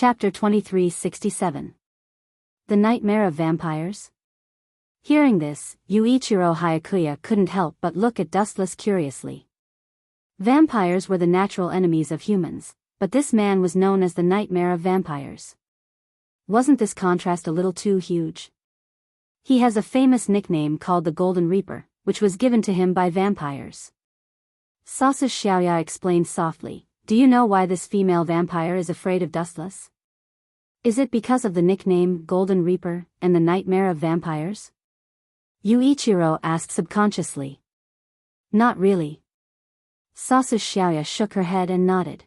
Chapter 2367. The Nightmare of Vampires? Hearing this, Yuichiro Hayakuya couldn't help but look at Dustless curiously. Vampires were the natural enemies of humans, but this man was known as the Nightmare of Vampires. Wasn't this contrast a little too huge? He has a famous nickname called the Golden Reaper, which was given to him by vampires. Sasa Xiaoya explained softly, "Do you know why this female vampire is afraid of Dustless? Is it because of the nickname Golden Reaper and the Nightmare of Vampires?" Yuichiro asked subconsciously. "Not really." Sasa Xiaoya shook her head and nodded.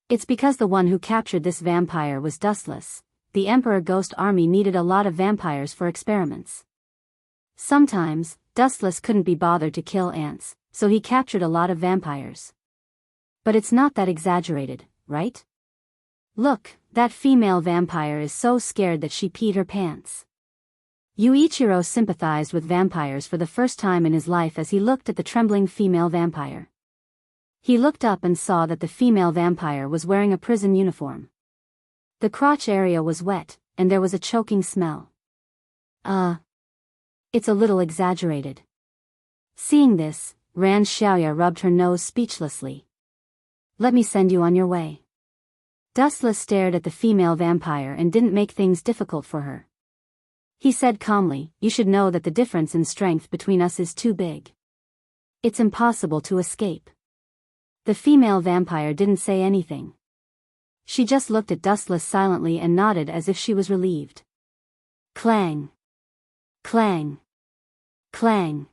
"It's because the one who captured this vampire was Dustless. The Emperor Ghost Army needed a lot of vampires for experiments. Sometimes, Dustless couldn't be bothered to kill ants, so he captured a lot of vampires. But it's not that exaggerated, right? Look, that female vampire is so scared that she peed her pants." Yuichiro sympathized with vampires for the first time in his life as he looked at the trembling female vampire. He looked up and saw that the female vampire was wearing a prison uniform. The crotch area was wet, and there was a choking smell. It's a little exaggerated." Seeing this, Ran Xiaoya rubbed her nose speechlessly. "Let me send you on your way." Dustless stared at the female vampire and didn't make things difficult for her. He said calmly, "You should know that the difference in strength between us is too big. It's impossible to escape." The female vampire didn't say anything. She just looked at Dustless silently and nodded as if she was relieved. Clang! Clang! Clang!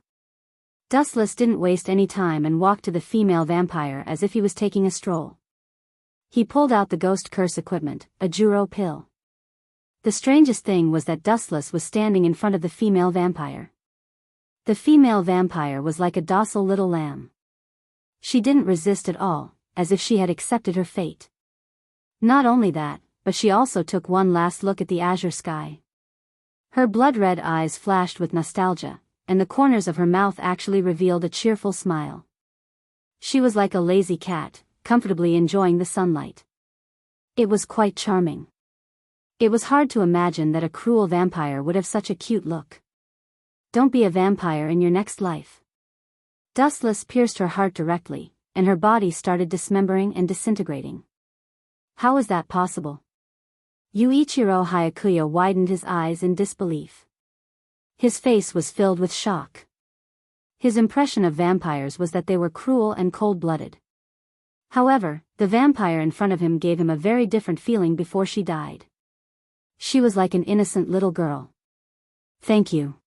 Dustless didn't waste any time and walked to the female vampire as if he was taking a stroll. He pulled out the ghost curse equipment, a Juro pill. The strangest thing was that Dustless was standing in front of the female vampire. The female vampire was like a docile little lamb. She didn't resist at all, as if she had accepted her fate. Not only that, but she also took one last look at the azure sky. Her blood-red eyes flashed with nostalgia, and the corners of her mouth actually revealed a cheerful smile. She was like a lazy cat, comfortably enjoying the sunlight. It was quite charming. It was hard to imagine that a cruel vampire would have such a cute look. Don't be a vampire in your next life. Dustless pierced her heart directly, and her body started dismembering and disintegrating. How is that possible? Yuichiro Hayakuya widened his eyes in disbelief. His face was filled with shock. His impression of vampires was that they were cruel and cold-blooded. However, the vampire in front of him gave him a very different feeling before she died. She was like an innocent little girl. "Thank you."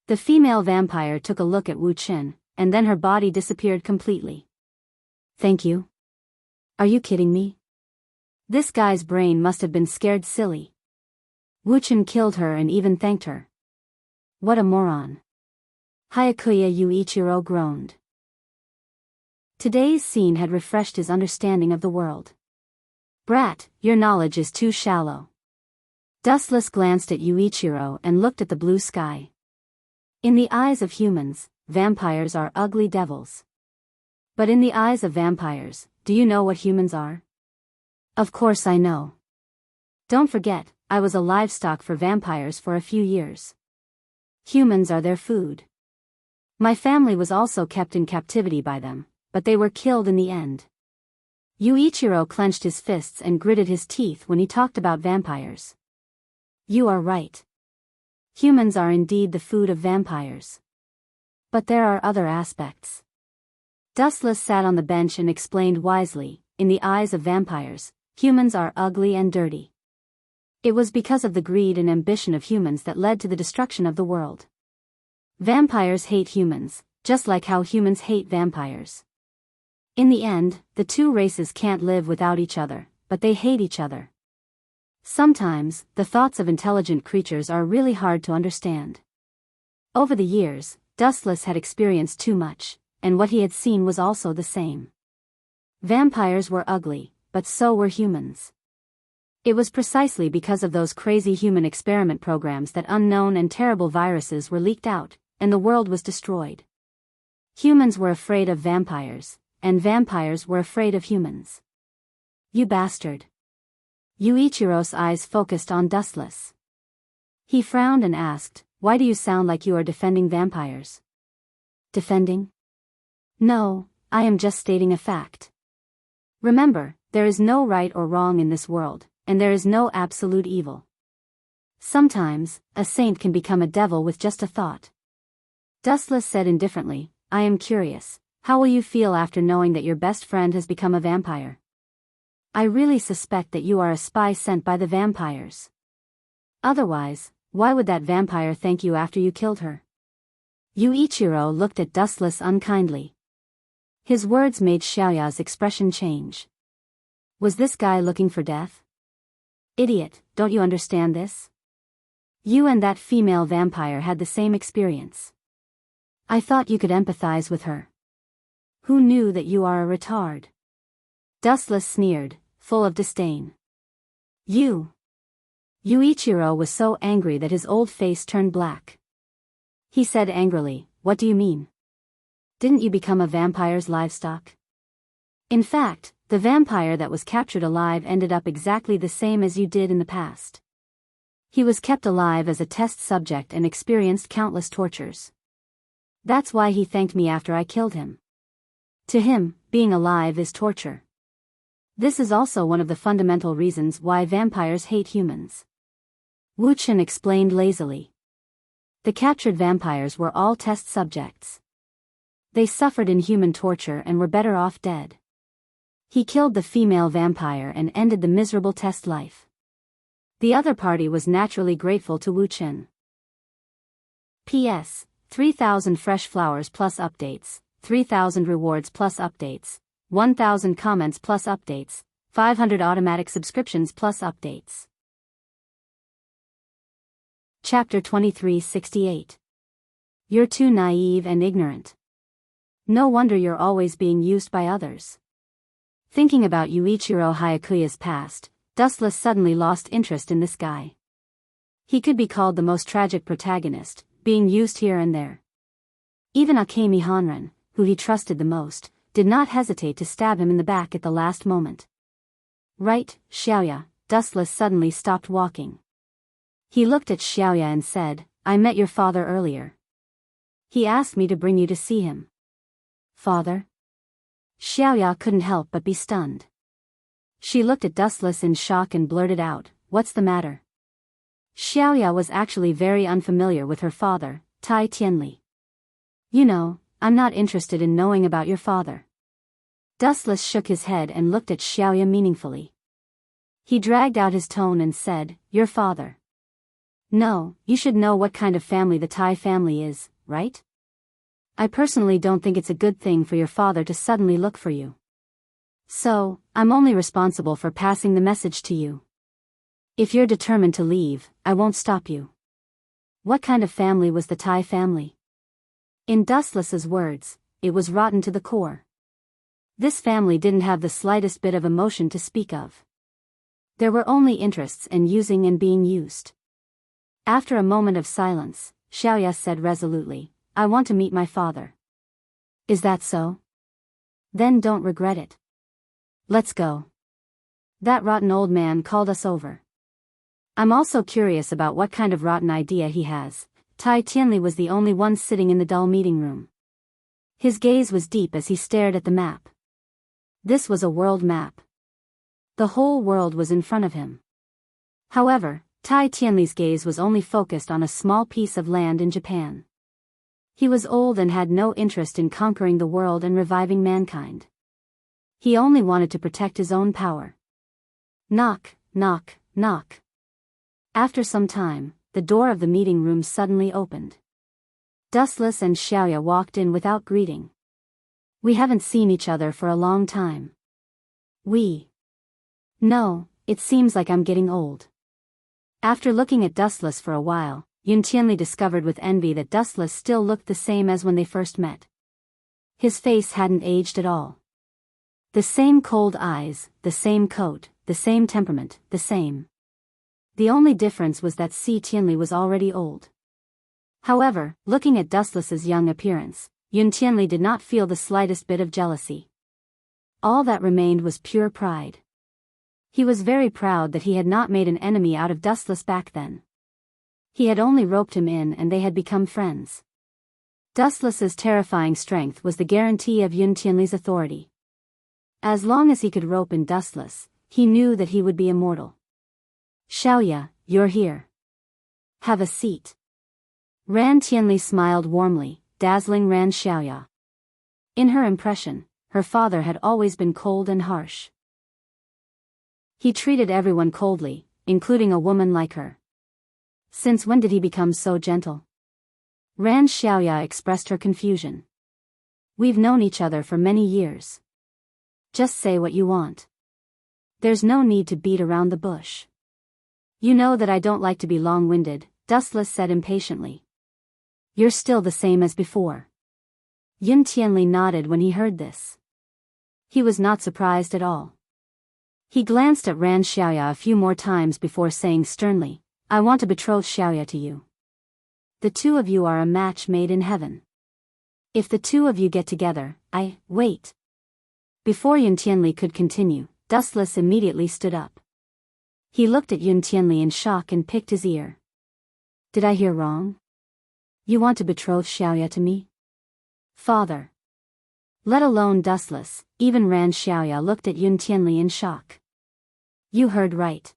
The female vampire took a look at Wu Qin, and then her body disappeared completely. "Thank you? Are you kidding me? This guy's brain must have been scared silly. Wu Qin killed her and even thanked her. What a moron." Hayakuya Yuichiro groaned. Today's scene had refreshed his understanding of the world. "Brat, your knowledge is too shallow." Dustless glanced at Yuichiro and looked at the blue sky. In the eyes of humans, vampires are ugly devils. But in the eyes of vampires, do you know what humans are? Of course I know. Don't forget, I was a livestock for vampires for a few years. Humans are their food. My family was also kept in captivity by them, but they were killed in the end. Yuichiro clenched his fists and gritted his teeth when he talked about vampires. You are right. Humans are indeed the food of vampires. But there are other aspects. Dustless sat on the bench and explained wisely, in the eyes of vampires, humans are ugly and dirty. It was because of the greed and ambition of humans that led to the destruction of the world. Vampires hate humans, just like how humans hate vampires. In the end, the two races can't live without each other, but they hate each other. Sometimes, the thoughts of intelligent creatures are really hard to understand. Over the years, Dustless had experienced too much, and what he had seen was also the same. Vampires were ugly, but so were humans. It was precisely because of those crazy human experiment programs that unknown and terrible viruses were leaked out, and the world was destroyed. Humans were afraid of vampires, and vampires were afraid of humans. You bastard. Yuichiro's eyes focused on Dustless. He frowned and asked, "Why do you sound like you are defending vampires?" "Defending? No, I am just stating a fact. Remember, there is no right or wrong in this world, and there is no absolute evil. Sometimes, a saint can become a devil with just a thought." Dustless said indifferently, "I am curious, how will you feel after knowing that your best friend has become a vampire? I really suspect that you are a spy sent by the vampires. Otherwise, why would that vampire thank you after you killed her?" Yuichiro looked at Dustless unkindly. His words made Xiaoya's expression change. Was this guy looking for death? "Idiot, don't you understand this? You and that female vampire had the same experience. I thought you could empathize with her. Who knew that you are a retard?" Dustless sneered, full of disdain. "You." Yuichiro was so angry that his old face turned black. He said angrily, "What do you mean? Didn't you become a vampire's livestock? In fact, the vampire that was captured alive ended up exactly the same as you did in the past. He was kept alive as a test subject and experienced countless tortures. That's why he thanked me after I killed him. To him, being alive is torture. This is also one of the fundamental reasons why vampires hate humans." Wu Chen explained lazily. The captured vampires were all test subjects. They suffered inhuman torture and were better off dead. He killed the female vampire and ended the miserable test life. The other party was naturally grateful to Wu Chen. P.S. 3,000 fresh flowers plus updates, 3,000 rewards plus updates, 1,000 comments plus updates, 500 automatic subscriptions plus updates. Chapter 2368. You're too naive and ignorant. No wonder you're always being used by others. Thinking about Yuichiro Hayakuya's past, Dustless suddenly lost interest in this guy. He could be called the most tragic protagonist, being used here and there. Even Akemi Hanren, who he trusted the most, did not hesitate to stab him in the back at the last moment. "Right, Xiaoya." Dustless suddenly stopped walking. He looked at Xiaoya and said, "I met your father earlier. He asked me to bring you to see him." "Father?" Xiaoya couldn't help but be stunned. She looked at Dustless in shock and blurted out, "What's the matter?" Xiaoya was actually very unfamiliar with her father, Tai Tianli. "You know, I'm not interested in knowing about your father." Dustless shook his head and looked at Xiaoya meaningfully. He dragged out his tone and said, "Your father. No, you should know what kind of family the Tai family is, right? I personally don't think it's a good thing for your father to suddenly look for you. So, I'm only responsible for passing the message to you. If you're determined to leave, I won't stop you." What kind of family was the Tai family? In Dustless's words, it was rotten to the core. This family didn't have the slightest bit of emotion to speak of. There were only interests in using and being used. After a moment of silence, Xiaoya said resolutely, "I want to meet my father." "Is that so? Then don't regret it. Let's go. That rotten old man called us over. I'm also curious about what kind of rotten idea he has." Tai Tianli was the only one sitting in the dull meeting room. His gaze was deep as he stared at the map. This was a world map. The whole world was in front of him. However, Tai Tianli's gaze was only focused on a small piece of land in Japan. He was old and had no interest in conquering the world and reviving mankind. He only wanted to protect his own power. Knock, knock, knock. After some time, the door of the meeting room suddenly opened. Dustless and Xiaoya walked in without greeting. "We haven't seen each other for a long time." No, it seems like I'm getting old." After looking at Dustless for a while, Yun Tianli discovered with envy that Dustless still looked the same as when they first met. His face hadn't aged at all. The same cold eyes, the same coat, the same temperament, the same. The only difference was that Si Tianli was already old. However, looking at Dustless's young appearance, Yun Tianli did not feel the slightest bit of jealousy. All that remained was pure pride. He was very proud that he had not made an enemy out of Dustless back then. He had only roped him in and they had become friends. Dustless's terrifying strength was the guarantee of Yun Tianli's authority. As long as he could rope in Dustless, he knew that he would be immortal. Xiaoya, you're here. Have a seat. Ran Tianli smiled warmly, dazzling Ran Xiaoya. In her impression, her father had always been cold and harsh. He treated everyone coldly, including a woman like her. Since when did he become so gentle? Ran Xiaoya expressed her confusion. We've known each other for many years. Just say what you want. There's no need to beat around the bush. You know that I don't like to be long-winded, Dustless said impatiently. You're still the same as before. Yun Tianli nodded when he heard this. He was not surprised at all. He glanced at Ran Xiaoya a few more times before saying sternly, I want to betroth Xiaoya to you. The two of you are a match made in heaven. If the two of you get together, wait. Before Yun Tianli could continue, Dustless immediately stood up. He looked at Yun Tianli in shock and picked his ear. Did I hear wrong? You want to betroth Xiaoya to me? Father. Let alone Dustless, even Ran Xiaoya looked at Yun Tianli in shock. You heard right.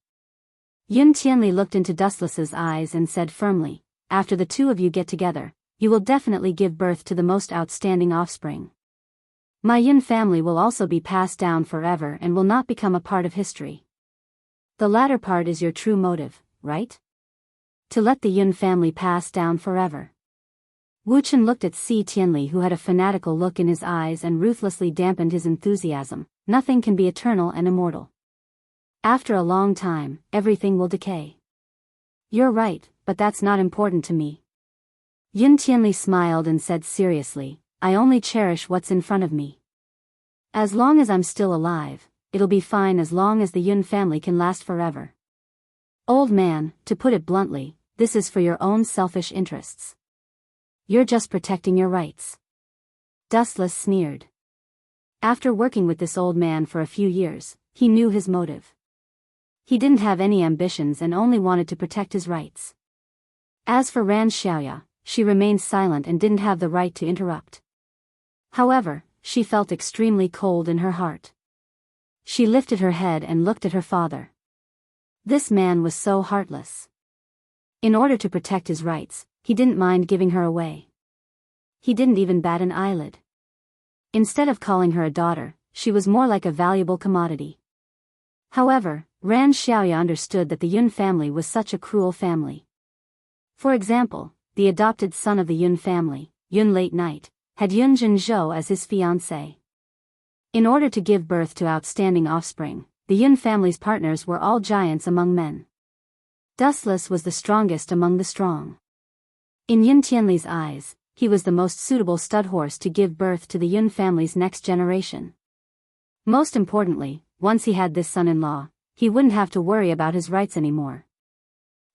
Yun Tianli looked into Dustless's eyes and said firmly, after the two of you get together, you will definitely give birth to the most outstanding offspring. My Yun family will also be passed down forever and will not become a part of history. The latter part is your true motive, right? To let the Yun family pass down forever. Wu Chen looked at Si Tianli, who had a fanatical look in his eyes and ruthlessly dampened his enthusiasm. Nothing can be eternal and immortal. After a long time, everything will decay. You're right, but that's not important to me. Yun Tianli smiled and said seriously, I only cherish what's in front of me. As long as I'm still alive, it'll be fine as long as the Yun family can last forever. Old man, to put it bluntly, this is for your own selfish interests. You're just protecting your rights. Dustless sneered. After working with this old man for a few years, he knew his motive. He didn't have any ambitions and only wanted to protect his rights. As for Ran Xiaoya, she remained silent and didn't have the right to interrupt. However, she felt extremely cold in her heart. She lifted her head and looked at her father. This man was so heartless. In order to protect his rights, he didn't mind giving her away. He didn't even bat an eyelid. Instead of calling her a daughter, she was more like a valuable commodity. However, Ran Xiaoya understood that the Yun family was such a cruel family. For example, the adopted son of the Yun family, Yun Late Night, had Yun Zhenzhou as his fiancé. In order to give birth to outstanding offspring, the Yun family's partners were all giants among men. Dustless was the strongest among the strong. In Yun Tianli's eyes, he was the most suitable stud horse to give birth to the Yun family's next generation. Most importantly, once he had this son-in-law, he wouldn't have to worry about his rights anymore.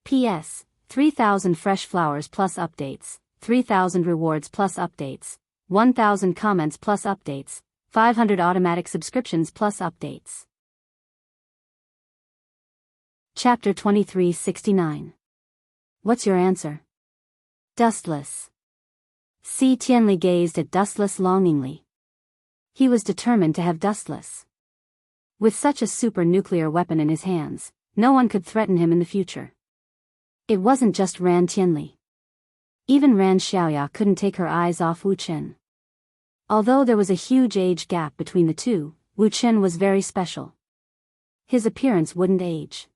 P.S. 3,000 fresh flowers plus updates, 3,000 rewards plus updates, 1,000 comments plus updates, 500 automatic subscriptions plus updates. Chapter 2369. What's your answer? Dustless. Si Tianli gazed at Dustless longingly. He was determined to have Dustless. With such a super nuclear weapon in his hands, no one could threaten him in the future. It wasn't just Ran Tianli. Even Ran Xiaoya couldn't take her eyes off Wu Chen. Although there was a huge age gap between the two, Wu Chen was very special. His appearance wouldn't age.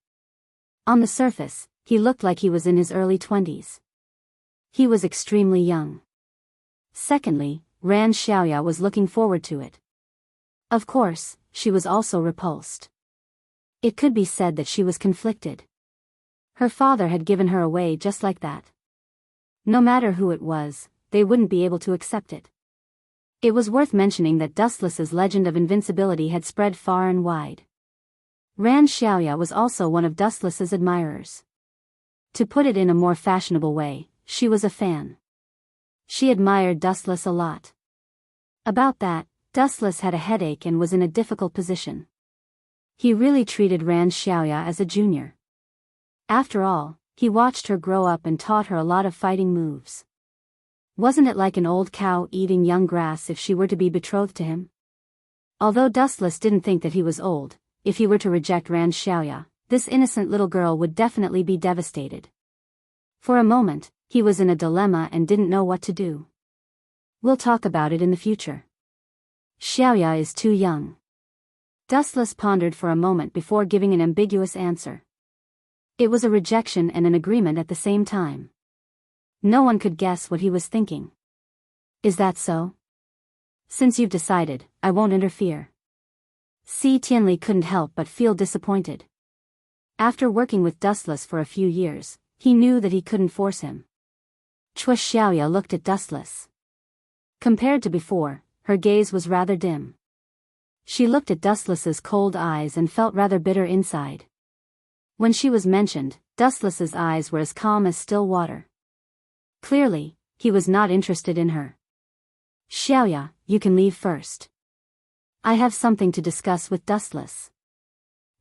On the surface, he looked like he was in his early 20s. He was extremely young. Secondly, Ran Xiaoya was looking forward to it. Of course, she was also repulsed. It could be said that she was conflicted. Her father had given her away just like that. No matter who it was, they wouldn't be able to accept it. It was worth mentioning that Dustless's legend of invincibility had spread far and wide. Ran Xiaoya was also one of Dustless's admirers. To put it in a more fashionable way, she was a fan. She admired Dustless a lot. About that, Dustless had a headache and was in a difficult position. He really treated Ran Xiaoya as a junior. After all, he watched her grow up and taught her a lot of fighting moves. Wasn't it like an old cow eating young grass if she were to be betrothed to him? Although Dustless didn't think that he was old, if he were to reject Ran Xiaoya, this innocent little girl would definitely be devastated. For a moment, he was in a dilemma and didn't know what to do. We'll talk about it in the future. Xiaoya is too young. Dustless pondered for a moment before giving an ambiguous answer. It was a rejection and an agreement at the same time. No one could guess what he was thinking. Is that so? Since you've decided, I won't interfere. Si Tianli couldn't help but feel disappointed. After working with Dustless for a few years, he knew that he couldn't force him. Chua Xiaoya looked at Dustless. Compared to before, her gaze was rather dim. She looked at Dustless's cold eyes and felt rather bitter inside. When she was mentioned, Dustless's eyes were as calm as still water. Clearly, he was not interested in her. Xiaoya, you can leave first. I have something to discuss with Dustless.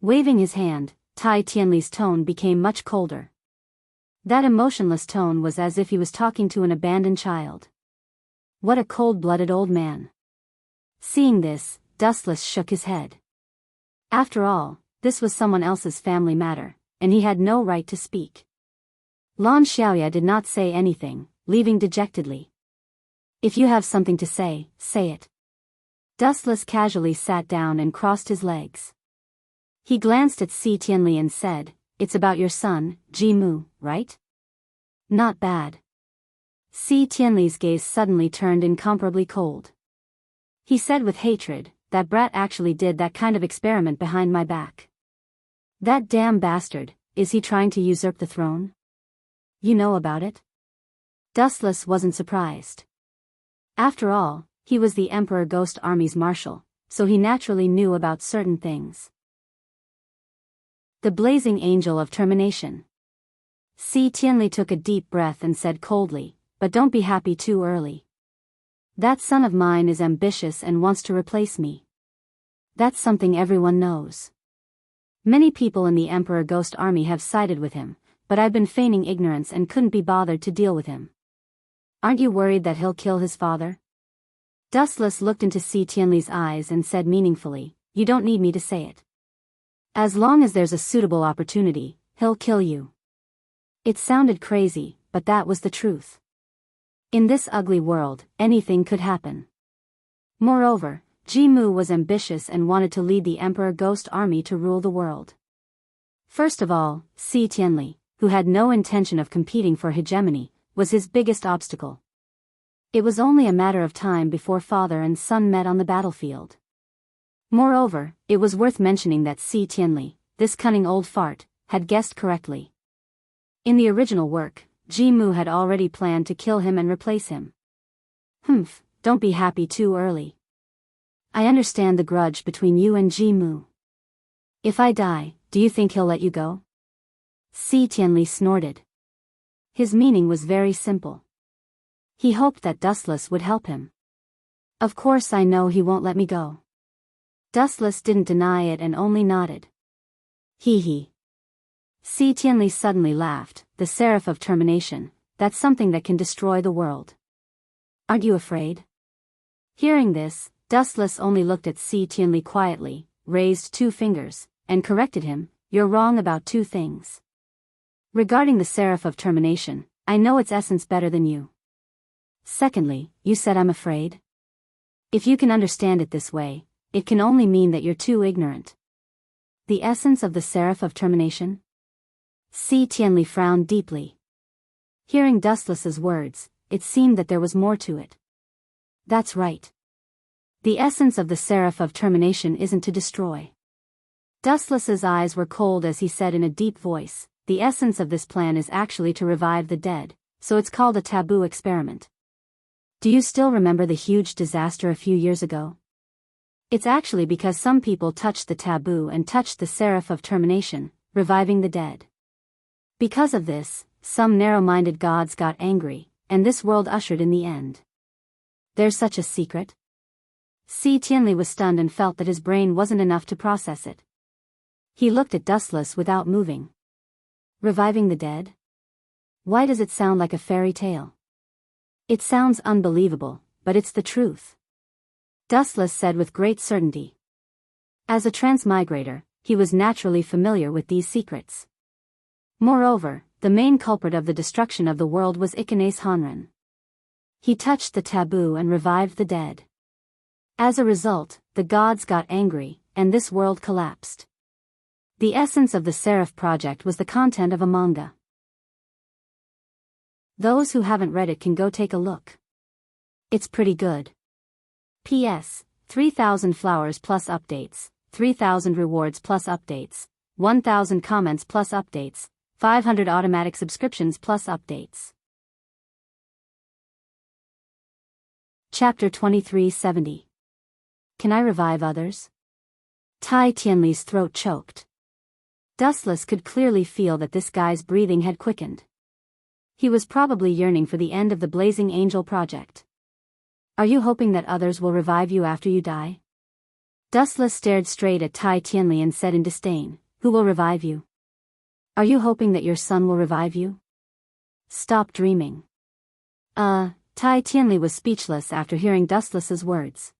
Waving his hand, Tai Tianli's tone became much colder. That emotionless tone was as if he was talking to an abandoned child. What a cold-blooded old man. Seeing this, Dustless shook his head. After all, this was someone else's family matter, and he had no right to speak. Lan Xiaoya did not say anything, leaving dejectedly. If you have something to say, say it. Dustless casually sat down and crossed his legs. He glanced at Si Tianli and said, it's about your son, Ji Mu, right? Not bad. Si Tianli's gaze suddenly turned incomparably cold. He said with hatred, that brat actually did that kind of experiment behind my back. That damn bastard, is he trying to usurp the throne? You know about it? Dustless wasn't surprised. After all, he was the Emperor Ghost Army's marshal, so he naturally knew about certain things. The blazing angel of termination. Si Tianli took a deep breath and said coldly, but don't be happy too early. That son of mine is ambitious and wants to replace me. That's something everyone knows. Many people in the Emperor Ghost Army have sided with him, but I've been feigning ignorance and couldn't be bothered to deal with him. Aren't you worried that he'll kill his father? Dustless looked into Si Tianli's eyes and said meaningfully, you don't need me to say it. As long as there's a suitable opportunity, he'll kill you. It sounded crazy, but that was the truth. In this ugly world, anything could happen. Moreover, Ji Mu was ambitious and wanted to lead the Emperor Ghost Army to rule the world. First of all, Si Tianli, who had no intention of competing for hegemony, was his biggest obstacle. It was only a matter of time before father and son met on the battlefield. Moreover, it was worth mentioning that Si Tianli, this cunning old fart, had guessed correctly. In the original work, Ji Mu had already planned to kill him and replace him. Humph, don't be happy too early. I understand the grudge between you and Ji Mu. If I die, do you think he'll let you go? Si Tianli snorted. His meaning was very simple. He hoped that Dustless would help him. Of course I know he won't let me go. Dustless didn't deny it and only nodded. Hee hee. Si Tianli suddenly laughed, the seraph of termination, that's something that can destroy the world. Aren't you afraid? Hearing this, Dustless only looked at Si Tianli quietly, raised 2 fingers, and corrected him, you're wrong about 2 things. Regarding the seraph of termination, I know its essence better than you. Secondly, you said I'm afraid? If you can understand it this way, it can only mean that you're too ignorant. The essence of the seraph of termination? Si Tianli frowned deeply. Hearing Dustless's words, it seemed that there was more to it. That's right. The essence of the seraph of termination isn't to destroy. Dustless's eyes were cold as he said in a deep voice, the essence of this plan is actually to revive the dead, so it's called a taboo experiment. Do you still remember the huge disaster a few years ago? It's actually because some people touched the taboo and touched the seraph of termination, reviving the dead. Because of this, some narrow-minded gods got angry, and this world ushered in the end. There's such a secret? Si Tianli was stunned and felt that his brain wasn't enough to process it. He looked at Dustless without moving. Reviving the dead? Why does it sound like a fairy tale? It sounds unbelievable, but it's the truth. Dustless said with great certainty. As a transmigrator, he was naturally familiar with these secrets. Moreover, the main culprit of the destruction of the world was Ikanes Hanran. He touched the taboo and revived the dead. As a result, the gods got angry, and this world collapsed. The essence of the Seraph Project was the content of a manga. Those who haven't read it can go take a look. It's pretty good. P.S. 3,000 flowers plus updates, 3,000 rewards plus updates, 1,000 comments plus updates, 500 automatic subscriptions plus updates. Chapter 2370. Can I revive others? Tai Tianli's throat choked. Dustless could clearly feel that this guy's breathing had quickened. He was probably yearning for the end of the Blazing Angel project. Are you hoping that others will revive you after you die? Dustless stared straight at Tai Tianli and said in disdain, who will revive you? Are you hoping that your son will revive you? Stop dreaming. Tai Tianli was speechless after hearing Dustless's words.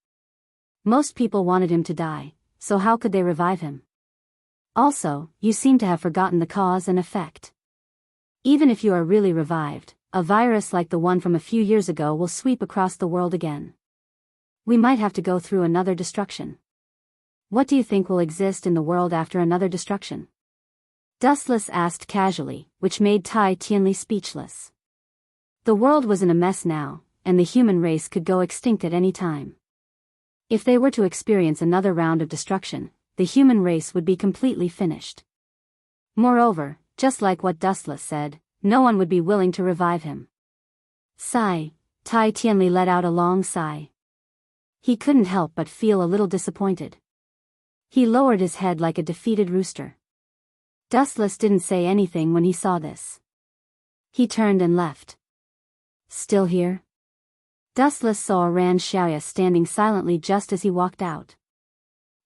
Most people wanted him to die, so how could they revive him? Also, you seem to have forgotten the cause and effect. Even if you are really revived, a virus like the one from a few years ago will sweep across the world again. We might have to go through another destruction. What do you think will exist in the world after another destruction? Dustless asked casually, which made Tai Tianli speechless. The world was in a mess now, and the human race could go extinct at any time. If they were to experience another round of destruction, the human race would be completely finished. Moreover, just like what Dustless said, no one would be willing to revive him. Sigh. Tai Tianli let out a long sigh. He couldn't help but feel a little disappointed. He lowered his head like a defeated rooster. Dustless didn't say anything when he saw this. He turned and left. Still here? Dustless saw Ran Xiaoya standing silently just as he walked out.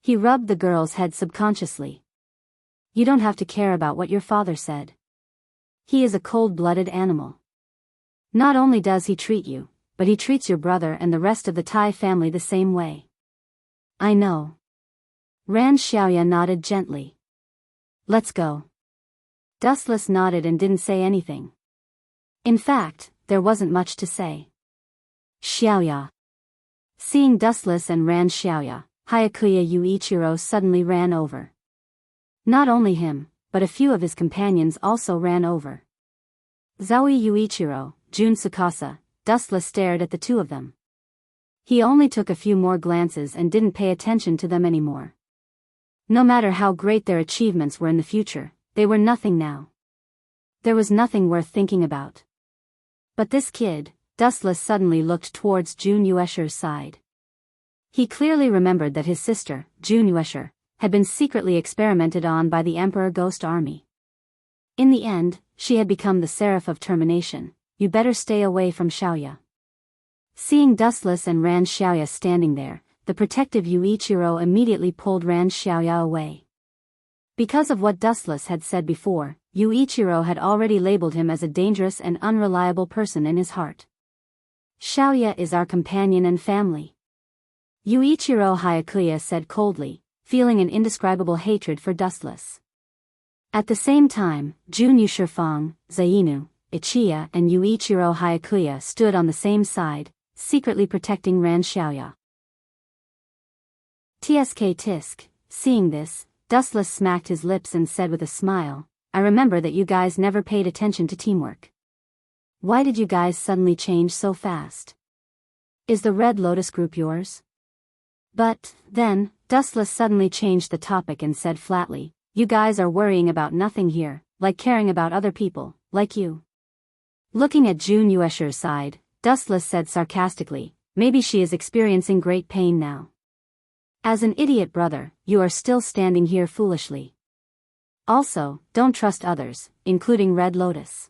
He rubbed the girl's head subconsciously. You don't have to care about what your father said. He is a cold-blooded animal. Not only does he treat you, but he treats your brother and the rest of the Tai family the same way. I know. Ran Xiaoya nodded gently. Let's go. Dustless nodded and didn't say anything. In fact, there wasn't much to say. Xiaoya. Seeing Dustless and Ran Xiaoya, Hayakuya Yuichiro suddenly ran over. Not only him, but a few of his companions also ran over. Zaoi Yuichiro, Jun Tsukasa, Dustless stared at the two of them. He only took a few more glances and didn't pay attention to them anymore. No matter how great their achievements were in the future, they were nothing now. There was nothing worth thinking about. But this kid, Dustless suddenly looked towards Jun Yuesher's side. He clearly remembered that his sister, Jun Yuesher, had been secretly experimented on by the Emperor Ghost Army. In the end, she had become the Seraph of Termination. You better stay away from Xiaoya. Seeing Dustless and Ran Xiaoya standing there, the protective Yuichiro immediately pulled Ran Xiaoya away. Because of what Dustless had said before, Yuichiro had already labeled him as a dangerous and unreliable person in his heart. Xiaoya is our companion and family. Yuichiro Hayakuya said coldly, feeling an indescribable hatred for Dustless. At the same time, Jun Yushirfang, Zainu, Ichiya and Yuichiro Hayakuya stood on the same side, secretly protecting Ran Xiaoya. Tsk Tisk, seeing this, Dustless smacked his lips and said with a smile, I remember that you guys never paid attention to teamwork. Why did you guys suddenly change so fast? Is the Red Lotus group yours? But, then, Dustless suddenly changed the topic and said flatly, you guys are worrying about nothing here, like caring about other people, like you. Looking at Jun Yuesher's side, Dustless said sarcastically, maybe she is experiencing great pain now. As an idiot brother, you are still standing here foolishly. Also, don't trust others, including Red Lotus.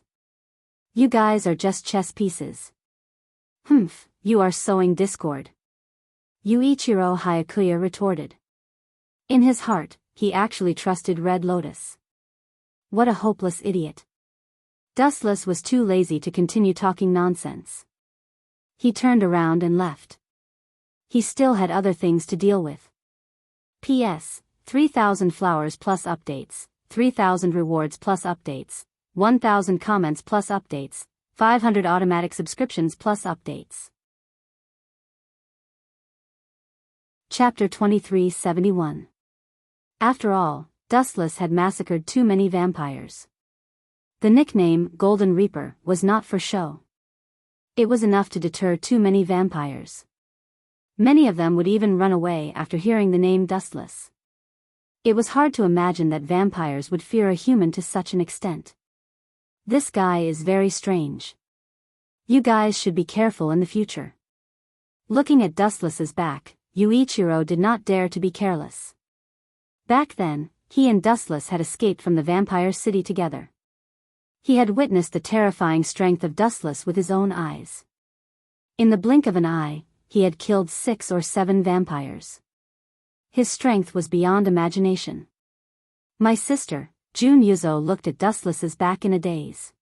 You guys are just chess pieces. Humph, you are sowing discord. Yuichiro Hayakuya retorted. In his heart, he actually trusted Red Lotus. What a hopeless idiot. Dustless was too lazy to continue talking nonsense. He turned around and left. He still had other things to deal with. P.S. 3,000 flowers plus updates, 3,000 rewards plus updates, 1,000 comments plus updates, 500 automatic subscriptions plus updates. Chapter 2371. After all, Dustless had massacred too many vampires. The nickname, Golden Reaper, was not for show. It was enough to deter too many vampires. Many of them would even run away after hearing the name Dustless. It was hard to imagine that vampires would fear a human to such an extent. This guy is very strange. You guys should be careful in the future. Looking at Dustless's back, Yuichiro did not dare to be careless. Back then, he and Dustless had escaped from the vampire city together. He had witnessed the terrifying strength of Dustless with his own eyes. In the blink of an eye, he had killed 6 or 7 vampires. His strength was beyond imagination. My sister, Jun Yuzo, looked at Dustless's back in a daze.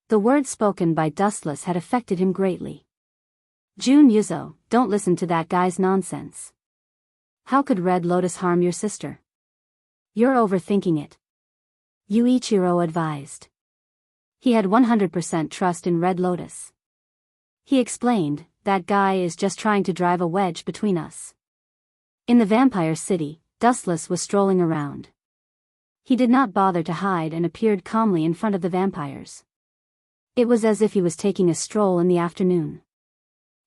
The words spoken by Dustless had affected him greatly. Jun Yuzo, don't listen to that guy's nonsense. How could Red Lotus harm your sister? You're overthinking it. Yuichiro advised. He had 100% trust in Red Lotus. He explained, that guy is just trying to drive a wedge between us. In the vampire city, Dustless was strolling around. He did not bother to hide and appeared calmly in front of the vampires. It was as if he was taking a stroll in the afternoon.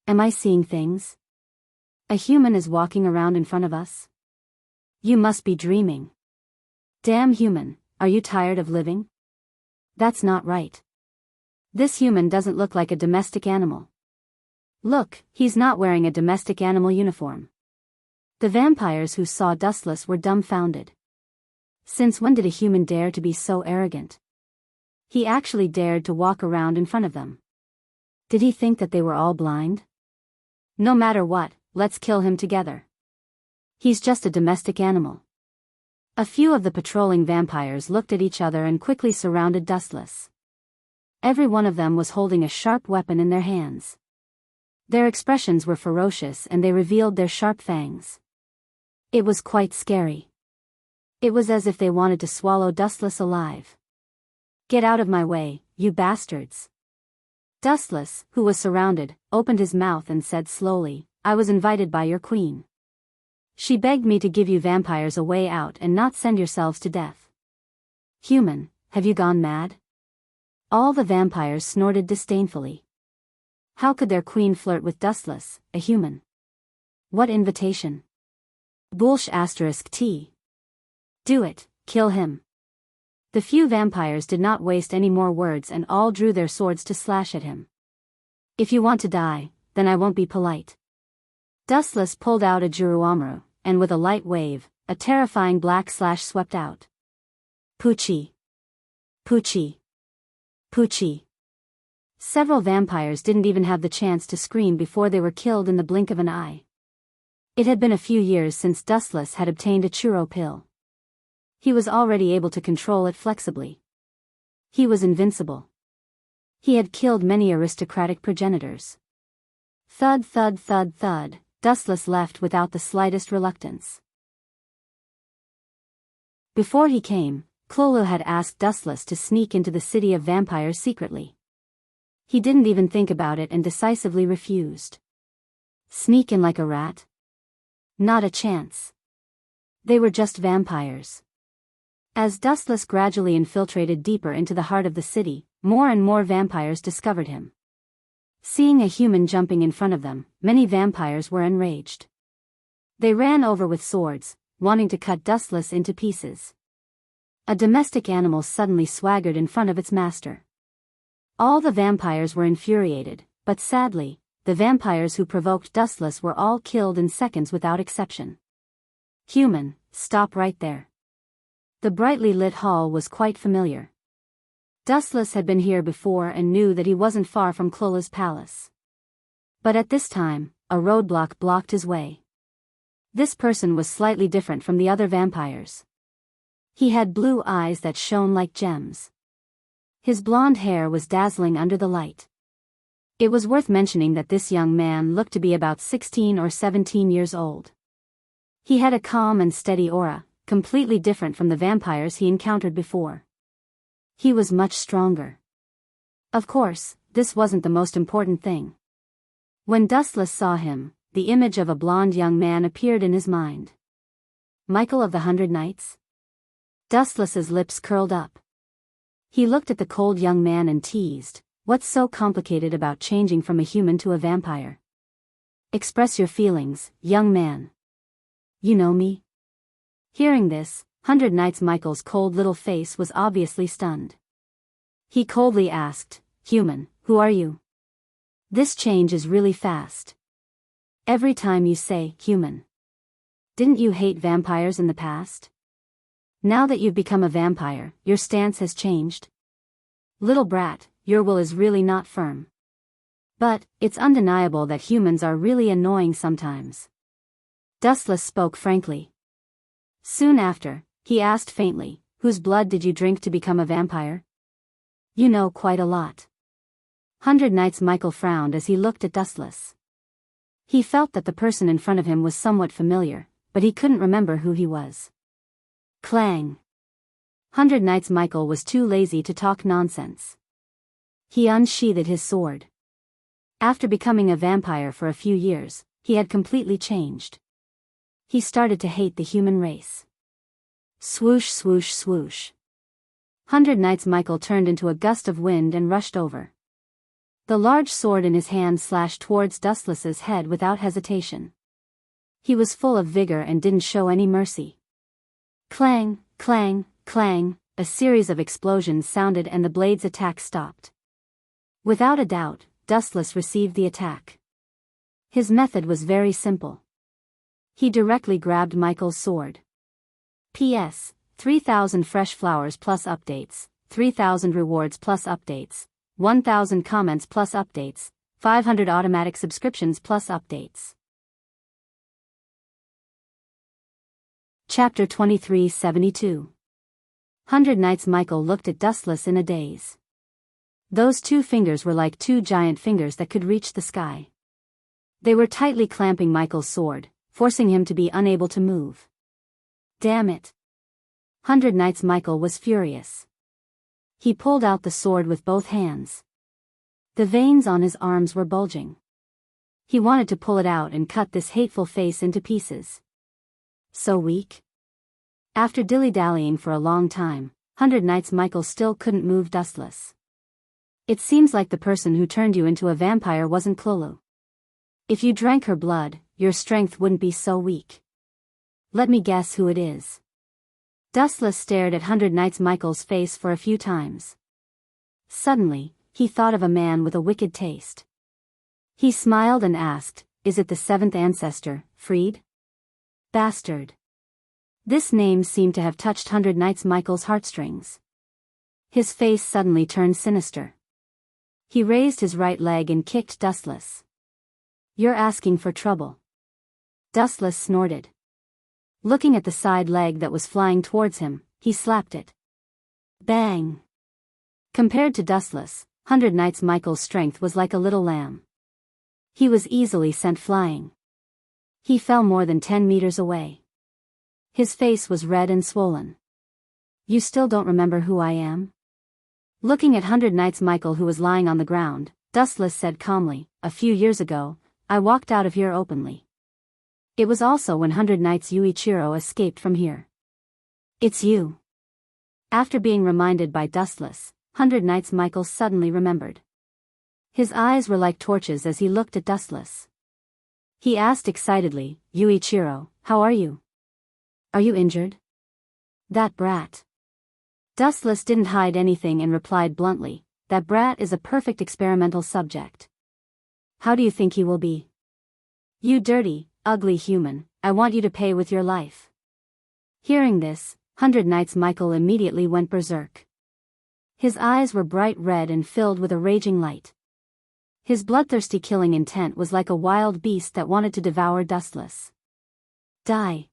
Am I seeing things? A human is walking around in front of us? You must be dreaming. Damn human, are you tired of living? That's not right. This human doesn't look like a domestic animal. Look, he's not wearing a domestic animal uniform. The vampires who saw Dustless were dumbfounded. Since when did a human dare to be so arrogant? He actually dared to walk around in front of them. Did he think that they were all blind? No matter what, let's kill him together. He's just a domestic animal. A few of the patrolling vampires looked at each other and quickly surrounded Dustless. Every one of them was holding a sharp weapon in their hands. Their expressions were ferocious and they revealed their sharp fangs. It was quite scary. It was as if they wanted to swallow Dustless alive. Get out of my way, you bastards. Dustless, who was surrounded, opened his mouth and said slowly, I was invited by your queen. She begged me to give you vampires a way out and not send yourselves to death. Human, have you gone mad? All the vampires snorted disdainfully. How could their queen flirt with Dustless, a human? What invitation? Bullsh*T. Do it, kill him. The few vampires did not waste any more words and all drew their swords to slash at him. If you want to die, then I won't be polite. Dustless pulled out a Juruamaru, and with a light wave, a terrifying black slash swept out. Poochie. Poochie. Poochie. Several vampires didn't even have the chance to scream before they were killed in the blink of an eye. It had been a few years since Dustless had obtained a churro pill. He was already able to control it flexibly. He was invincible. He had killed many aristocratic progenitors. Thud thud thud thud, Dustless left without the slightest reluctance. Before he came, Clolo had asked Dustless to sneak into the city of vampires secretly. He didn't even think about it and decisively refused. Sneak in like a rat? Not a chance. They were just vampires. As Dustless gradually infiltrated deeper into the heart of the city, more and more vampires discovered him. Seeing a human jumping in front of them, many vampires were enraged. They ran over with swords, wanting to cut Dustless into pieces. A domestic animal suddenly swaggered in front of its master. All the vampires were infuriated, but sadly, the vampires who provoked Dustless were all killed in seconds without exception. Human, stop right there. The brightly lit hall was quite familiar. Dustless had been here before and knew that he wasn't far from Clola's palace. But at this time, a roadblock blocked his way. This person was slightly different from the other vampires. He had blue eyes that shone like gems. His blonde hair was dazzling under the light. It was worth mentioning that this young man looked to be about 16 or 17 years old. He had a calm and steady aura, completely different from the vampires he encountered before. He was much stronger. Of course, this wasn't the most important thing. When Dustless saw him, the image of a blonde young man appeared in his mind. Michael of the 100 Knights? Dustless's lips curled up. He looked at the cold young man and teased, "What's so complicated about changing from a human to a vampire? Express your feelings, young man. You know me?" Hearing this, 100 Knights Michael's cold little face was obviously stunned. He coldly asked, "Human, who are you? This change is really fast. Every time you say, human. Didn't you hate vampires in the past? Now that you've become a vampire, your stance has changed? Little brat, your will is really not firm. But, it's undeniable that humans are really annoying sometimes." Dustless spoke frankly. Soon after, he asked faintly, "Whose blood did you drink to become a vampire? You know quite a lot." 100 Knights Michael frowned as he looked at Dustless. He felt that the person in front of him was somewhat familiar, but he couldn't remember who he was. Clang! 100 Knights Michael was too lazy to talk nonsense. He unsheathed his sword. After becoming a vampire for a few years, he had completely changed. He started to hate the human race. Swoosh swoosh swoosh. 100 Knights Michael turned into a gust of wind and rushed over. The large sword in his hand slashed towards Dustless's head without hesitation. He was full of vigor and didn't show any mercy. Clang, clang, clang, a series of explosions sounded and the blade's attack stopped. Without a doubt, Dustless received the attack. His method was very simple. He directly grabbed Michael's sword. P.S. 3,000 fresh flowers plus updates, 3,000 rewards plus updates, 1,000 comments plus updates, 500 automatic subscriptions plus updates. Chapter 2372. 100 Knights Michael looked at Dustless in a daze. Those two fingers were like two giant fingers that could reach the sky. They were tightly clamping Michael's sword, forcing him to be unable to move. Damn it! 100 Knights Michael was furious. He pulled out the sword with both hands. The veins on his arms were bulging. He wanted to pull it out and cut this hateful face into pieces. So weak. After dilly-dallying for a long time, 100 Knights Michael still couldn't move Dustless. It seems like the person who turned you into a vampire wasn't Clolu. If you drank her blood, your strength wouldn't be so weak. Let me guess who it is. Dustless stared at 100 Knights Michael's face for a few times. Suddenly, he thought of a man with a wicked taste. He smiled and asked, "Is it the seventh ancestor, Freed?" Bastard. This name seemed to have touched 100 Knights Michael's heartstrings. His face suddenly turned sinister. He raised his right leg and kicked Dustless. "You're asking for trouble." Dustless snorted. Looking at the side leg that was flying towards him, he slapped it. Bang! Compared to Dustless, 100 Knights Michael's strength was like a little lamb. He was easily sent flying. He fell more than 10 meters away. His face was red and swollen. "You still don't remember who I am?" Looking at 100 Knights Michael who was lying on the ground, Dustless said calmly, "A few years ago, I walked out of here openly. It was also when 100 Knights Yuichiro escaped from here." "It's you." After being reminded by Dustless, 100 Knights Michael suddenly remembered. His eyes were like torches as he looked at Dustless. He asked excitedly, "Yuichiro, how are you? Are you injured?" "That brat." Dustless didn't hide anything and replied bluntly, "That brat is a perfect experimental subject. How do you think he will be? You dirty, ugly human, I want you to pay with your life." Hearing this, 100 Knights Michael immediately went berserk. His eyes were bright red and filled with a raging light. His bloodthirsty killing intent was like a wild beast that wanted to devour Dustless. Die!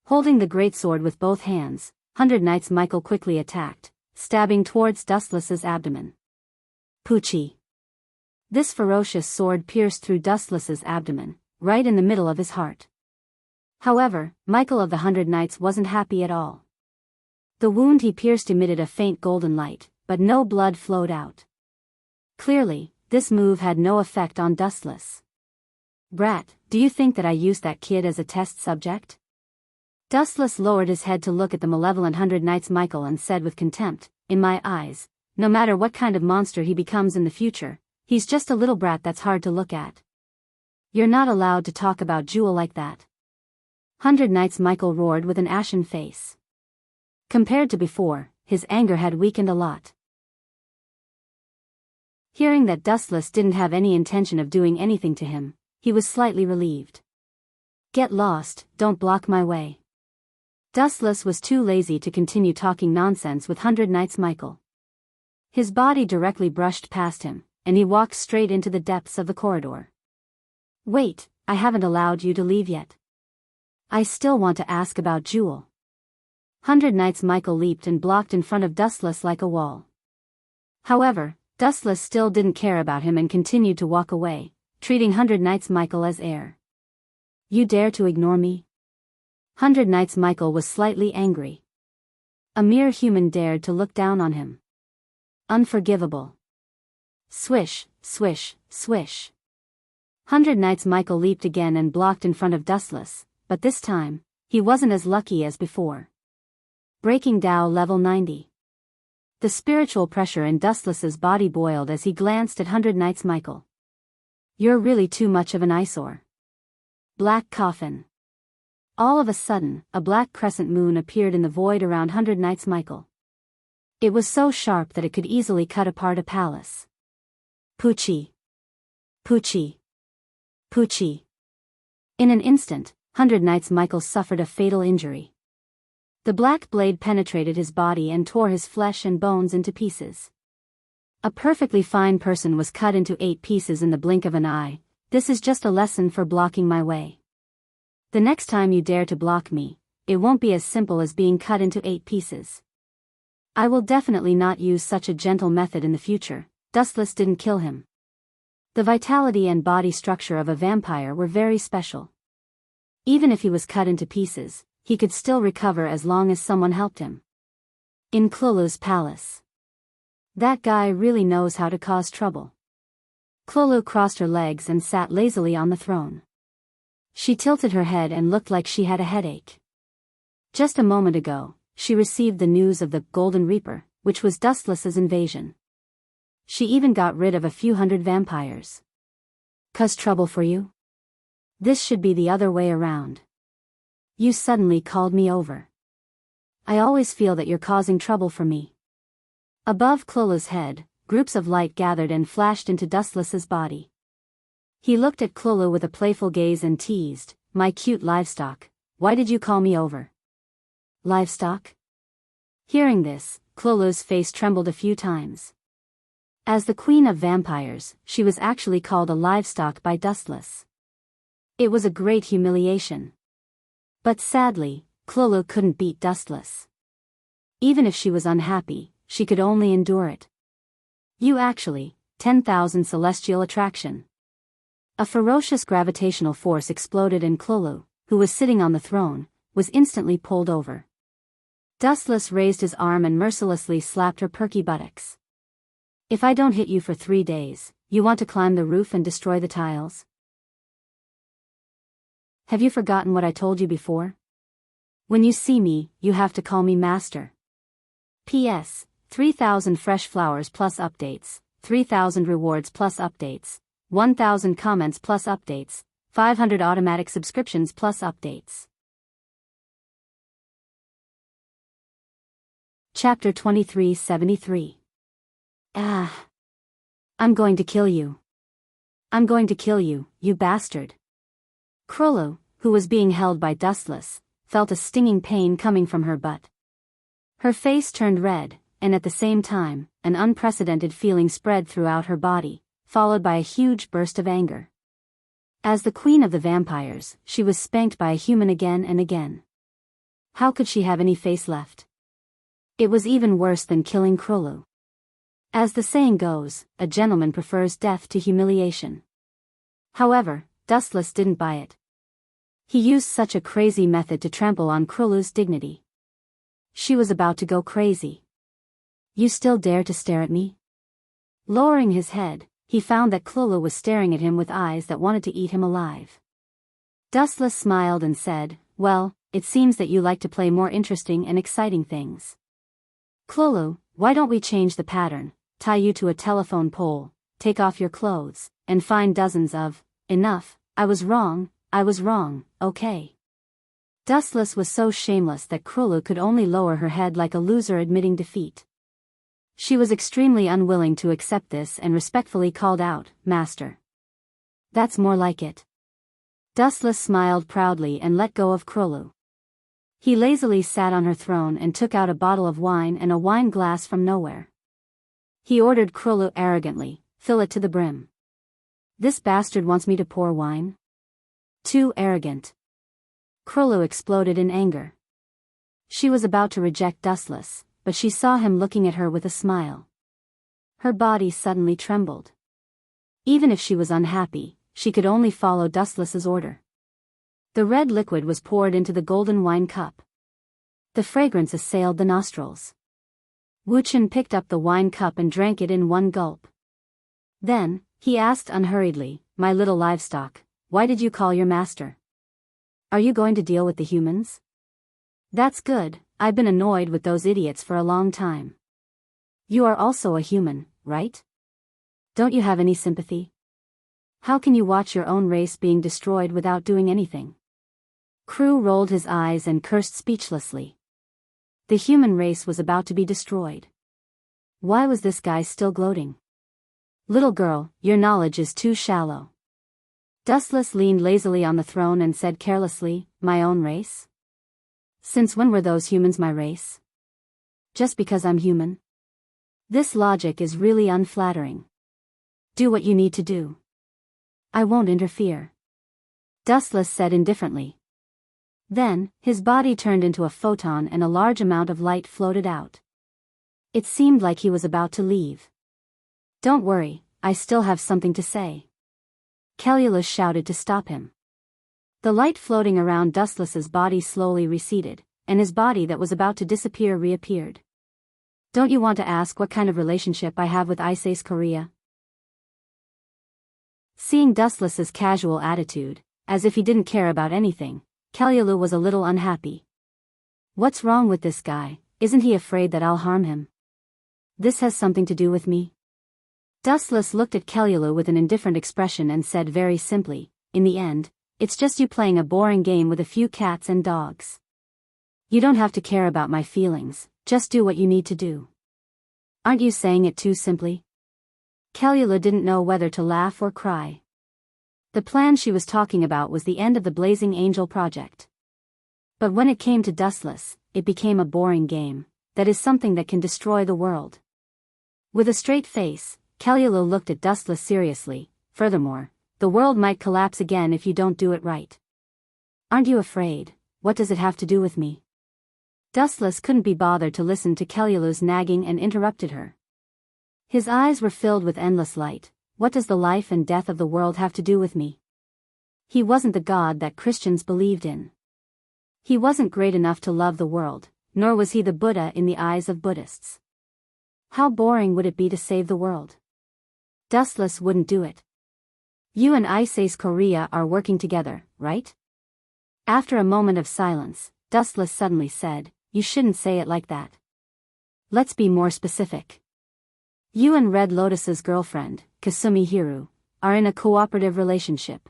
Holding the greatsword with both hands, 100 Knights Michael quickly attacked, stabbing towards Dustless's abdomen. Poochie! This ferocious sword pierced through Dustless's abdomen, right in the middle of his heart. However, Michael of the 100 Knights wasn't happy at all. The wound he pierced emitted a faint golden light, but no blood flowed out. Clearly, this move had no effect on Dustless. Brat, do you think that I used that kid as a test subject? Dustless lowered his head to look at the malevolent 100 Knights Michael and said with contempt, in my eyes, no matter what kind of monster he becomes in the future, he's just a little brat that's hard to look at. You're not allowed to talk about Jewel like that. 100 Knights Michael roared with an ashen face. Compared to before, his anger had weakened a lot. Hearing that Dustless didn't have any intention of doing anything to him, he was slightly relieved. Get lost, don't block my way. Dustless was too lazy to continue talking nonsense with 100 Knights Michael. His body directly brushed past him, and he walked straight into the depths of the corridor. Wait, I haven't allowed you to leave yet. I still want to ask about Jewel. 100 Knights Michael leaped and blocked in front of Dustless like a wall. However, Dustless still didn't care about him and continued to walk away, treating 100 Knights Michael as heir. You dare to ignore me? 100 Knights Michael was slightly angry. A mere human dared to look down on him. Unforgivable. Swish, swish, swish. 100 Knights Michael leaped again and blocked in front of Dustless, but this time, he wasn't as lucky as before. Breaking Tao level 90. The spiritual pressure in Dustless's body boiled as he glanced at 100 Knights Michael. You're really too much of an eyesore. Black coffin. All of a sudden, a black crescent moon appeared in the void around 100 Knights Michael. It was so sharp that it could easily cut apart a palace. Poochie. Poochie. Poochie. In an instant, 100 Knights Michael suffered a fatal injury. The black blade penetrated his body and tore his flesh and bones into pieces. A perfectly fine person was cut into 8 pieces in the blink of an eye. This is just a lesson for blocking my way. The next time you dare to block me, it won't be as simple as being cut into 8 pieces. I will definitely not use such a gentle method in the future. Dustless didn't kill him. The vitality and body structure of a vampire were very special. Even if he was cut into pieces, he could still recover as long as someone helped him. In Clolu's palace. That guy really knows how to cause trouble. Clolu crossed her legs and sat lazily on the throne. She tilted her head and looked like she had a headache. Just a moment ago, she received the news of the Golden Reaper, which was Dustless's invasion. She even got rid of a few hundred vampires. Cause trouble for you? This should be the other way around. You suddenly called me over. I always feel that you're causing trouble for me. Above Clolu's head, groups of light gathered and flashed into Dustless's body. He looked at Clolu with a playful gaze and teased, my cute livestock, why did you call me over? Livestock? Hearing this, Clolu's face trembled a few times. As the queen of vampires, she was actually called a livestock by Dustless. It was a great humiliation. But sadly, Clolu couldn't beat Dustless. Even if she was unhappy, she could only endure it. You actually, 10,000 celestial attraction. A ferocious gravitational force exploded and Clolu, who was sitting on the throne, was instantly pulled over. Dustless raised his arm and mercilessly slapped her perky buttocks. If I don't hit you for 3 days, you want to climb the roof and destroy the tiles? Have you forgotten what I told you before? When you see me, you have to call me master. P.S. 3,000 fresh flowers plus updates, 3,000 rewards plus updates, 1,000 comments plus updates, 500 automatic subscriptions plus updates. Chapter 2373. I'm going to kill you. I'm going to kill you, you bastard. Clolu, who was being held by Dustless, felt a stinging pain coming from her butt. Her face turned red, and at the same time, an unprecedented feeling spread throughout her body, followed by a huge burst of anger. As the queen of the vampires, she was spanked by a human again and again. How could she have any face left? It was even worse than killing Krulu. As the saying goes, a gentleman prefers death to humiliation. However, Dustless didn't buy it. He used such a crazy method to trample on Krulu's dignity. She was about to go crazy. You still dare to stare at me? Lowering his head, he found that Krulu was staring at him with eyes that wanted to eat him alive. Dustless smiled and said, well, it seems that you like to play more interesting and exciting things. Krulu, why don't we change the pattern, tie you to a telephone pole, take off your clothes, and find dozens of, enough, I was wrong, okay. Dustless was so shameless that Krulu could only lower her head like a loser admitting defeat. She was extremely unwilling to accept this and respectfully called out, Master. That's more like it. Dustless smiled proudly and let go of Krulu. He lazily sat on her throne and took out a bottle of wine and a wine glass from nowhere. He ordered Krulu arrogantly, fill it to the brim. This bastard wants me to pour wine? Too arrogant. Krulu exploded in anger. She was about to reject Dustless, but she saw him looking at her with a smile. Her body suddenly trembled. Even if she was unhappy, she could only follow Dustless's order. The red liquid was poured into the golden wine cup. The fragrance assailed the nostrils. Wuchen picked up the wine cup and drank it in one gulp. Then, he asked unhurriedly, My little livestock, why did you call your master? Are you going to deal with the humans? That's good, I've been annoyed with those idiots for a long time. You are also a human, right? Don't you have any sympathy? How can you watch your own race being destroyed without doing anything? Krulu rolled his eyes and cursed speechlessly. The human race was about to be destroyed. Why was this guy still gloating? Little girl, your knowledge is too shallow. Dustless leaned lazily on the throne and said carelessly, My own race? Since when were those humans my race? Just because I'm human? This logic is really unflattering. Do what you need to do. I won't interfere. Dustless said indifferently. Then, his body turned into a photon and a large amount of light floated out. It seemed like he was about to leave. Don't worry, I still have something to say. Kellulus shouted to stop him. The light floating around Dustless's body slowly receded, and his body that was about to disappear reappeared. Don't you want to ask what kind of relationship I have with Ice Korea? Seeing Dustless's casual attitude, as if he didn't care about anything, Kellulus was a little unhappy. What's wrong with this guy? Isn't he afraid that I'll harm him? This has something to do with me? Dustless looked at Kellulus with an indifferent expression and said very simply, In the end, it's just you playing a boring game with a few cats and dogs. You don't have to care about my feelings, just do what you need to do. Aren't you saying it too simply? Kellulus didn't know whether to laugh or cry. The plan she was talking about was the end of the Blazing Angel project. But when it came to Dustless, it became a boring game, that is something that can destroy the world. With a straight face, Kellulus looked at Dustless seriously. Furthermore, the world might collapse again if you don't do it right. Aren't you afraid? What does it have to do with me? Dustless couldn't be bothered to listen to Kellulus's nagging and interrupted her. His eyes were filled with endless light. What does the life and death of the world have to do with me? He wasn't the God that Christians believed in. He wasn't great enough to love the world, nor was he the Buddha in the eyes of Buddhists. How boring would it be to save the world? Dustless wouldn't do it. You and Ice Korea are working together, right? After a moment of silence, Dustless suddenly said, You shouldn't say it like that. Let's be more specific. You and Red Lotus's girlfriend, Kasumi Hiru, are in a cooperative relationship.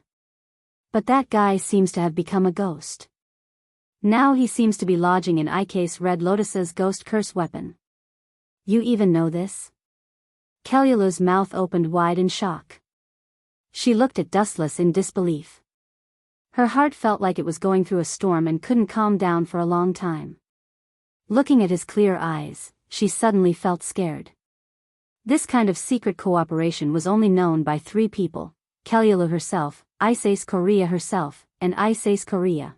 But that guy seems to have become a ghost. Now he seems to be lodging in Ike's Red Lotus's ghost curse weapon. You even know this? Kellulus's mouth opened wide in shock. She looked at Dustless in disbelief. Her heart felt like it was going through a storm and couldn't calm down for a long time. Looking at his clear eyes, she suddenly felt scared. This kind of secret cooperation was only known by 3 people, Kellulus herself, Ice Korea herself, and Ice Korea.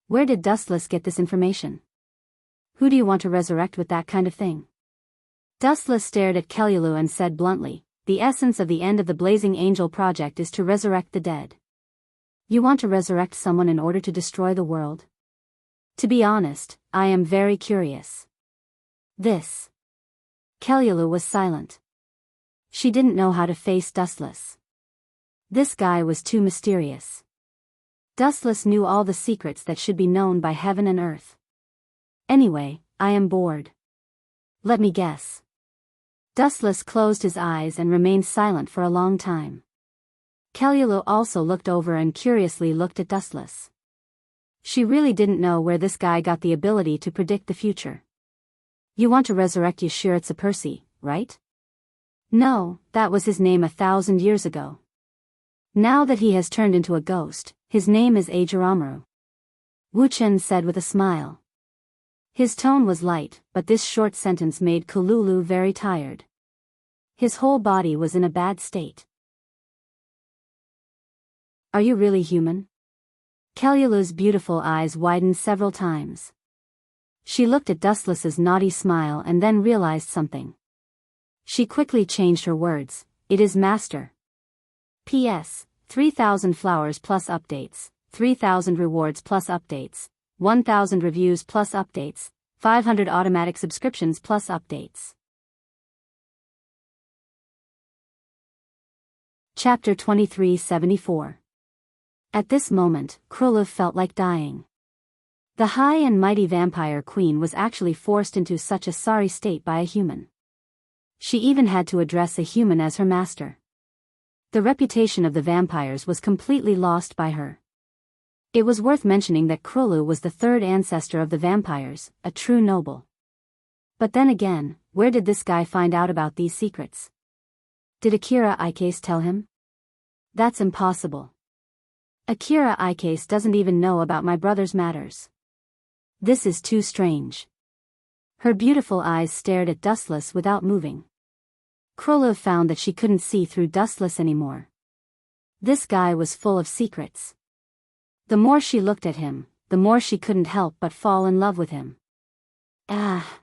Where did Dustless get this information? Who do you want to resurrect with that kind of thing? Dustless stared at Kelulu and said bluntly, the essence of the end of the Blazing Angel project is to resurrect the dead. You want to resurrect someone in order to destroy the world? To be honest, I am very curious. This. Kelulu was silent. She didn't know how to face Dustless. This guy was too mysterious. Dustless knew all the secrets that should be known by heaven and earth. Anyway, I am bored. Let me guess. Dustless closed his eyes and remained silent for a long time. Kelulu also looked over and curiously looked at Dustless. She really didn't know where this guy got the ability to predict the future. You want to resurrect Yashiritsa Percy, right? No, that was his name 1,000 years ago. Now that he has turned into a ghost, his name is Ajuramuru. Wu Chen said with a smile. His tone was light, but this short sentence made Kelulu very tired. His whole body was in a bad state. Are you really human? Kelulu's beautiful eyes widened several times. She looked at Dustless's naughty smile and then realized something. She quickly changed her words. It is Master. P.S. 3,000 flowers plus updates, 3,000 rewards plus updates, 1,000 reviews plus updates, 500 automatic subscriptions plus updates. Chapter 2374. At this moment, Kruluv felt like dying. The high and mighty vampire queen was actually forced into such a sorry state by a human. She even had to address a human as her master. The reputation of the vampires was completely lost by her. It was worth mentioning that Krulu was the third ancestor of the vampires, a true noble. But then again, where did this guy find out about these secrets? Did Akira Ikase tell him? That's impossible. Akira Ikase doesn't even know about my brother's matters. This is too strange. Her beautiful eyes stared at Dustless without moving. Krulu found that she couldn't see through Dustless anymore. This guy was full of secrets. The more she looked at him, the more she couldn't help but fall in love with him. Ah!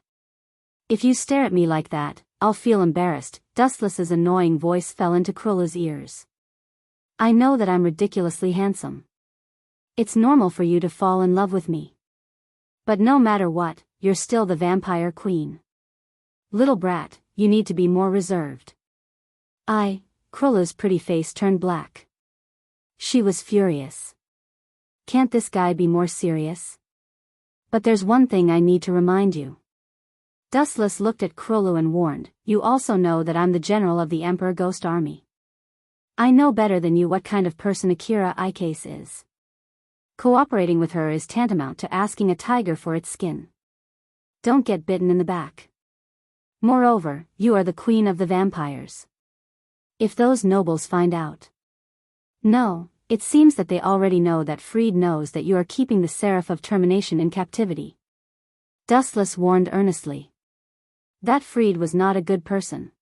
If you stare at me like that, I'll feel embarrassed. Dustless's annoying voice fell into Krulu's ears. I know that I'm ridiculously handsome. It's normal for you to fall in love with me. But no matter what, you're still the vampire queen. Little brat, you need to be more reserved. Krulu's pretty face turned black. She was furious. Can't this guy be more serious? But there's one thing I need to remind you. Dustless looked at Krulu and warned, you also know that I'm the general of the Emperor Ghost Army. I know better than you what kind of person Akira Ikase is. Cooperating with her is tantamount to asking a tiger for its skin. Don't get bitten in the back. Moreover, you are the queen of the vampires. If those nobles find out. No, it seems that they already know that Freed knows that you are keeping the Seraph of Termination in captivity. Dustless warned earnestly. That Freed was not a good person.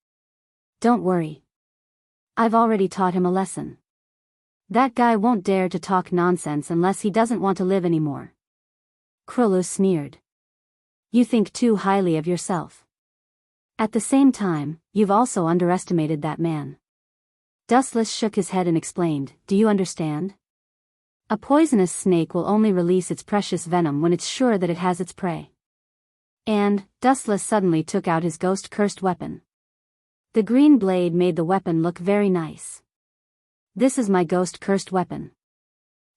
Don't worry. I've already taught him a lesson. That guy won't dare to talk nonsense unless he doesn't want to live anymore. Krulu sneered. You think too highly of yourself. At the same time, you've also underestimated that man. Dustless shook his head and explained, do you understand? A poisonous snake will only release its precious venom when it's sure that it has its prey. And, Dustless suddenly took out his ghost-cursed weapon. The green blade made the weapon look very nice. This is my ghost-cursed weapon.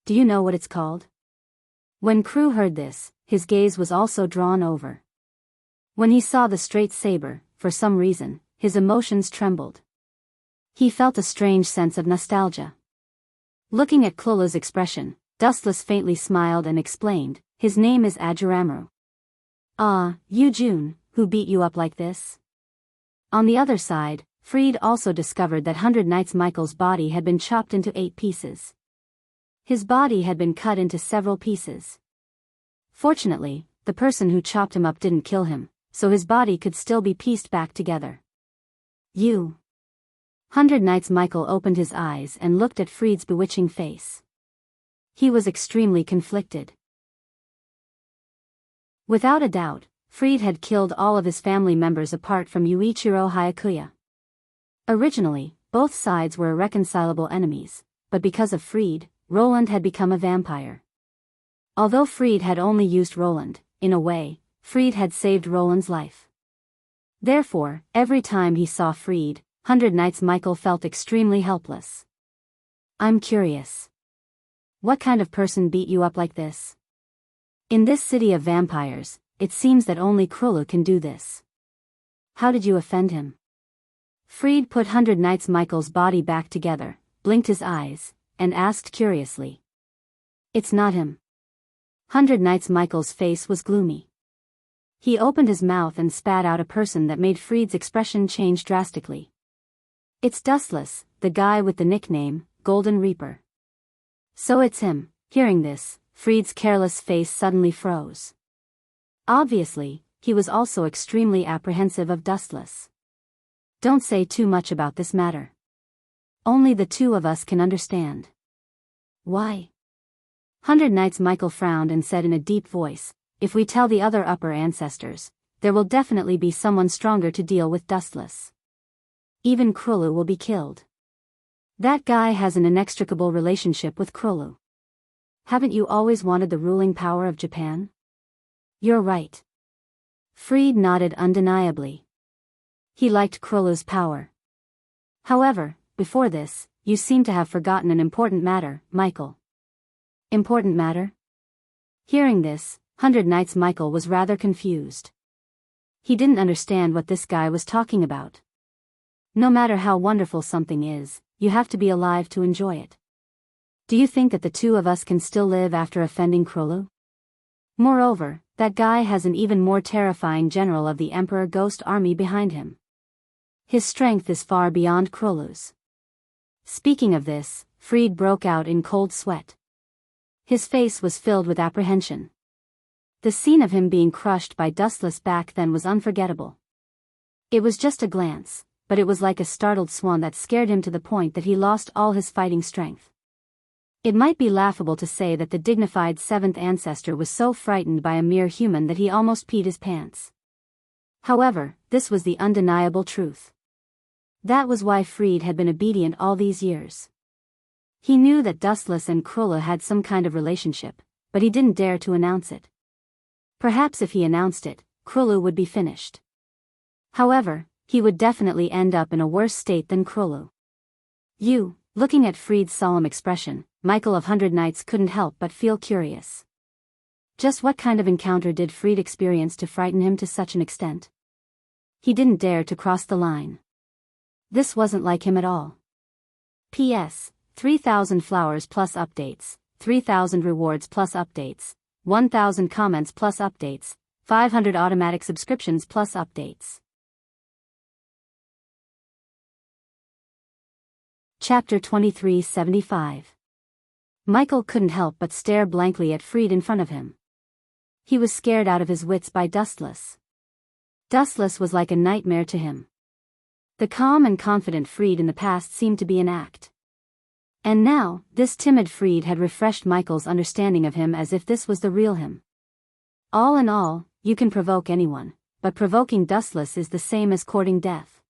Do you know what it's called? When Krulu heard this, his gaze was also drawn over. When he saw the straight saber, for some reason, his emotions trembled. He felt a strange sense of nostalgia. Looking at Krulu's expression, Dustless faintly smiled and explained, his name is Ajuramuru. Ah, June, who beat you up like this? On the other side, Freed also discovered that 100 Knights Michael's body had been chopped into 8 pieces. His body had been cut into several pieces. Fortunately, the person who chopped him up didn't kill him, so his body could still be pieced back together. You. 100 Nights. Michael opened his eyes and looked at Fried's bewitching face. He was extremely conflicted. Without a doubt, Fried had killed all of his family members apart from Yuichiro Hayakuya. Originally, both sides were irreconcilable enemies, but because of Fried, Roland had become a vampire. Although Fried had only used Roland, in a way, Fried had saved Roland's life. Therefore, every time he saw Fried, 100 Nights. Michael felt extremely helpless. I'm curious. What kind of person beat you up like this? In this city of vampires, it seems that only Krulu can do this. How did you offend him? Fried put 100 Nights. Michael's body back together, blinked his eyes, and asked curiously. It's not him. 100 Nights. Michael's face was gloomy. He opened his mouth and spat out a person that made Fried's expression change drastically. It's Dustless, the guy with the nickname, Golden Reaper. So it's him. Hearing this, Fried's careless face suddenly froze. Obviously, he was also extremely apprehensive of Dustless. Don't say too much about this matter. Only the two of us can understand. Why? 100 Nights. Michael frowned and said in a deep voice, if we tell the other upper ancestors, there will definitely be someone stronger to deal with Dustless. Even Krulu will be killed. That guy has an inextricable relationship with Krulu. Haven't you always wanted the ruling power of Japan? You're right. Fried nodded undeniably. He liked Krulu's power. However, before this, you seem to have forgotten an important matter, Michael. Important matter? Hearing this, 100 Nights. Michael was rather confused. He didn't understand what this guy was talking about. No matter how wonderful something is, you have to be alive to enjoy it. Do you think that the two of us can still live after offending Krulu? Moreover, that guy has an even more terrifying general of the Emperor Ghost Army behind him. His strength is far beyond Krulu's. Speaking of this, Fried broke out in cold sweat. His face was filled with apprehension. The scene of him being crushed by Dustless back then was unforgettable. It was just a glance, but it was like a startled swan that scared him to the point that he lost all his fighting strength. It might be laughable to say that the dignified seventh ancestor was so frightened by a mere human that he almost peed his pants. However, this was the undeniable truth. That was why Fried had been obedient all these years. He knew that Dustless and Krulu had some kind of relationship, but he didn't dare to announce it. Perhaps if he announced it, Krulu would be finished. However, he would definitely end up in a worse state than Krulu. Looking at Fried's solemn expression, Michael of 100 Nights couldn't help but feel curious. Just what kind of encounter did Fried experience to frighten him to such an extent? He didn't dare to cross the line. This wasn't like him at all. P.S. 3,000 flowers plus updates, 3,000 rewards plus updates, 1,000 comments plus updates, 500 automatic subscriptions plus updates. Chapter 2375. Michael couldn't help but stare blankly at Fried in front of him. He was scared out of his wits by Dustless. Dustless was like a nightmare to him. The calm and confident Fried in the past seemed to be an act. And now, this timid Fried had refreshed Michael's understanding of him as if this was the real him. All in all, you can provoke anyone, but provoking Dustless is the same as courting death.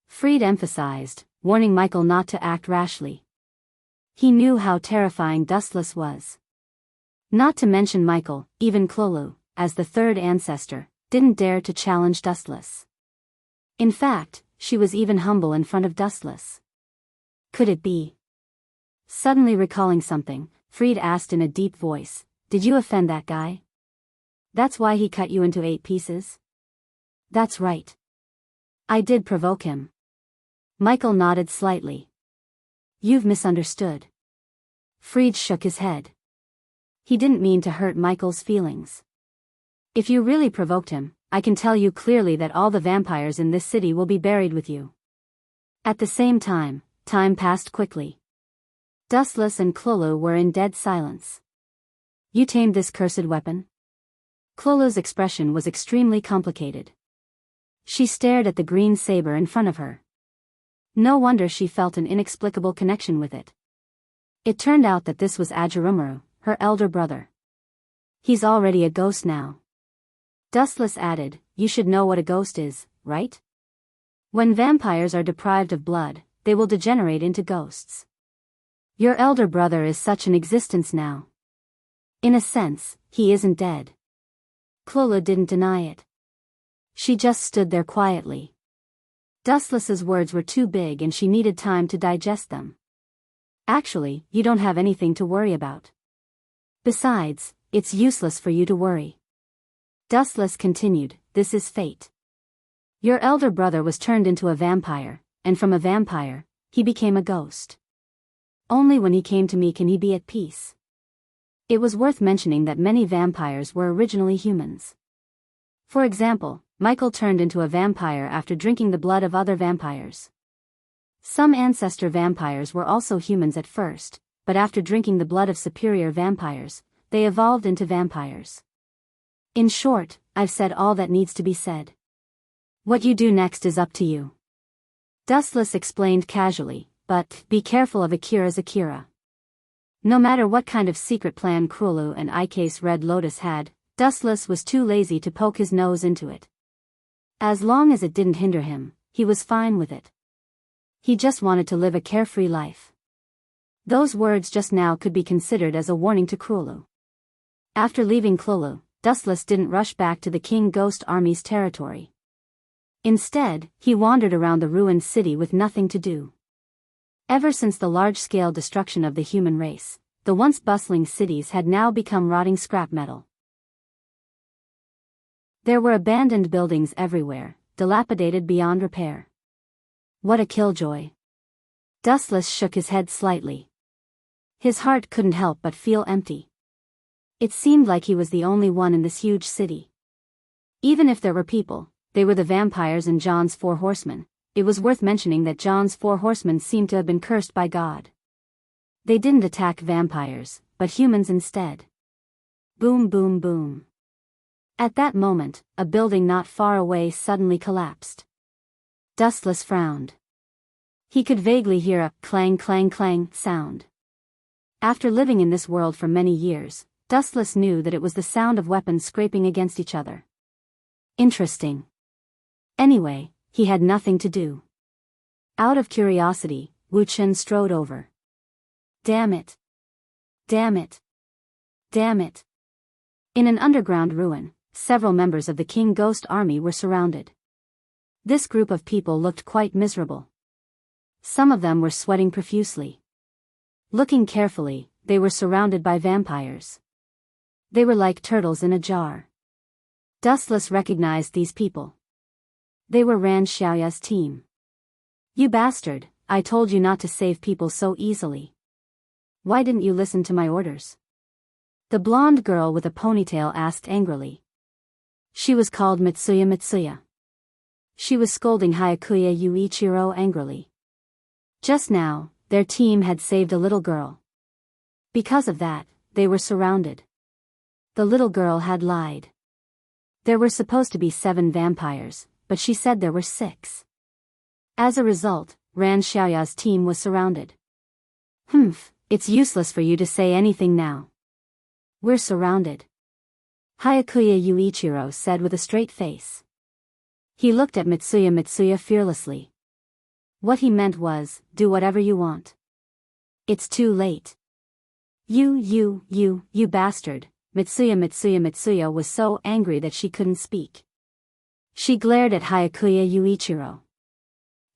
Fried emphasized, warning Michael not to act rashly. He knew how terrifying Dustless was. Not to mention Michael, even Krulu, as the third ancestor, didn't dare to challenge Dustless. In fact, she was even humble in front of Dustless. Could it be? Suddenly recalling something, Fried asked in a deep voice, "Did you offend that guy? That's why he cut you into 8 pieces?" "That's right. I did provoke him." Michael nodded slightly. "You've misunderstood." Fried shook his head. He didn't mean to hurt Michael's feelings. "If you really provoked him, I can tell you clearly that all the vampires in this city will be buried with you." At the same time, time passed quickly. Dustless and Krulu were in dead silence. "You tamed this cursed weapon?" Krulu's expression was extremely complicated. She stared at the green saber in front of her. No wonder she felt an inexplicable connection with it. It turned out that this was Ajurumaru, her elder brother. He's already a ghost now. Dustless added, you should know what a ghost is, right? When vampires are deprived of blood, they will degenerate into ghosts. Your elder brother is such an existence now. In a sense, he isn't dead. Clola didn't deny it. She just stood there quietly. Dustless's words were too big and she needed time to digest them. Actually, you don't have anything to worry about. Besides, it's useless for you to worry. Dustless continued, this is fate. Your elder brother was turned into a vampire, and from a vampire, he became a ghost. Only when he came to me can he be at peace. It was worth mentioning that many vampires were originally humans. For example, Michael turned into a vampire after drinking the blood of other vampires. Some ancestor vampires were also humans at first, but after drinking the blood of superior vampires, they evolved into vampires. In short, I've said all that needs to be said. What you do next is up to you. Dustless explained casually, but be careful of Akira's Akira. No matter what kind of secret plan Krulu and Ike's Red Lotus had, Dustless was too lazy to poke his nose into it. As long as it didn't hinder him, he was fine with it. He just wanted to live a carefree life. Those words just now could be considered as a warning to Krulu. After leaving Krulu, Dustless didn't rush back to the King Ghost Army's territory. Instead, he wandered around the ruined city with nothing to do. Ever since the large-scale destruction of the human race, the once bustling cities had now become rotting scrap metal. There were abandoned buildings everywhere, dilapidated beyond repair. What a killjoy. Dustless shook his head slightly. His heart couldn't help but feel empty. It seemed like he was the only one in this huge city. Even if there were people, they were the vampires and John's 4 horsemen. It was worth mentioning that John's 4 horsemen seemed to have been cursed by God. They didn't attack vampires, but humans instead. Boom, boom, boom. At that moment, a building not far away suddenly collapsed. Dustless frowned. He could vaguely hear a clang, clang, clang sound. After living in this world for many years, Dustless knew that it was the sound of weapons scraping against each other. Interesting. Anyway, he had nothing to do. Out of curiosity, Wu Chen strode over. Damn it. Damn it. Damn it. In an underground ruin, several members of the King Ghost Army were surrounded. This group of people looked quite miserable. Some of them were sweating profusely. Looking carefully, they were surrounded by vampires. They were like turtles in a jar. Dustless recognized these people. They were Ran Xiaoya's team. You bastard, I told you not to save people so easily. Why didn't you listen to my orders? The blonde girl with a ponytail asked angrily. She was called Mitsuya. She was scolding Hyakuya Yuichiro angrily. Just now, their team had saved a little girl. Because of that, they were surrounded. The little girl had lied. There were supposed to be 7 vampires, but she said there were 6. As a result, Ran Xiaoya's team was surrounded. It's useless for you to say anything now. We're surrounded. Hyakuya Yuichiro said with a straight face. He looked at Mitsuya fearlessly. What he meant was, do whatever you want. It's too late. You bastard. Mitsuya was so angry that she couldn't speak. She glared at Hyakuya Yuichiro.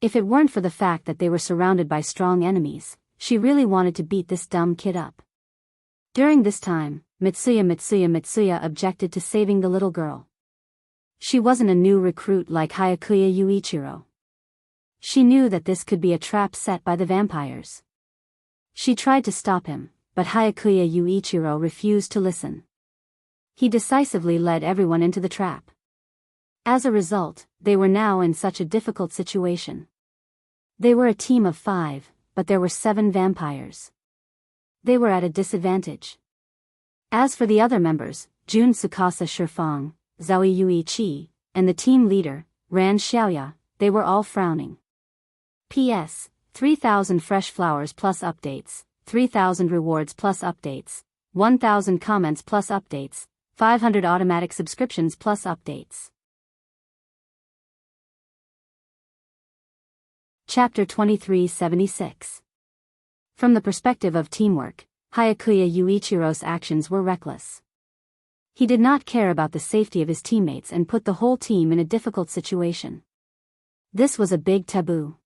If it weren't for the fact that they were surrounded by strong enemies, she really wanted to beat this dumb kid up. During this time, Mitsuya objected to saving the little girl. She wasn't a new recruit like Hyakuya Yuichiro. She knew that this could be a trap set by the vampires. She tried to stop him, but Hyakuya Yuichiro refused to listen. He decisively led everyone into the trap. As a result, they were now in such a difficult situation. They were a team of 5, but there were 7 vampires. They were at a disadvantage. As for the other members, Jun Tsukasa Shifang, Zhao Yuichi, and the team leader, Ran Xiaoya, they were all frowning. P.S. 3,000 fresh flowers plus updates, 3,000 rewards plus updates, 1,000 comments plus updates, 500 automatic subscriptions plus updates. Chapter 2376. From the perspective of teamwork, Hyakuya Yuichiro's actions were reckless. He did not care about the safety of his teammates and put the whole team in a difficult situation. This was a big taboo.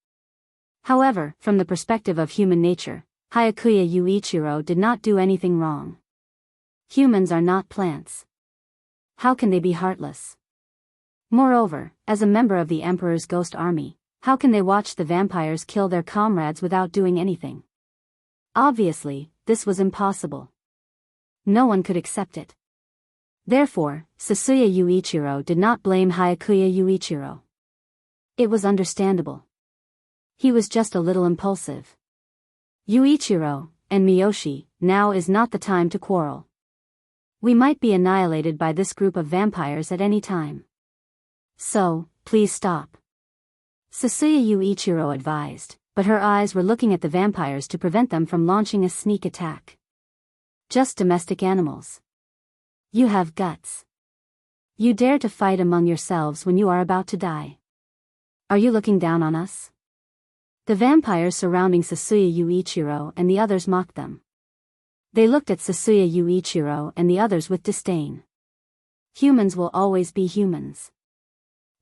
However, from the perspective of human nature, Hyakuya Yuichiro did not do anything wrong. Humans are not plants. How can they be heartless? Moreover, as a member of the Emperor's Ghost Army, how can they watch the vampires kill their comrades without doing anything? Obviously, this was impossible. No one could accept it. Therefore, Sasuya Yuichiro did not blame Hyakuya Yuichiro. It was understandable. He was just a little impulsive. Yuichiro, and Miyoshi, now is not the time to quarrel. We might be annihilated by this group of vampires at any time. So, please stop. Sasuya Yuichiro advised, but her eyes were looking at the vampires to prevent them from launching a sneak attack. Just domestic animals. You have guts. You dare to fight among yourselves when you are about to die. Are you looking down on us? The vampires surrounding Sasuya Yuichiro and the others mocked them. They looked at Sasuya Yuichiro and the others with disdain. Humans will always be humans.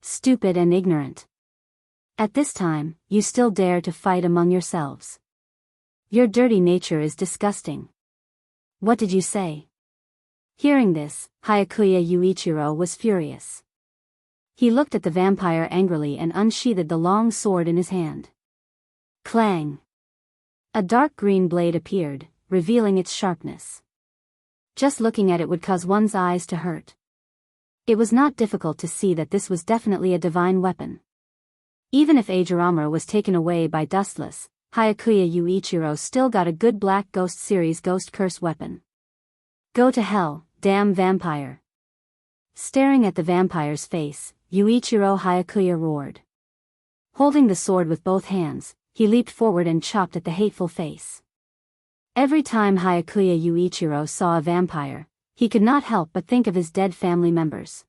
Stupid and ignorant. At this time, you still dare to fight among yourselves. Your dirty nature is disgusting. What did you say? Hearing this, Hyakuya Yuichiro was furious. He looked at the vampire angrily and unsheathed the long sword in his hand. Clang! A dark green blade appeared, revealing its sharpness. Just looking at it would cause one's eyes to hurt. It was not difficult to see that this was definitely a divine weapon. Even if Agerama was taken away by Dustless, Hyakuya Yuichiro still got a good Black Ghost series Ghost Curse weapon. Go to hell, damn vampire! Staring at the vampire's face, Yuichiro Hyakuya roared. Holding the sword with both hands, he leaped forward and chopped at the hateful face. Every time Hyakuya Yuichiro saw a vampire, he could not help but think of his dead family members.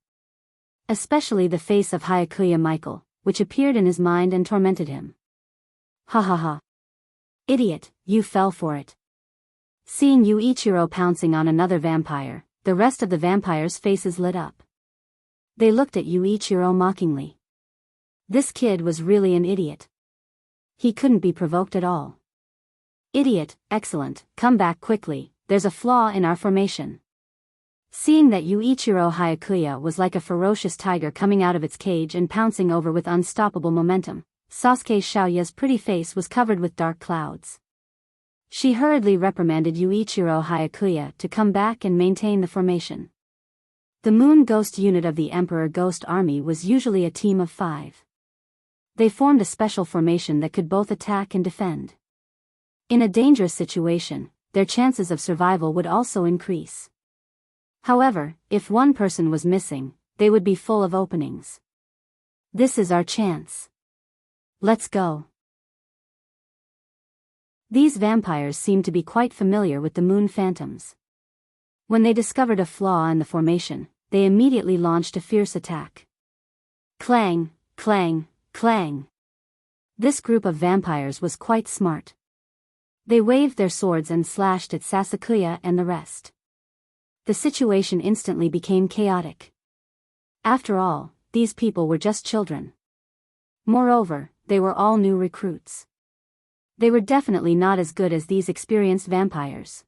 Especially the face of Hyakuya Michael, which appeared in his mind and tormented him. Ha ha ha. Idiot, you fell for it. Seeing Yuichiro pouncing on another vampire, the rest of the vampires' faces lit up. They looked at Yuichiro mockingly. This kid was really an idiot. He couldn't be provoked at all. Idiot, excellent, come back quickly, there's a flaw in our formation. Seeing that Yuichiro Hyakuya was like a ferocious tiger coming out of its cage and pouncing over with unstoppable momentum, Sasuke Xiaoya's pretty face was covered with dark clouds. She hurriedly reprimanded Yuichiro Hyakuya to come back and maintain the formation. The Moon Ghost unit of the Emperor Ghost Army was usually a team of 5. They formed a special formation that could both attack and defend. In a dangerous situation, their chances of survival would also increase. However, if one person was missing, they would be full of openings. This is our chance. Let's go. These vampires seemed to be quite familiar with the Moon Phantoms. When they discovered a flaw in the formation, they immediately launched a fierce attack. Clang, clang, clang. This group of vampires was quite smart. They waved their swords and slashed at Sasuke and the rest. The situation instantly became chaotic. After all, these people were just children. Moreover, they were all new recruits. They were definitely not as good as these experienced vampires.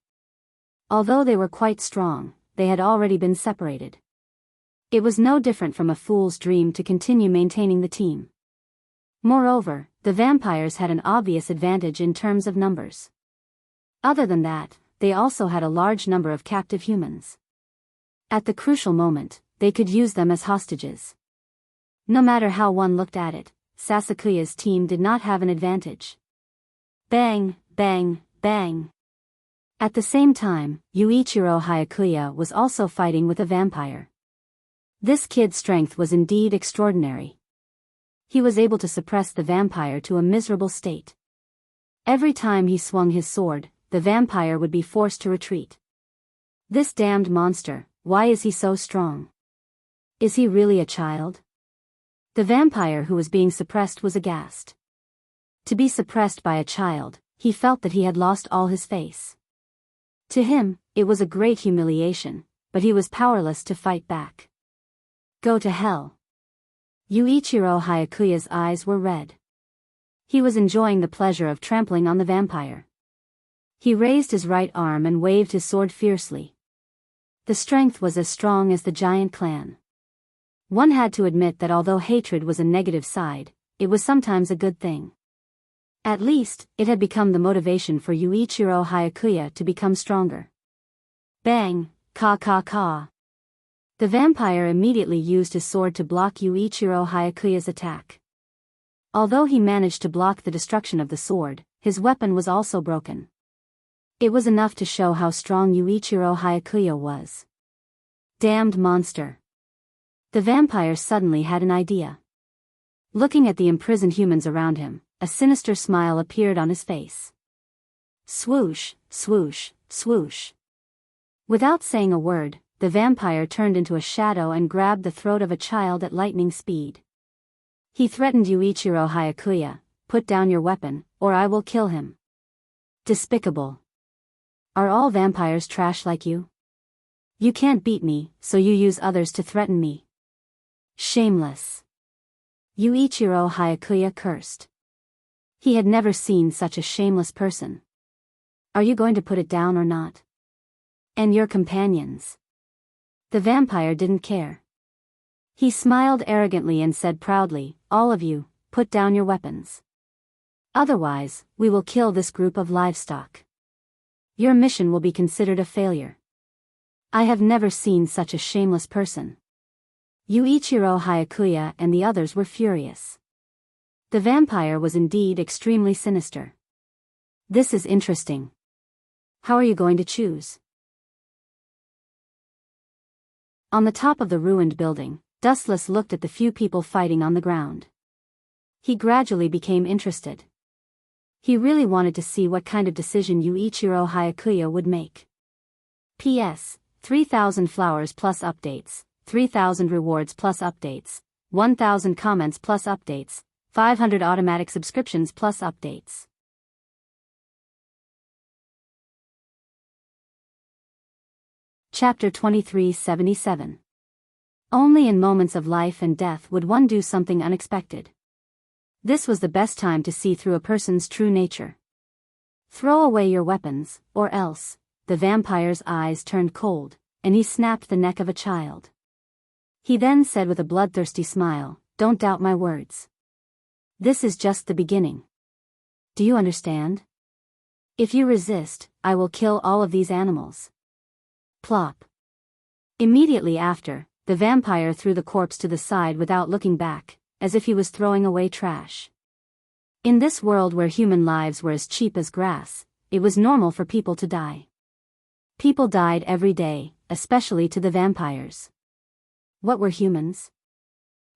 Although they were quite strong, they had already been separated. It was no different from a fool's dream to continue maintaining the team. Moreover, the vampires had an obvious advantage in terms of numbers. Other than that, they also had a large number of captive humans. At the crucial moment, they could use them as hostages. No matter how one looked at it, Sasuke's team did not have an advantage. Bang, bang, bang. At the same time, Yuichiro Hyakuya was also fighting with a vampire. This kid's strength was indeed extraordinary. he was able to suppress the vampire to a miserable state. Every time he swung his sword, the vampire would be forced to retreat. This damned monster, why is he so strong? Is he really a child? The vampire who was being suppressed was aghast. To be suppressed by a child, he felt that he had lost all his face. To him, it was a great humiliation, but he was powerless to fight back. Go to hell. Yuichiro Hyakuya's eyes were red. He was enjoying the pleasure of trampling on the vampire. He raised his right arm and waved his sword fiercely. The strength was as strong as the giant clan. One had to admit that although hatred was a negative side, it was sometimes a good thing. At least, it had become the motivation for Yuichiro Hyakuya to become stronger. Bang, ka ka ka. The vampire immediately used his sword to block Yuichiro Hyakuya's attack. Although he managed to block the destruction of the sword, his weapon was also broken. It was enough to show how strong Yuichiro Hyakuya was. Damned monster. The vampire suddenly had an idea. Looking at the imprisoned humans around him, a sinister smile appeared on his face. Swoosh, swoosh, swoosh. Without saying a word, the vampire turned into a shadow and grabbed the throat of a child at lightning speed. He threatened Yuichiro Hyakuya, "Put down your weapon, or I will kill him." Despicable. Are all vampires trash like you? You can't beat me, so you use others to threaten me. Shameless. Yuichiro Hyakuya cursed. He had never seen such a shameless person. Are you going to put it down or not? And your companions? The vampire didn't care. He smiled arrogantly and said proudly, "All of you, put down your weapons. Otherwise, we will kill this group of livestock. Your mission will be considered a failure." I have never seen such a shameless person. Yuichiro Hyakuya and the others were furious. The vampire was indeed extremely sinister. This is interesting. How are you going to choose? On the top of the ruined building, Dustless looked at the few people fighting on the ground. He gradually became interested. He really wanted to see what kind of decision Yuichiro Hyakuya would make. P.S. 3,000 flowers plus updates, 3,000 rewards plus updates, 1,000 comments plus updates, 500 automatic subscriptions plus updates. Chapter 2377. Only in moments of life and death would one do something unexpected. This was the best time to see through a person's true nature. Throw away your weapons, or else. The vampire's eyes turned cold, and he snapped the neck of a child. He then said with a bloodthirsty smile, "Don't doubt my words. This is just the beginning. Do you understand? If you resist, I will kill all of these animals." Plop. Immediately after, the vampire threw the corpse to the side without looking back, as if he was throwing away trash. In this world where human lives were as cheap as grass, it was normal for people to die. People died every day, especially to the vampires. What were humans?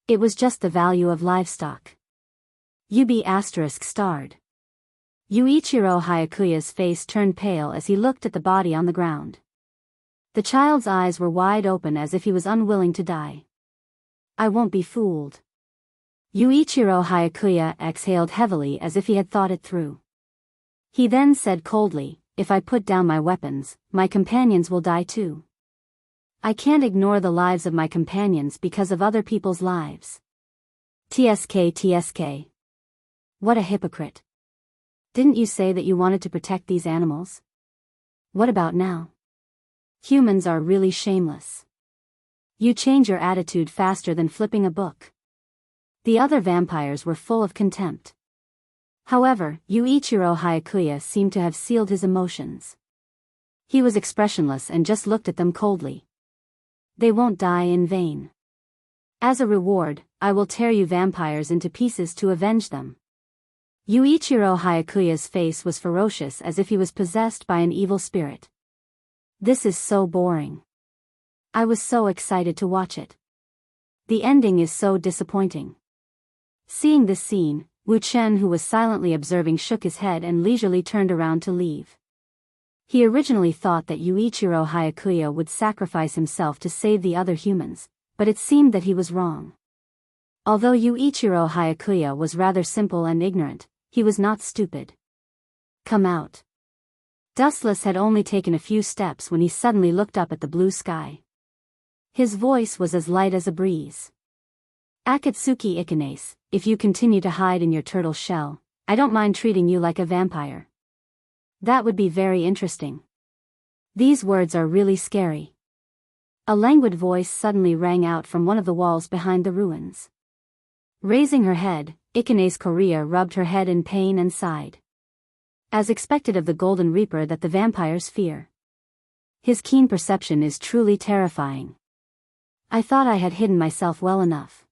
It was just the value of livestock. UB****. Yuichiro Hyakuya's face turned pale as he looked at the body on the ground. The child's eyes were wide open as if he was unwilling to die. I won't be fooled. Yuichiro Hyakuya exhaled heavily as if he had thought it through. He then said coldly, "If I put down my weapons, my companions will die too. I can't ignore the lives of my companions because of other people's lives." TSK. What a hypocrite. Didn't you say that you wanted to protect these animals? What about now? Humans are really shameless. You change your attitude faster than flipping a book. The other vampires were full of contempt. However, Yuichiro Hyakuya seemed to have sealed his emotions. He was expressionless and just looked at them coldly. They won't die in vain. As a reward, I will tear you vampires into pieces to avenge them. Yuichiro Hyakuya's face was ferocious as if he was possessed by an evil spirit. This is so boring. I was so excited to watch it. The ending is so disappointing. Seeing this scene, Wu Chen, who was silently observing, shook his head and leisurely turned around to leave. He originally thought that Yuichiro Hayakuya would sacrifice himself to save the other humans, but it seemed that he was wrong. Although Yuichiro Hayakuya was rather simple and ignorant, he was not stupid. Come out. Dustless had only taken a few steps when he suddenly looked up at the blue sky. His voice was as light as a breeze. Akatsuki Ikanase, if you continue to hide in your turtle shell, I don't mind treating you like a vampire. That would be very interesting. These words are really scary. A languid voice suddenly rang out from one of the walls behind the ruins. Raising her head, Ikanase Korea rubbed her head in pain and sighed. As expected of the Golden Reaper that the vampires fear. His keen perception is truly terrifying. I thought I had hidden myself well enough.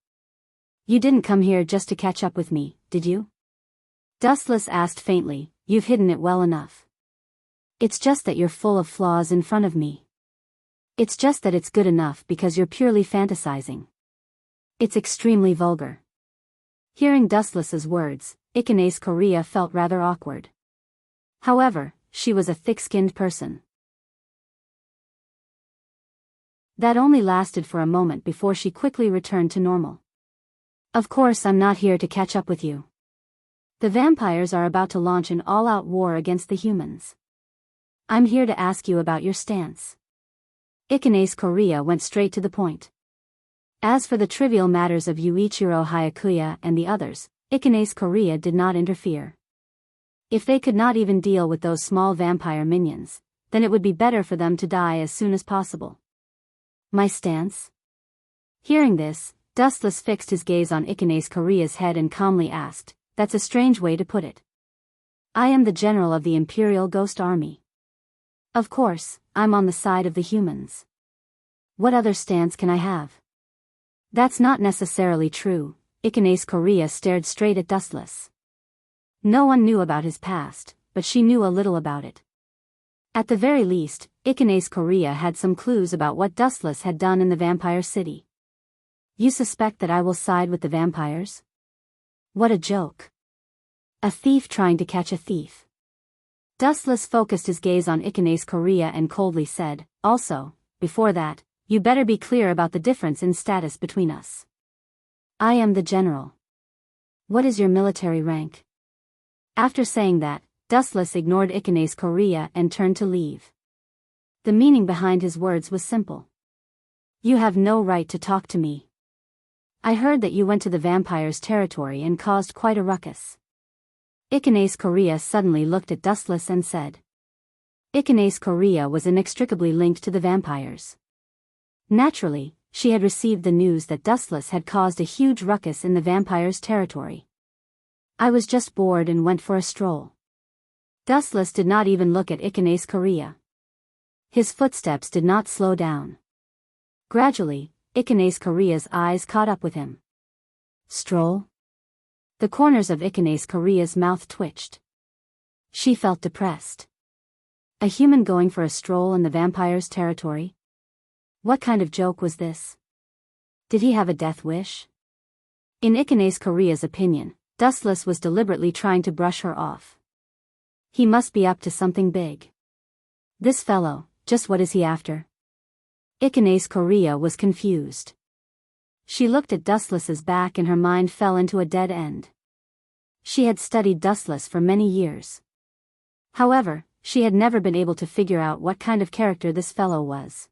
You didn't come here just to catch up with me, did you? Dustless asked faintly. You've hidden it well enough. It's just that you're full of flaws in front of me. It's just that it's good enough because you're purely fantasizing. It's extremely vulgar. Hearing Dustless's words, Ikanase Korea felt rather awkward. However, she was a thick-skinned person. That only lasted for a moment before she quickly returned to normal. Of course, I'm not here to catch up with you. The vampires are about to launch an all-out war against the humans. I'm here to ask you about your stance. Ikanase Korea went straight to the point. As for the trivial matters of Yuichiro Hayakuya and the others, Ikanase Korea did not interfere. If they could not even deal with those small vampire minions, then it would be better for them to die as soon as possible. My stance? Hearing this, Dustless fixed his gaze on Ikanase Korea's head and calmly asked, That's a strange way to put it. I am the general of the Imperial Ghost Army. Of course, I'm on the side of the humans. What other stance can I have? That's not necessarily true. Ikanase Korea stared straight at Dustless. No one knew about his past, but she knew a little about it. At the very least, Ikanase Korea had some clues about what Dustless had done in the vampire city. You suspect that I will side with the vampires? What a joke. A thief trying to catch a thief. Dustless focused his gaze on Ikanase Korea and coldly said, Also, before that, you better be clear about the difference in status between us. I am the general. What is your military rank? After saying that, Dustless ignored Ikanase Korea and turned to leave. The meaning behind his words was simple. You have no right to talk to me. I heard that you went to the vampire's territory and caused quite a ruckus. Ikanase Korea suddenly looked at Dustless and said. Ikanase Korea was inextricably linked to the vampires. Naturally, she had received the news that Dustless had caused a huge ruckus in the vampire's territory. I was just bored and went for a stroll. Dustless did not even look at Ikanase Korea. His footsteps did not slow down. Gradually, Ikanase Korea's eyes caught up with him. Stroll? The corners of Ikanase Korea's mouth twitched. She felt depressed. A human going for a stroll in the vampire's territory? What kind of joke was this? Did he have a death wish? In Ikanase Korea's opinion, Dustless was deliberately trying to brush her off. He must be up to something big. This fellow, just what is he after? Ikanase Korea was confused. She looked at Dustless's back and her mind fell into a dead end. She had studied Dustless for many years. However, she had never been able to figure out what kind of character this fellow was.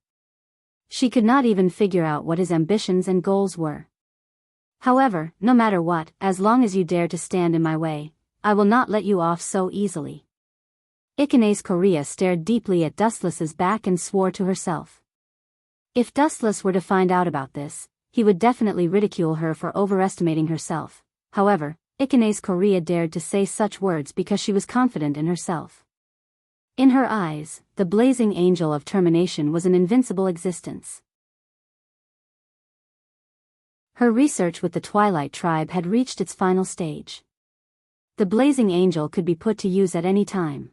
She could not even figure out what his ambitions and goals were. However, no matter what, as long as you dare to stand in my way, I will not let you off so easily. Ikanase Korea stared deeply at Dustless's back and swore to herself. If Dustless were to find out about this, he would definitely ridicule her for overestimating herself. However, Ikanase Korea dared to say such words because she was confident in herself. In her eyes, the blazing angel of termination was an invincible existence. Her research with the Twilight Tribe had reached its final stage. The blazing angel could be put to use at any time.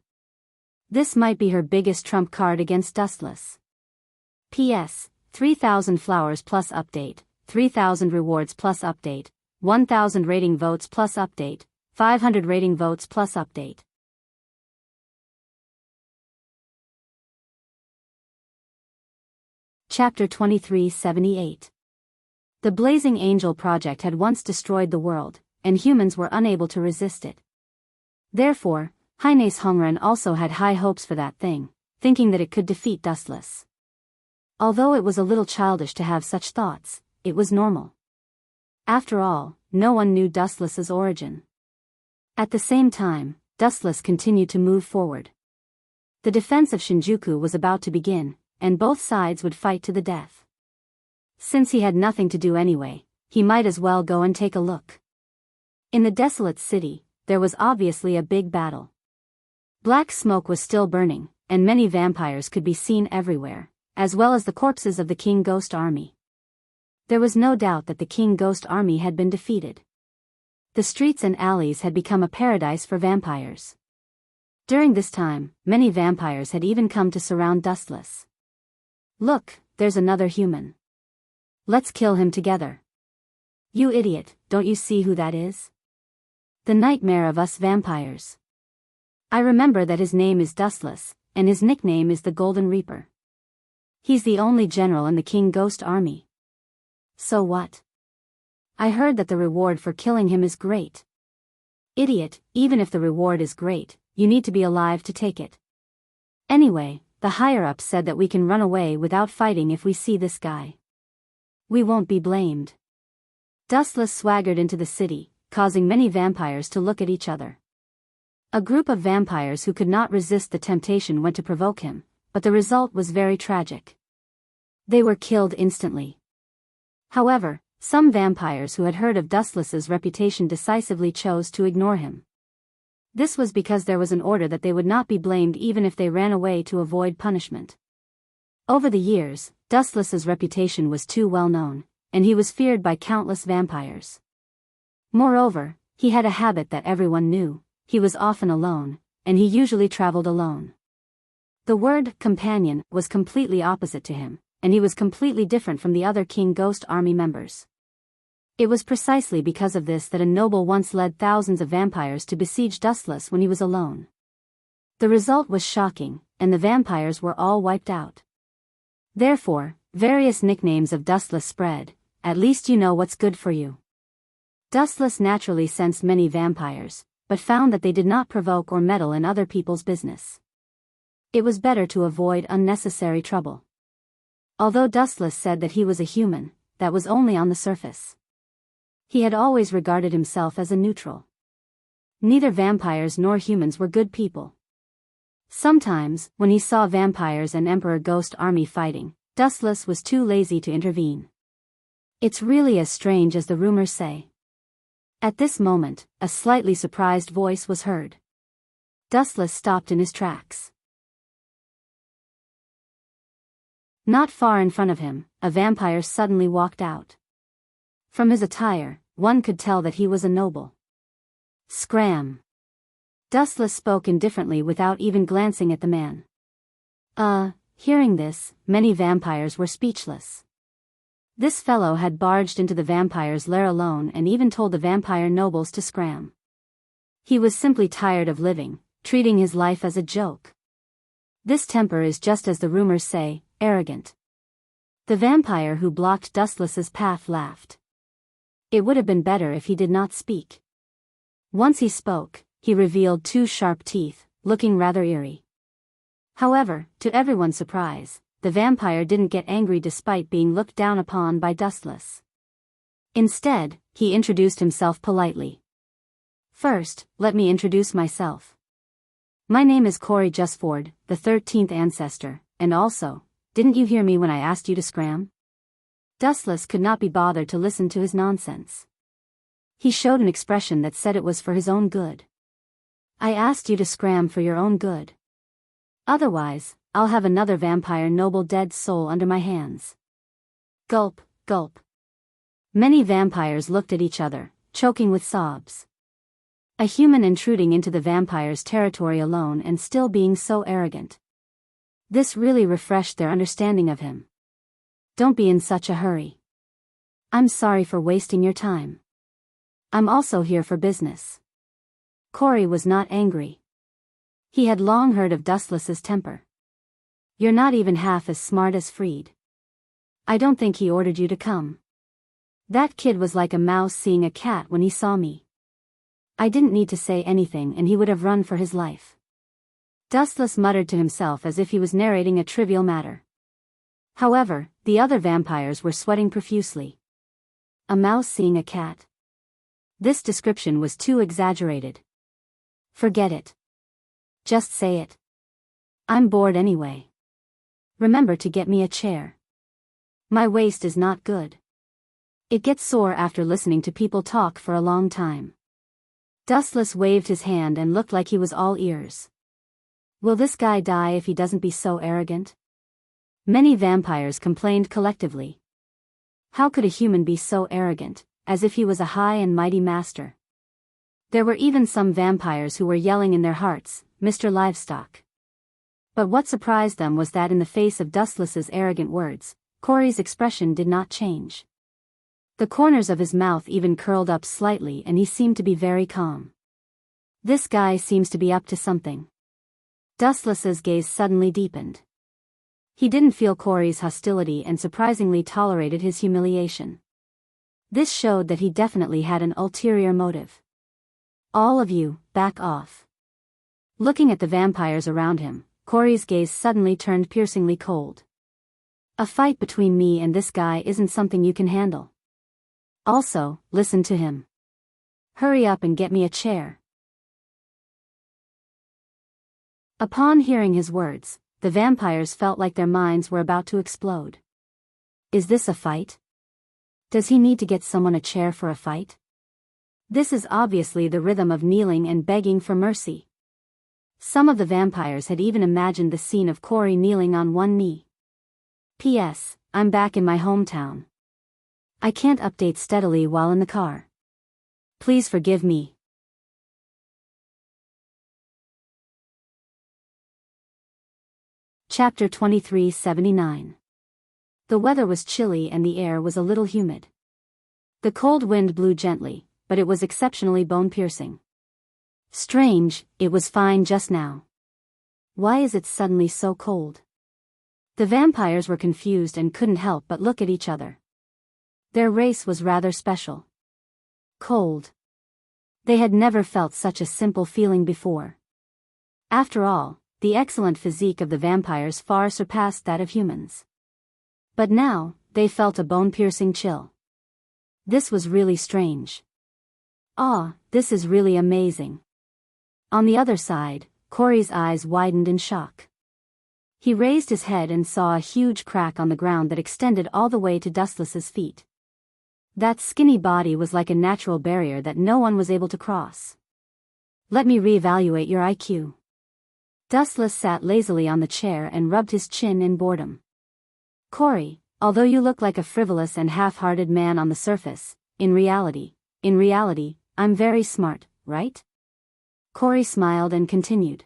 This might be her biggest trump card against Dustless. P.S. 3,000 flowers plus update, 3,000 rewards plus update. 1000 rating votes plus update, 500 rating votes plus update. Chapter 2378. The Blazing Angel Project had once destroyed the world, and humans were unable to resist it. Therefore, Highness Hongren also had high hopes for that thing, thinking that it could defeat Dustless. Although it was a little childish to have such thoughts, it was normal. After all, no one knew Dustless's origin. At the same time, Dustless continued to move forward. The defense of Shinjuku was about to begin, and both sides would fight to the death. Since he had nothing to do anyway, he might as well go and take a look. In the desolate city, there was obviously a big battle. Black smoke was still burning, and many vampires could be seen everywhere, as well as the corpses of the King Ghost Army. There was no doubt that the King Ghost Army had been defeated. The streets and alleys had become a paradise for vampires. During this time, many vampires had even come to surround Dustless. Look, there's another human. Let's kill him together. You idiot, don't you see who that is? The nightmare of us vampires. I remember that his name is Dustless, and his nickname is the Golden Reaper. He's the only general in the King Ghost Army. So what? I heard that the reward for killing him is great. Idiot, even if the reward is great, you need to be alive to take it. Anyway, the higher-ups said that we can run away without fighting if we see this guy. We won't be blamed. Dustless swaggered into the city, causing many vampires to look at each other. A group of vampires who could not resist the temptation went to provoke him, but the result was very tragic. They were killed instantly. However, some vampires who had heard of Dustless's reputation decisively chose to ignore him. This was because there was an order that they would not be blamed even if they ran away to avoid punishment. Over the years, Dustless's reputation was too well known, and he was feared by countless vampires. Moreover, he had a habit that everyone knew: he was often alone, and he usually traveled alone. The word companion was completely opposite to him, and he was completely different from the other King Ghost Army members. It was precisely because of this that a noble once led thousands of vampires to besiege Dustless when he was alone. The result was shocking, and the vampires were all wiped out. Therefore, various nicknames of Dustless spread: at least you know what's good for you. Dustless naturally sensed many vampires, but found that they did not provoke or meddle in other people's business. It was better to avoid unnecessary trouble. Although Dustless said that he was a human, that was only on the surface. He had always regarded himself as a neutral. Neither vampires nor humans were good people. Sometimes, when he saw vampires and Emperor Ghost Army fighting, Dustless was too lazy to intervene. It's really as strange as the rumors say. At this moment, a slightly surprised voice was heard. Dustless stopped in his tracks. Not far in front of him, a vampire suddenly walked out. From his attire, one could tell that he was a noble. Scram! Dustless spoke indifferently without even glancing at the man. Hearing this, many vampires were speechless. This fellow had barged into the vampire's lair alone and even told the vampire nobles to scram. He was simply tired of living, treating his life as a joke. This temper is just as the rumors say, arrogant. The vampire who blocked Dustless's path laughed. It would have been better if he did not speak. Once he spoke, he revealed two sharp teeth, looking rather eerie. However, to everyone's surprise, the vampire didn't get angry despite being looked down upon by Dustless. Instead, he introduced himself politely. First, let me introduce myself. My name is Corey Justford, the 13th ancestor, and also, didn't you hear me when I asked you to scram? Dustless could not be bothered to listen to his nonsense. He showed an expression that said it was for his own good. I asked you to scram for your own good. Otherwise, I'll have another vampire noble dead soul under my hands. Gulp, gulp. Many vampires looked at each other, choking with sobs. A human intruding into the vampire's territory alone and still being so arrogant. This really refreshed their understanding of him. Don't be in such a hurry. I'm sorry for wasting your time. I'm also here for business. Corey was not angry. He had long heard of Dustless's temper. You're not even half as smart as Freed. I don't think he ordered you to come. That kid was like a mouse seeing a cat when he saw me. I didn't need to say anything and he would have run for his life. Dustless muttered to himself as if he was narrating a trivial matter. However, the other vampires were sweating profusely. A mouse seeing a cat. This description was too exaggerated. Forget it. Just say it. I'm bored anyway. Remember to get me a chair. My waist is not good. It gets sore after listening to people talk for a long time. Dustless waved his hand and looked like he was all ears. Will this guy die if he doesn't be so arrogant? Many vampires complained collectively. How could a human be so arrogant, as if he was a high and mighty master? There were even some vampires who were yelling in their hearts, Mr. Livestock. But what surprised them was that in the face of Dustless's arrogant words, Corey's expression did not change. The corners of his mouth even curled up slightly and he seemed to be very calm. This guy seems to be up to something. Dustless's gaze suddenly deepened. He didn't feel Corey's hostility and surprisingly tolerated his humiliation. This showed that he definitely had an ulterior motive. All of you, back off. Looking at the vampires around him, Corey's gaze suddenly turned piercingly cold. A fight between me and this guy isn't something you can handle. Also, listen to him. Hurry up and get me a chair. Upon hearing his words, the vampires felt like their minds were about to explode. Is this a fight? Does he need to get someone a chair for a fight? This is obviously the rhythm of kneeling and begging for mercy. Some of the vampires had even imagined the scene of Corey kneeling on one knee. P.S. I'm back in my hometown. I can't update steadily while in the car. Please forgive me. Chapter 2379. The weather was chilly and the air was a little humid. The cold wind blew gently, but it was exceptionally bone-piercing. Strange, it was fine just now. Why is it suddenly so cold? The vampires were confused and couldn't help but look at each other. Their race was rather special. Cold. They had never felt such a simple feeling before. After all, the excellent physique of the vampires far surpassed that of humans. But now, they felt a bone-piercing chill. This was really strange. This is really amazing. On the other side, Corey's eyes widened in shock. He raised his head and saw a huge crack on the ground that extended all the way to Dustless's feet. That skinny body was like a natural barrier that no one was able to cross. Let me reevaluate your IQ. Dustless sat lazily on the chair and rubbed his chin in boredom. Corey, although you look like a frivolous and half-hearted man on the surface, in reality, I'm very smart, right? Corey smiled and continued.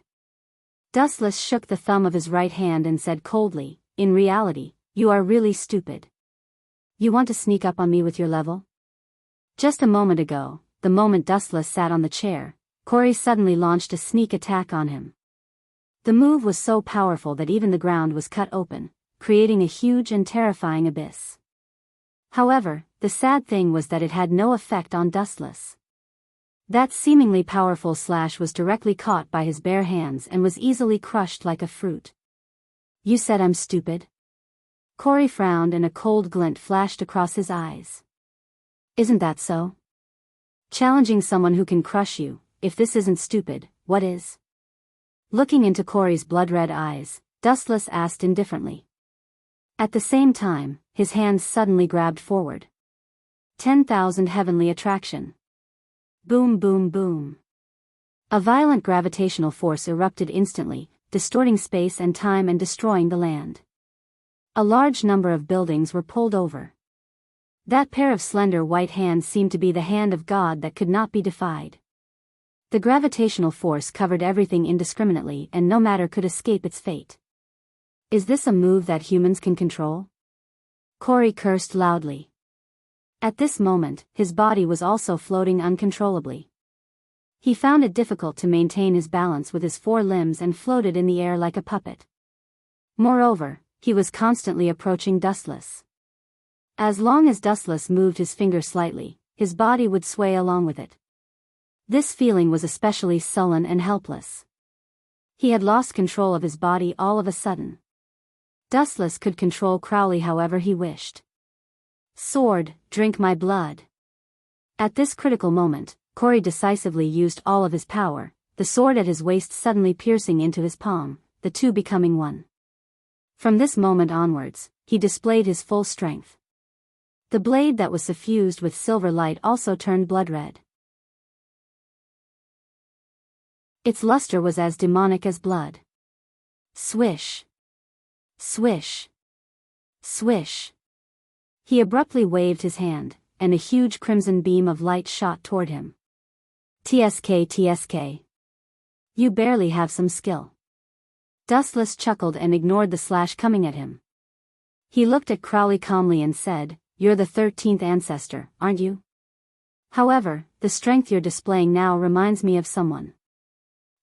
Dustless shook the thumb of his right hand and said coldly, in reality, you are really stupid. You want to sneak up on me with your level? Just a moment ago, the moment Dustless sat on the chair, Corey suddenly launched a sneak attack on him. The move was so powerful that even the ground was cut open, creating a huge and terrifying abyss. However, the sad thing was that it had no effect on Dustless. That seemingly powerful slash was directly caught by his bare hands and was easily crushed like a fruit. You said I'm stupid? Corey frowned and a cold glint flashed across his eyes. Isn't that so? Challenging someone who can crush you, if this isn't stupid, what is? Looking into Corey's blood-red eyes, Dustless asked indifferently. At the same time, his hands suddenly grabbed forward. 10,000 heavenly attraction. Boom boom boom. A violent gravitational force erupted instantly, distorting space and time and destroying the land. A large number of buildings were pulled over. That pair of slender white hands seemed to be the hand of God that could not be defied. The gravitational force covered everything indiscriminately and no matter could escape its fate. Is this a move that humans can control? Corey cursed loudly. At this moment, his body was also floating uncontrollably. He found it difficult to maintain his balance with his four limbs and floated in the air like a puppet. Moreover, he was constantly approaching Dustless. As long as Dustless moved his finger slightly, his body would sway along with it. This feeling was especially sullen and helpless. He had lost control of his body all of a sudden. Dustless could control Crowley however he wished. Sword, drink my blood. At this critical moment, Corey decisively used all of his power, the sword at his waist suddenly piercing into his palm, the two becoming one. From this moment onwards, he displayed his full strength. The blade that was suffused with silver light also turned blood red. Its luster was as demonic as blood. Swish. Swish. Swish. He abruptly waved his hand, and a huge crimson beam of light shot toward him. TSK TSK. You barely have some skill. Dustless chuckled and ignored the slash coming at him. He looked at Crowley calmly and said, "You're the 13th ancestor, aren't you? However, the strength you're displaying now reminds me of someone.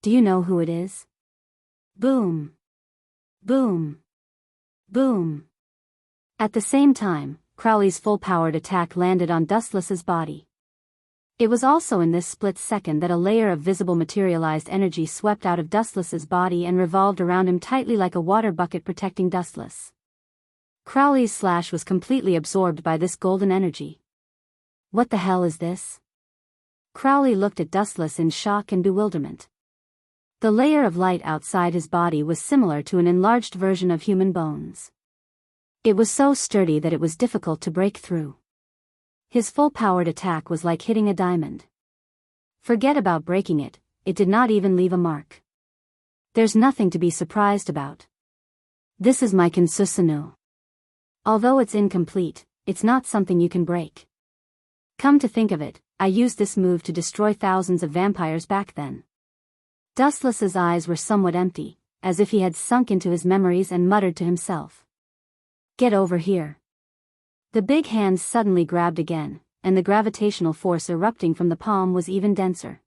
Do you know who it is?" Boom. Boom. Boom. At the same time, Crowley's full-powered attack landed on Dustless's body. It was also in this split second that a layer of visible materialized energy swept out of Dustless's body and revolved around him tightly like a water bucket protecting Dustless. Crowley's slash was completely absorbed by this golden energy. What the hell is this? Crowley looked at Dustless in shock and bewilderment. The layer of light outside his body was similar to an enlarged version of human bones. It was so sturdy that it was difficult to break through. His full-powered attack was like hitting a diamond. Forget about breaking it, it did not even leave a mark. There's nothing to be surprised about. This is my Kinsusanu. Although it's incomplete, it's not something you can break. Come to think of it, I used this move to destroy thousands of vampires back then. Dustless's eyes were somewhat empty, as if he had sunk into his memories and muttered to himself. Get over here. The big hands suddenly grabbed again, and the gravitational force erupting from the palm was even denser.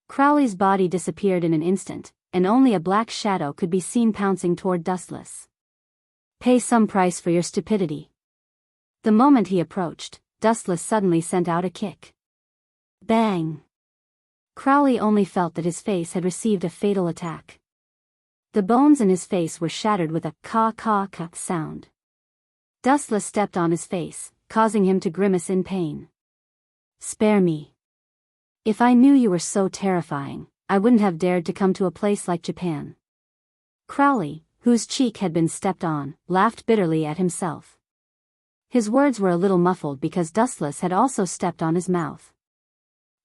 Crowley's body disappeared in an instant, and only a black shadow could be seen pouncing toward Dustless. Pay some price for your stupidity. The moment he approached, Dustless suddenly sent out a kick. Bang! Crowley only felt that his face had received a fatal attack. The bones in his face were shattered with a caw-caw-caw sound. Dustless stepped on his face, causing him to grimace in pain. Spare me. If I knew you were so terrifying, I wouldn't have dared to come to a place like Japan. Crowley, whose cheek had been stepped on, laughed bitterly at himself. His words were a little muffled because Dustless had also stepped on his mouth.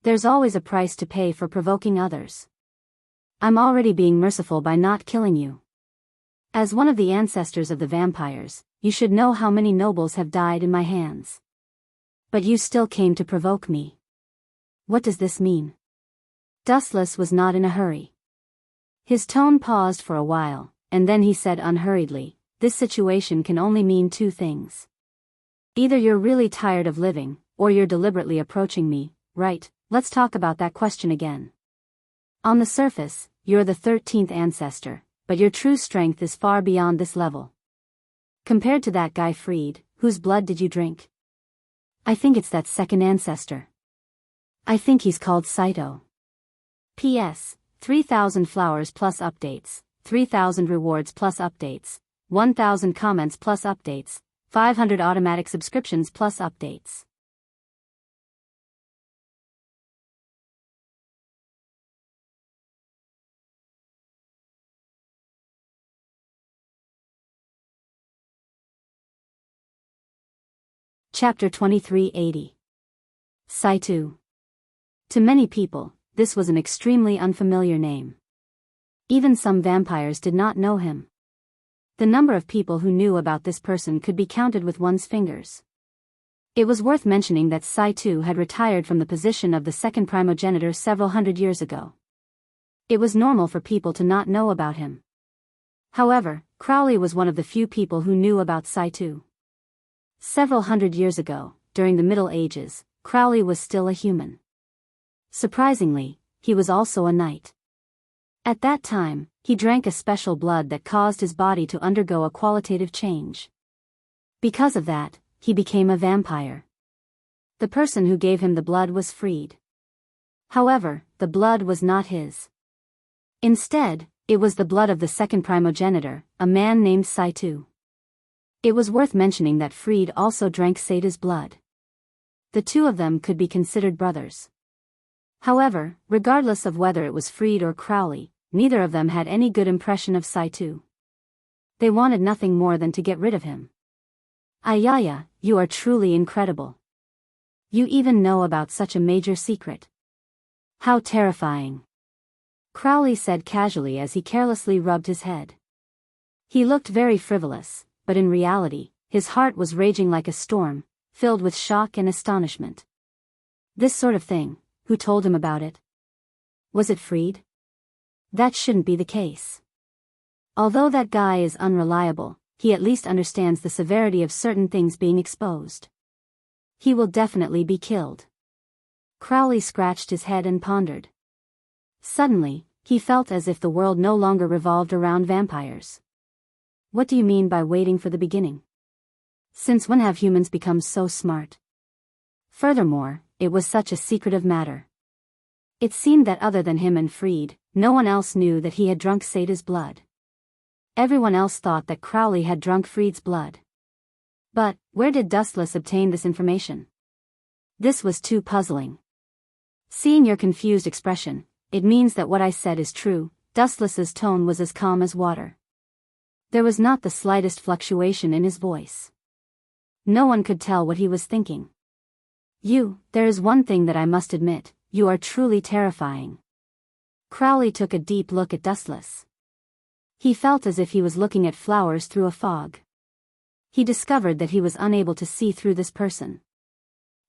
There's always a price to pay for provoking others. I'm already being merciful by not killing you. As one of the ancestors of the vampires, you should know how many nobles have died in my hands. But you still came to provoke me. What does this mean? Dustless was not in a hurry. His tone paused for a while, and then he said unhurriedly, this situation can only mean two things. Either you're really tired of living, or you're deliberately approaching me, right? Let's talk about that question again. On the surface, you're the 13th ancestor, but your true strength is far beyond this level. Compared to that guy Freed, whose blood did you drink? I think it's that second ancestor. I think he's called Saito. P.S. 3,000 flowers plus updates, 3,000 rewards plus updates, 1,000 comments plus updates, 500 automatic subscriptions plus updates. Chapter 2380. Saito. To many people, this was an extremely unfamiliar name. Even some vampires did not know him. The number of people who knew about this person could be counted with one's fingers. It was worth mentioning that Saito had retired from the position of the second primogenitor several hundred years ago. It was normal for people to not know about him. However, Crowley was one of the few people who knew about Saito. Several hundred years ago, during the Middle Ages, Crowley was still a human. Surprisingly, he was also a knight. At that time, he drank a special blood that caused his body to undergo a qualitative change. Because of that, he became a vampire. The person who gave him the blood was freed. However, the blood was not his. Instead, it was the blood of the second primogenitor, a man named Saitu. It was worth mentioning that Freed also drank Sata's blood. The two of them could be considered brothers. However, regardless of whether it was Freed or Crowley, neither of them had any good impression of Saitu. They wanted nothing more than to get rid of him. Ayaya, you are truly incredible. You even know about such a major secret. How terrifying. Crowley said casually as he carelessly rubbed his head. He looked very frivolous, but in reality, his heart was raging like a storm, filled with shock and astonishment. This sort of thing, who told him about it? Was it Freed? That shouldn't be the case. Although that guy is unreliable, he at least understands the severity of certain things being exposed. He will definitely be killed. Crowley scratched his head and pondered. Suddenly, he felt as if the world no longer revolved around vampires. What do you mean by waiting for the beginning? Since when have humans become so smart? Furthermore, it was such a secretive matter. It seemed that other than him and Freed, no one else knew that he had drunk Sata's blood. Everyone else thought that Crowley had drunk Freed's blood. But, where did Dustless obtain this information? This was too puzzling. Seeing your confused expression, it means that what I said is true. Dustless's tone was as calm as water. There was not the slightest fluctuation in his voice. No one could tell what he was thinking. There is one thing that I must admit, you are truly terrifying. Crowley took a deep look at Dustless. He felt as if he was looking at flowers through a fog. He discovered that he was unable to see through this person.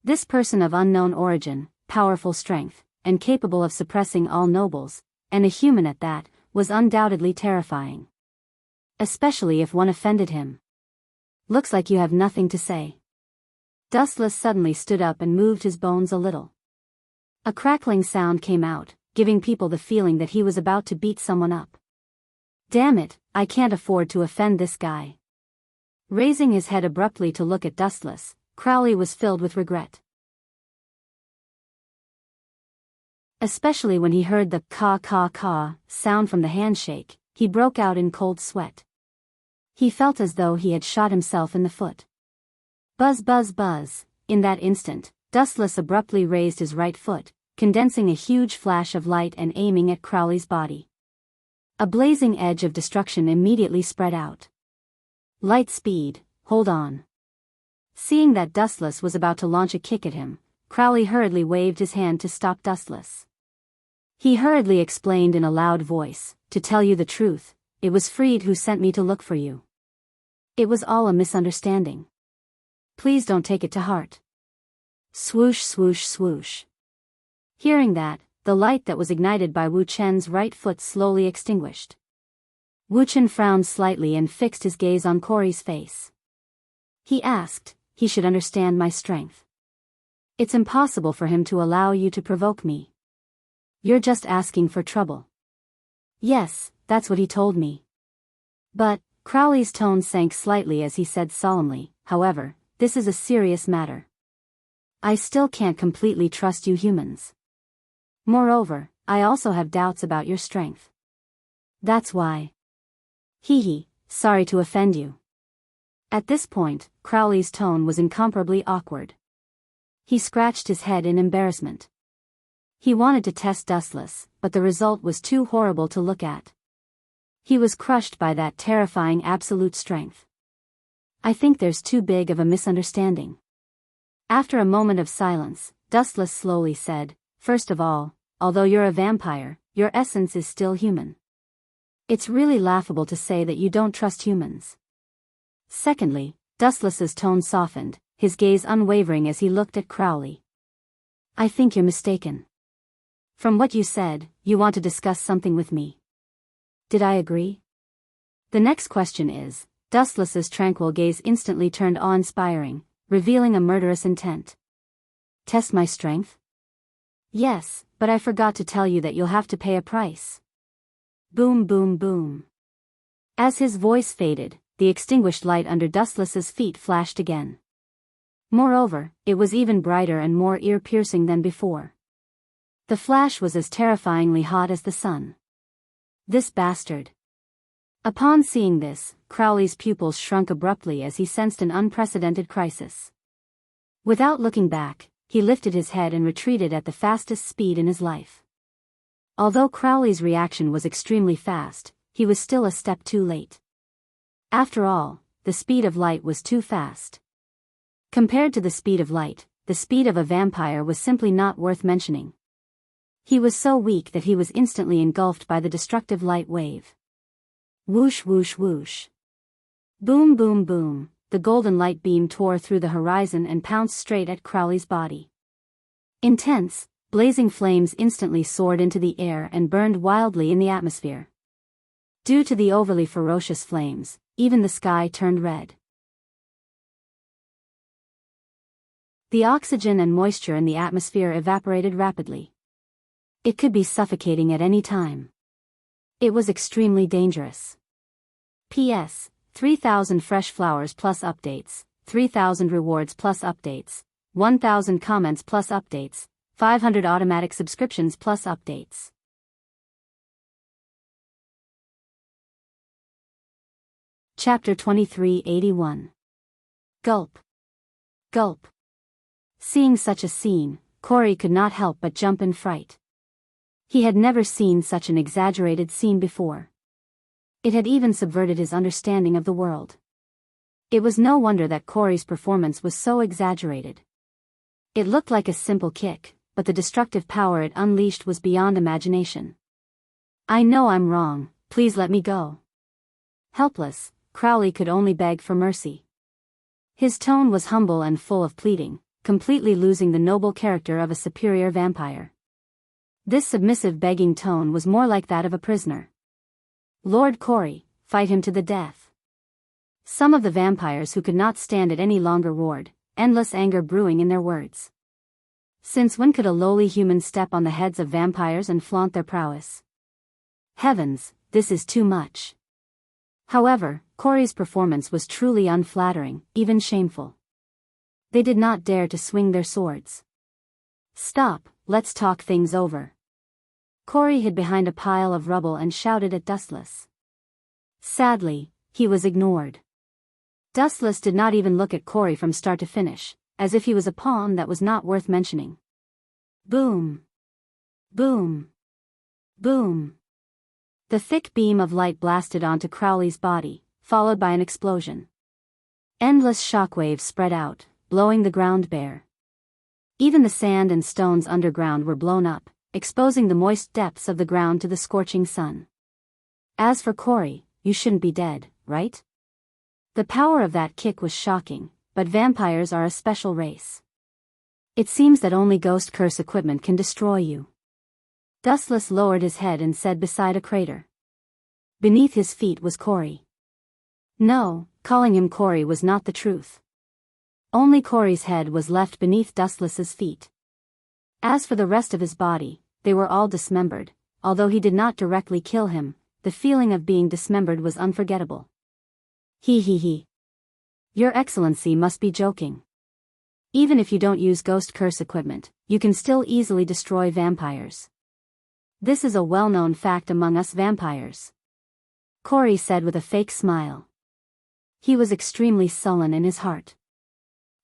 This person of unknown origin, powerful strength, and capable of suppressing all nobles, and a human at that, was undoubtedly terrifying. Especially if one offended him. Looks like you have nothing to say. Dustless suddenly stood up and moved his bones a little. A crackling sound came out, giving people the feeling that he was about to beat someone up. Damn it, I can't afford to offend this guy. Raising his head abruptly to look at Dustless, Crowley was filled with regret. Especially when he heard the caw sound from the handshake, he broke out in cold sweat. He felt as though he had shot himself in the foot. Buzz buzz buzz, in that instant, Dustless abruptly raised his right foot, condensing a huge flash of light and aiming at Crowley's body. A blazing edge of destruction immediately spread out. Light speed, hold on. Seeing that Dustless was about to launch a kick at him, Crowley hurriedly waved his hand to stop Dustless. He hurriedly explained in a loud voice, to tell you the truth, it was Freed who sent me to look for you. It was all a misunderstanding. Please don't take it to heart. Swoosh swoosh swoosh. Hearing that, the light that was ignited by Wu Chen's right foot slowly extinguished. Wu Chen frowned slightly and fixed his gaze on Corey's face. He asked, he should understand my strength. It's impossible for him to allow you to provoke me. You're just asking for trouble. Yes, that's what he told me. But, Crowley's tone sank slightly as he said solemnly, however, this is a serious matter. I still can't completely trust you humans. Moreover, I also have doubts about your strength. That's why. Sorry to offend you. At this point, Crowley's tone was incomparably awkward. He scratched his head in embarrassment. He wanted to test Dustless, but the result was too horrible to look at. He was crushed by that terrifying absolute strength. I think there's too big of a misunderstanding. After a moment of silence, Dustless slowly said, first of all, although you're a vampire, your essence is still human. It's really laughable to say that you don't trust humans. Secondly, Dustless's tone softened, his gaze unwavering as he looked at Crowley. I think you're mistaken. From what you said, you want to discuss something with me. Did I agree? The next question is, Dustless's tranquil gaze instantly turned awe-inspiring, revealing a murderous intent. Test my strength? Yes, but I forgot to tell you that you'll have to pay a price. Boom boom boom. As his voice faded, the extinguished light under Dustless's feet flashed again. Moreover, it was even brighter and more ear-piercing than before. The flash was as terrifyingly hot as the sun. This bastard. Upon seeing this, Crowley's pupils shrunk abruptly as he sensed an unprecedented crisis. Without looking back, he lifted his head and retreated at the fastest speed in his life. Although Crowley's reaction was extremely fast, he was still a step too late. After all, the speed of light was too fast. Compared to the speed of light, the speed of a vampire was simply not worth mentioning. He was so weak that he was instantly engulfed by the destructive light wave. Whoosh whoosh whoosh. Boom boom boom, the golden light beam tore through the horizon and pounced straight at Crowley's body. Intense, blazing flames instantly soared into the air and burned wildly in the atmosphere. Due to the overly ferocious flames, even the sky turned red. The oxygen and moisture in the atmosphere evaporated rapidly. It could be suffocating at any time. It was extremely dangerous. P.S. 3,000 fresh flowers plus updates, 3,000 rewards plus updates, 1,000 comments plus updates, 500 automatic subscriptions plus updates. Chapter 2381. Gulp. Gulp. Seeing such a scene, Corey could not help but jump in fright. He had never seen such an exaggerated scene before. It had even subverted his understanding of the world. It was no wonder that Corey's performance was so exaggerated. It looked like a simple kick, but the destructive power it unleashed was beyond imagination. I know I'm wrong, please let me go. Helpless, Crowley could only beg for mercy. His tone was humble and full of pleading, completely losing the noble character of a superior vampire. This submissive begging tone was more like that of a prisoner. Lord Corey, fight him to the death. Some of the vampires who could not stand it any longer roared, endless anger brewing in their words. Since when could a lowly human step on the heads of vampires and flaunt their prowess? Heavens, this is too much. However, Corey's performance was truly unflattering, even shameful. They did not dare to swing their swords. Stop, let's talk things over. Corey hid behind a pile of rubble and shouted at Dustless. Sadly, he was ignored. Dustless did not even look at Corey from start to finish, as if he was a pawn that was not worth mentioning. Boom. Boom. Boom. The thick beam of light blasted onto Crowley's body, followed by an explosion. Endless shockwaves spread out, blowing the ground bare. Even the sand and stones underground were blown up, exposing the moist depths of the ground to the scorching sun. As for Corey, you shouldn't be dead, right? The power of that kick was shocking, but vampires are a special race. It seems that only ghost curse equipment can destroy you. Dustless lowered his head and said beside a crater. Beneath his feet was Corey. No, calling him Corey was not the truth. Only Corey's head was left beneath Dustless's feet. As for the rest of his body, they were all dismembered. Although he did not directly kill him, the feeling of being dismembered was unforgettable. He. Your Excellency must be joking. Even if you don't use ghost curse equipment, you can still easily destroy vampires. This is a well-known fact among us vampires. Corey said with a fake smile. He was extremely sullen in his heart.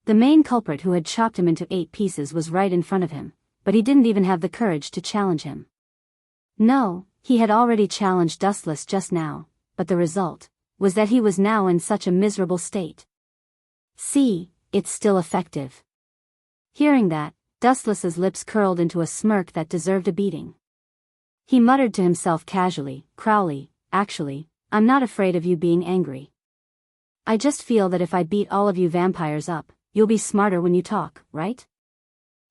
The main culprit who had chopped him into 8 pieces was right in front of him, but he didn't even have the courage to challenge him. No, he had already challenged Dustless just now, but the result was that he was now in such a miserable state. See, it's still effective. Hearing that, Dustless's lips curled into a smirk that deserved a beating. He muttered to himself casually, Crowley, actually, I'm not afraid of you being angry. I just feel that if I beat all of you vampires up, you'll be smarter when you talk, right?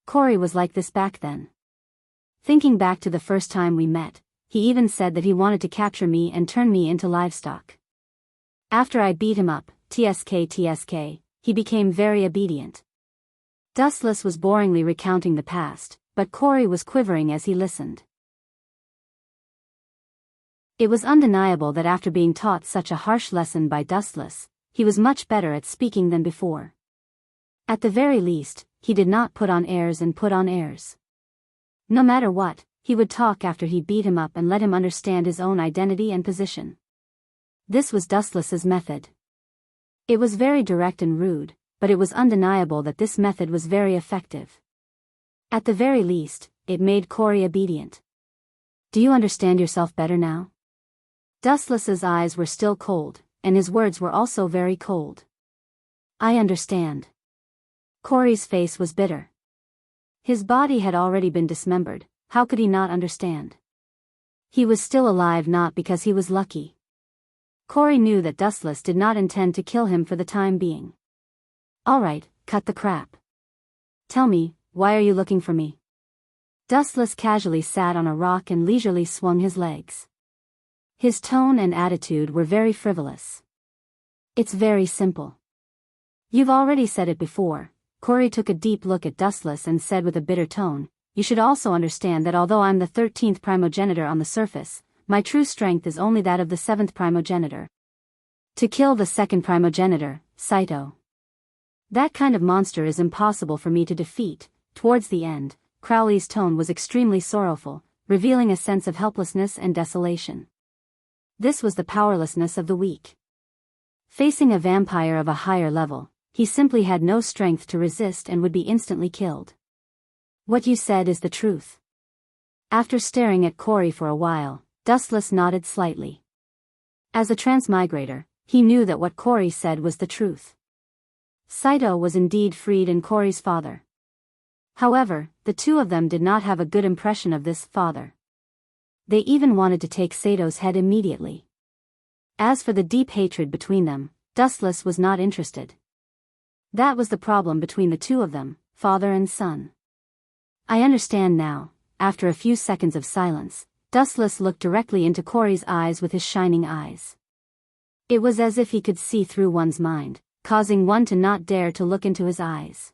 Corey was like this back then. Thinking back to the first time we met, he even said that he wanted to capture me and turn me into livestock. After I beat him up, TSK, he became very obedient. Dustless was boringly recounting the past, but Corey was quivering as he listened. It was undeniable that after being taught such a harsh lesson by Dustless, he was much better at speaking than before. At the very least, he did not put on airs and put on airs. No matter what, he would talk after he beat him up and let him understand his own identity and position. This was Dustless's method. It was very direct and rude, but it was undeniable that this method was very effective. At the very least, it made Corey obedient. Do you understand yourself better now? Dustless's eyes were still cold, and his words were also very cold. I understand. Corey's face was bitter. His body had already been dismembered, how could he not understand? He was still alive not because he was lucky. Corey knew that Dustless did not intend to kill him for the time being. Alright, cut the crap. Tell me, why are you looking for me? Dustless casually sat on a rock and leisurely swung his legs. His tone and attitude were very frivolous. It's very simple. You've already said it before. Corey took a deep look at Dustless and said with a bitter tone, you should also understand that although I'm the 13th primogenitor on the surface, my true strength is only that of the 7th primogenitor. To kill the 2nd primogenitor, Saito. That kind of monster is impossible for me to defeat. Towards the end, Crowley's tone was extremely sorrowful, revealing a sense of helplessness and desolation. This was the powerlessness of the weak. Facing a vampire of a higher level, he simply had no strength to resist and would be instantly killed. What you said is the truth. After staring at Corey for a while, Dustless nodded slightly. As a transmigrator, he knew that what Corey said was the truth. Saito was indeed freed and Corey's father. However, the two of them did not have a good impression of this father. They even wanted to take Sato's head immediately. As for the deep hatred between them, Dustless was not interested. That was the problem between the two of them, father and son. I understand now. After a few seconds of silence, Dustless looked directly into Corey's eyes with his shining eyes. It was as if he could see through one's mind, causing one to not dare to look into his eyes.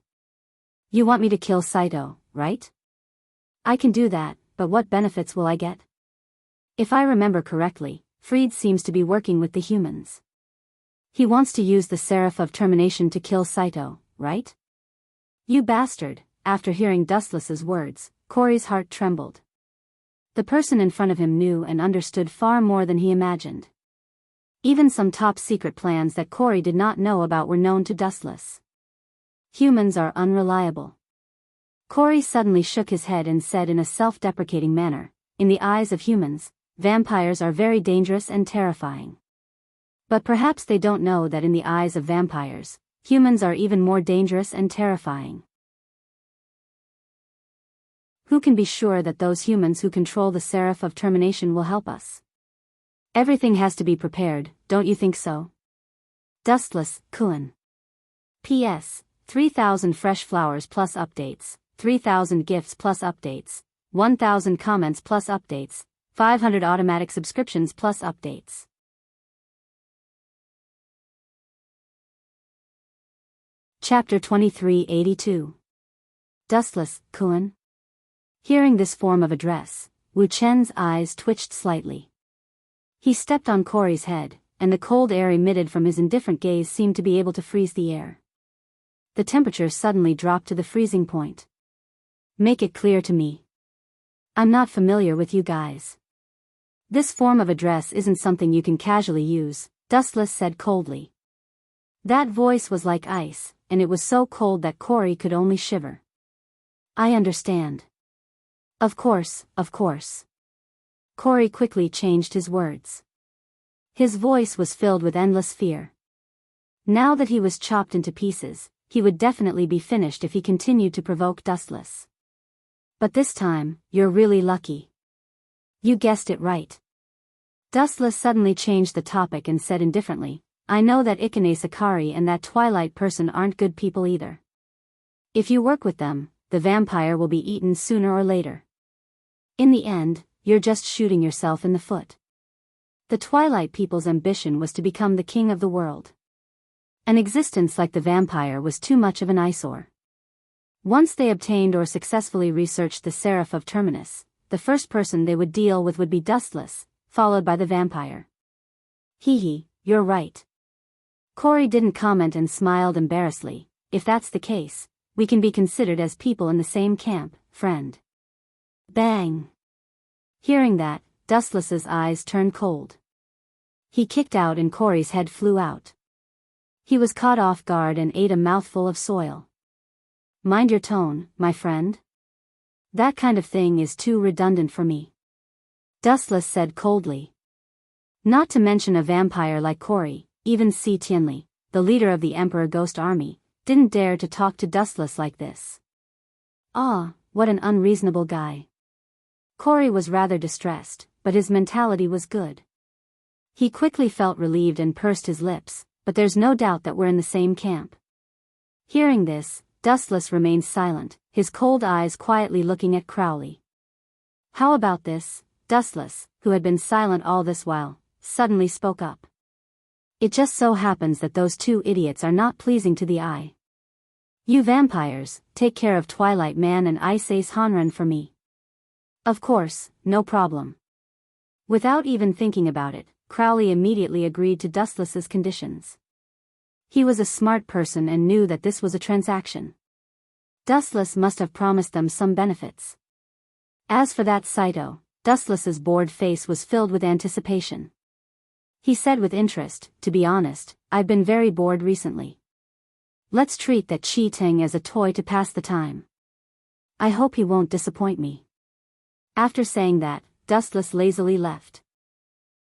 You want me to kill Saito, right? I can do that, but what benefits will I get? If I remember correctly, Freed seems to be working with the humans. He wants to use the Seraph of Termination to kill Saito, right? You bastard. After hearing Dustless's words, Corey's heart trembled. The person in front of him knew and understood far more than he imagined. Even some top-secret plans that Corey did not know about were known to Dustless. Humans are unreliable. Corey suddenly shook his head and said in a self-deprecating manner, in the eyes of humans, vampires are very dangerous and terrifying. But perhaps they don't know that in the eyes of vampires, humans are even more dangerous and terrifying. Who can be sure that those humans who control the Seraph of Termination will help us? Everything has to be prepared, don't you think so? Dustless, Kuan. P.S. 3,000 fresh flowers plus updates, 3,000 gifts plus updates, 1,000 comments plus updates, 500 automatic subscriptions plus updates. Chapter 2382. Dustless, Kuan. Hearing this form of address, Wu Chen's eyes twitched slightly. He stepped on Corey's head, and the cold air emitted from his indifferent gaze seemed to be able to freeze the air. The temperature suddenly dropped to the freezing point. Make it clear to me. I'm not familiar with you guys. This form of address isn't something you can casually use, Dustless said coldly. That voice was like ice, and it was so cold that Corey could only shiver. I understand. Of course, of course. Corey quickly changed his words. His voice was filled with endless fear. Now that he was chopped into pieces, he would definitely be finished if he continued to provoke Dustless. But this time, you're really lucky. You guessed it right. Dustless suddenly changed the topic and said indifferently, I know that Ikane Sakari and that Twilight person aren't good people either. If you work with them, the vampire will be eaten sooner or later. In the end, you're just shooting yourself in the foot. The Twilight people's ambition was to become the king of the world. An existence like the vampire was too much of an eyesore. Once they obtained or successfully researched the Seraph of Terminus, the first person they would deal with would be Dustless, followed by the vampire. Hee, you're right. Corey didn't comment and smiled embarrassedly. If that's the case, we can be considered as people in the same camp, friend. Bang! Hearing that, Dustless's eyes turned cold. He kicked out and Corey's head flew out. He was caught off guard and ate a mouthful of soil. Mind your tone, my friend. That kind of thing is too redundant for me. Dustless said coldly. Not to mention a vampire like Corey, even Si Tianli, the leader of the Emperor Ghost Army, didn't dare to talk to Dustless like this. Ah, what an unreasonable guy. Corey was rather distressed, but his mentality was good. He quickly felt relieved and pursed his lips, but there's no doubt that we're in the same camp. Hearing this, Dustless remained silent, his cold eyes quietly looking at Crowley. How about this? Dustless, who had been silent all this while, suddenly spoke up. It just so happens that those two idiots are not pleasing to the eye. You vampires, take care of Twilight Man and Ice Ace Hanren for me. Of course, no problem. Without even thinking about it, Crowley immediately agreed to Dustless's conditions. He was a smart person and knew that this was a transaction. Dustless must have promised them some benefits. As for that Saito, Dustless's bored face was filled with anticipation. He said with interest, to be honest, I've been very bored recently. Let's treat that Chi Teng as a toy to pass the time. I hope he won't disappoint me. After saying that, Dustless lazily left.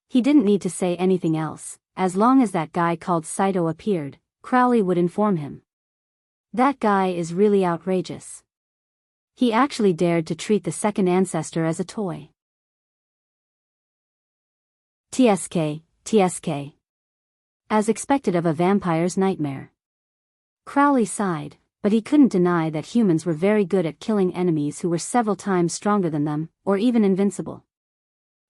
He didn't need to say anything else. As long as that guy called Saito appeared, Crowley would inform him. That guy is really outrageous. He actually dared to treat the second ancestor as a toy. TSK. As expected of a vampire's nightmare. Crowley sighed, but he couldn't deny that humans were very good at killing enemies who were several times stronger than them, or even invincible.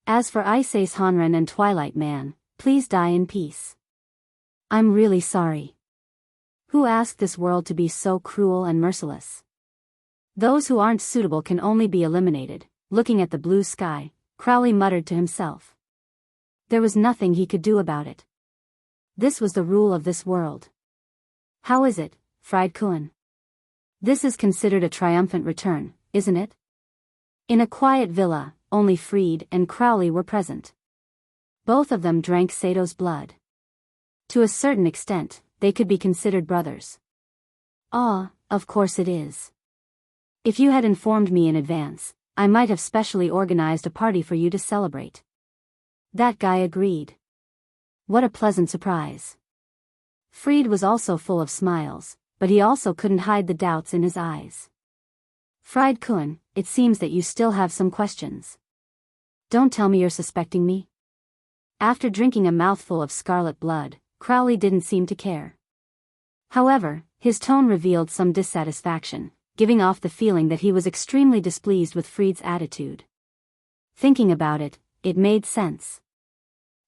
As for Ice Ace Hanren and Twilight Man, please die in peace. I'm really sorry. Who asked this world to be so cruel and merciless? Those who aren't suitable can only be eliminated. Looking at the blue sky, Crowley muttered to himself. There was nothing he could do about it. This was the rule of this world. How is it, Fried Kuan? This is considered a triumphant return, isn't it? In a quiet villa, only Fried and Crowley were present. Both of them drank Sato's blood. To a certain extent, they could be considered brothers. Ah, of course it is. If you had informed me in advance, I might have specially organized a party for you to celebrate. That guy agreed. What a pleasant surprise. Fried was also full of smiles, but he also couldn't hide the doubts in his eyes. Fried Kuan, it seems that you still have some questions. Don't tell me you're suspecting me. After drinking a mouthful of scarlet blood, Crowley didn't seem to care. However, his tone revealed some dissatisfaction, giving off the feeling that he was extremely displeased with Fried's attitude. Thinking about it, it made sense.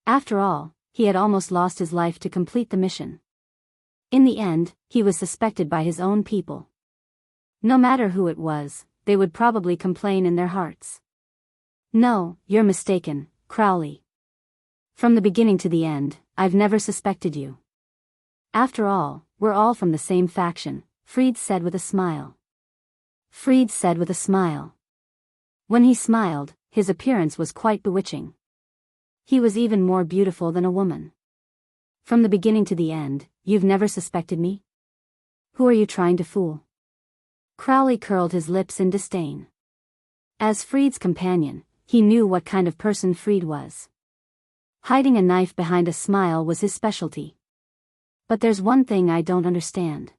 After all, he had almost lost his life to complete the mission. In the end, he was suspected by his own people. No matter who it was, they would probably complain in their hearts. No, you're mistaken, Crowley. From the beginning to the end, I've never suspected you. After all, we're all from the same faction, Fried said with a smile. When he smiled, his appearance was quite bewitching. He was even more beautiful than a woman. From the beginning to the end, you've never suspected me? Who are you trying to fool? Crowley curled his lips in disdain. As Fried's companion, he knew what kind of person Fried was. Hiding a knife behind a smile was his specialty. But there's one thing I don't understand.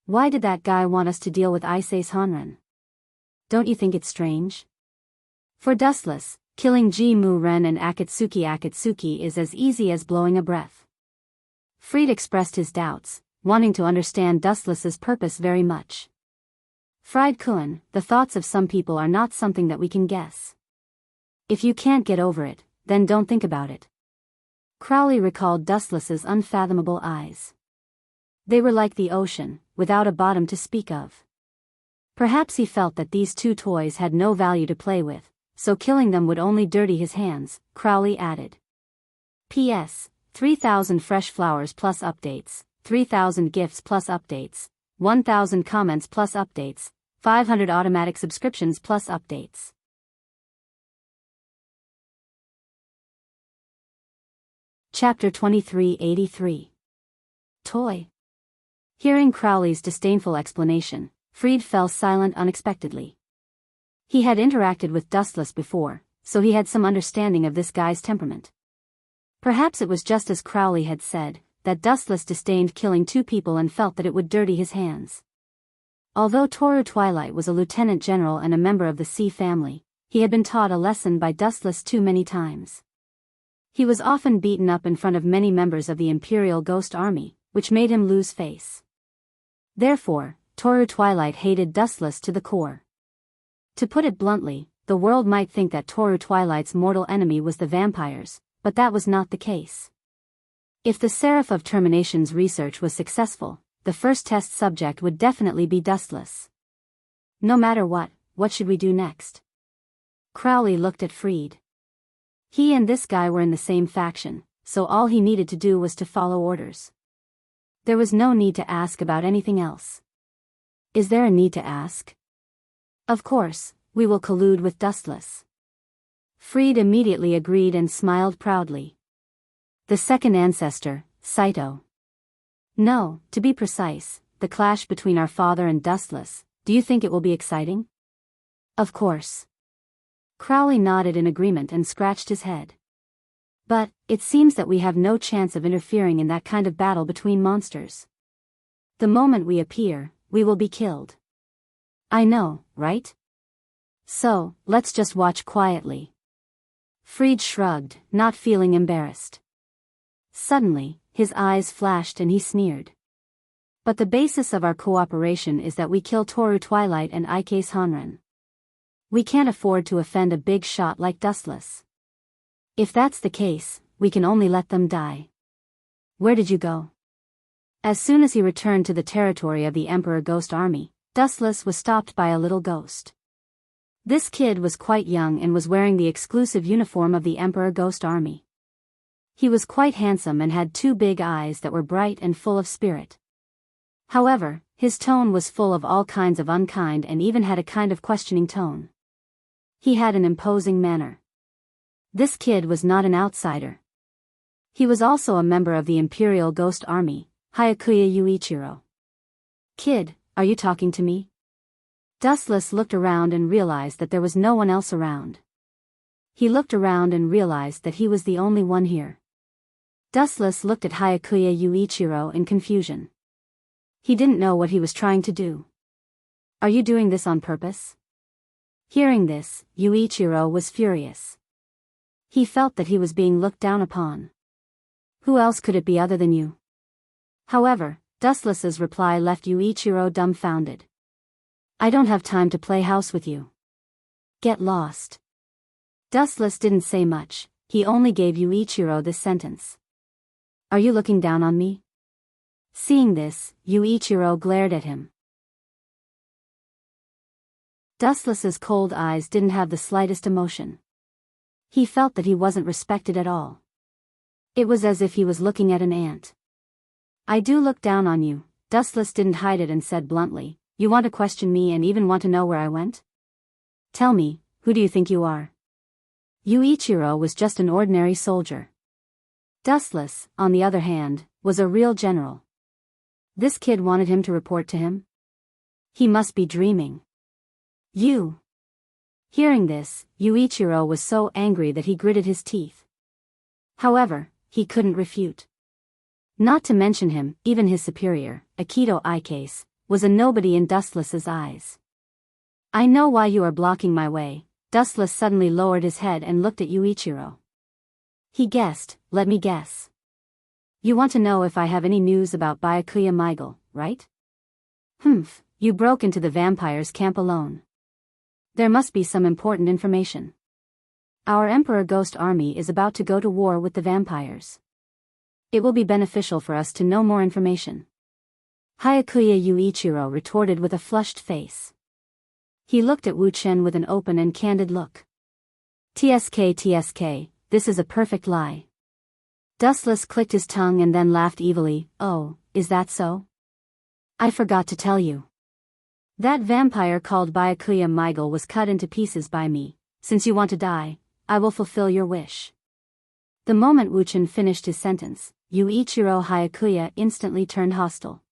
Why did that guy want us to deal with Ice Ace Hanren? Don't you think it's strange? For Dustless, killing Ji Mu Ren and Akatsuki is as easy as blowing a breath. Fried expressed his doubts, wanting to understand Dustless's purpose very much. Fried Kuan, the thoughts of some people are not something that we can guess. If you can't get over it, then don't think about it. Crowley recalled Dustless's unfathomable eyes. They were like the ocean, without a bottom to speak of. Perhaps he felt that these two toys had no value to play with, so killing them would only dirty his hands, Crowley added. P.S. 3,000 fresh flowers plus updates, 3,000 gifts plus updates, 1,000 comments plus updates, 500 automatic subscriptions plus updates. Chapter 2383. Toy. Hearing Crowley's disdainful explanation, Freed fell silent unexpectedly. He had interacted with Dustless before, so he had some understanding of this guy's temperament. Perhaps it was just as Crowley had said, that Dustless disdained killing two people and felt that it would dirty his hands. Although Toru Twilight was a lieutenant general and a member of the C family, he had been taught a lesson by Dustless too many times. He was often beaten up in front of many members of the Imperial Ghost Army, which made him lose face. Therefore, Toru Twilight hated Dustless to the core. To put it bluntly, the world might think that Toru Twilight's mortal enemy was the vampires, but that was not the case. If the Seraph of Termination's research was successful, the first test subject would definitely be Dustless. No matter what should we do next? Crowley looked at Freed. He and this guy were in the same faction, so all he needed to do was to follow orders. There was no need to ask about anything else. Is there a need to ask? Of course, we will collude with Dustless. Freed immediately agreed and smiled proudly. The second ancestor, Saito. No, to be precise, the clash between our father and Dustless. Do you think it will be exciting? Of course. Crowley nodded in agreement and scratched his head. But, it seems that we have no chance of interfering in that kind of battle between monsters. The moment we appear, we will be killed. I know, right? So, let's just watch quietly. Freed shrugged, not feeling embarrassed. Suddenly, his eyes flashed and he sneered. But the basis of our cooperation is that we kill Toru Twilight and Ike's Honren. We can't afford to offend a big shot like Dustless. If that's the case, we can only let them die. Where did you go? As soon as he returned to the territory of the Emperor Ghost Army, Dustless was stopped by a little ghost. This kid was quite young and was wearing the exclusive uniform of the Emperor Ghost Army. He was quite handsome and had two big eyes that were bright and full of spirit. However, his tone was full of all kinds of unkind and even had a kind of questioning tone. He had an imposing manner. This kid was not an outsider. He was also a member of the Imperial Ghost Army, Hyakuya Yuichiro. Kid, are you talking to me? Dustless looked around and realized that there was no one else around. He looked around and realized that he was the only one here. Dustless looked at Hyakuya Yuichiro in confusion. He didn't know what he was trying to do. Are you doing this on purpose? Hearing this, Yuichiro was furious. He felt that he was being looked down upon. Who else could it be other than you? However, Dustless's reply left Yuichiro dumbfounded. I don't have time to play house with you. Get lost. Dustless didn't say much, he only gave Yuichiro this sentence. Are you looking down on me? Seeing this, Yuichiro glared at him. Dustless's cold eyes didn't have the slightest emotion. He felt that he wasn't respected at all. It was as if he was looking at an ant. I do look down on you, Dustless didn't hide it and said bluntly. You want to question me and even want to know where I went? Tell me, who do you think you are? Yuichiro was just an ordinary soldier. Dustless, on the other hand, was a real general. This kid wanted him to report to him? He must be dreaming. You. Hearing this, Yuichiro was so angry that he gritted his teeth. However, he couldn't refute. Not to mention him, even his superior, Akito Ikase, was a nobody in Dustless's eyes. I know why you are blocking my way. Dustless suddenly lowered his head and looked at Yuichiro. He guessed, let me guess. You want to know if I have any news about Byakuya Michael, right? Humph, you broke into the vampires' camp alone. There must be some important information. Our Emperor Ghost Army is about to go to war with the vampires. It will be beneficial for us to know more information. Hyakuya Yuichiro retorted with a flushed face. He looked at Wu Chen with an open and candid look. TSK, this is a perfect lie. Dustless clicked his tongue and then laughed evilly. Oh, is that so? I forgot to tell you. That vampire called Byakuya Michael was cut into pieces by me. Since you want to die, I will fulfill your wish. The moment Wu Chen finished his sentence, Yuichiro Hyakuya instantly turned hostile.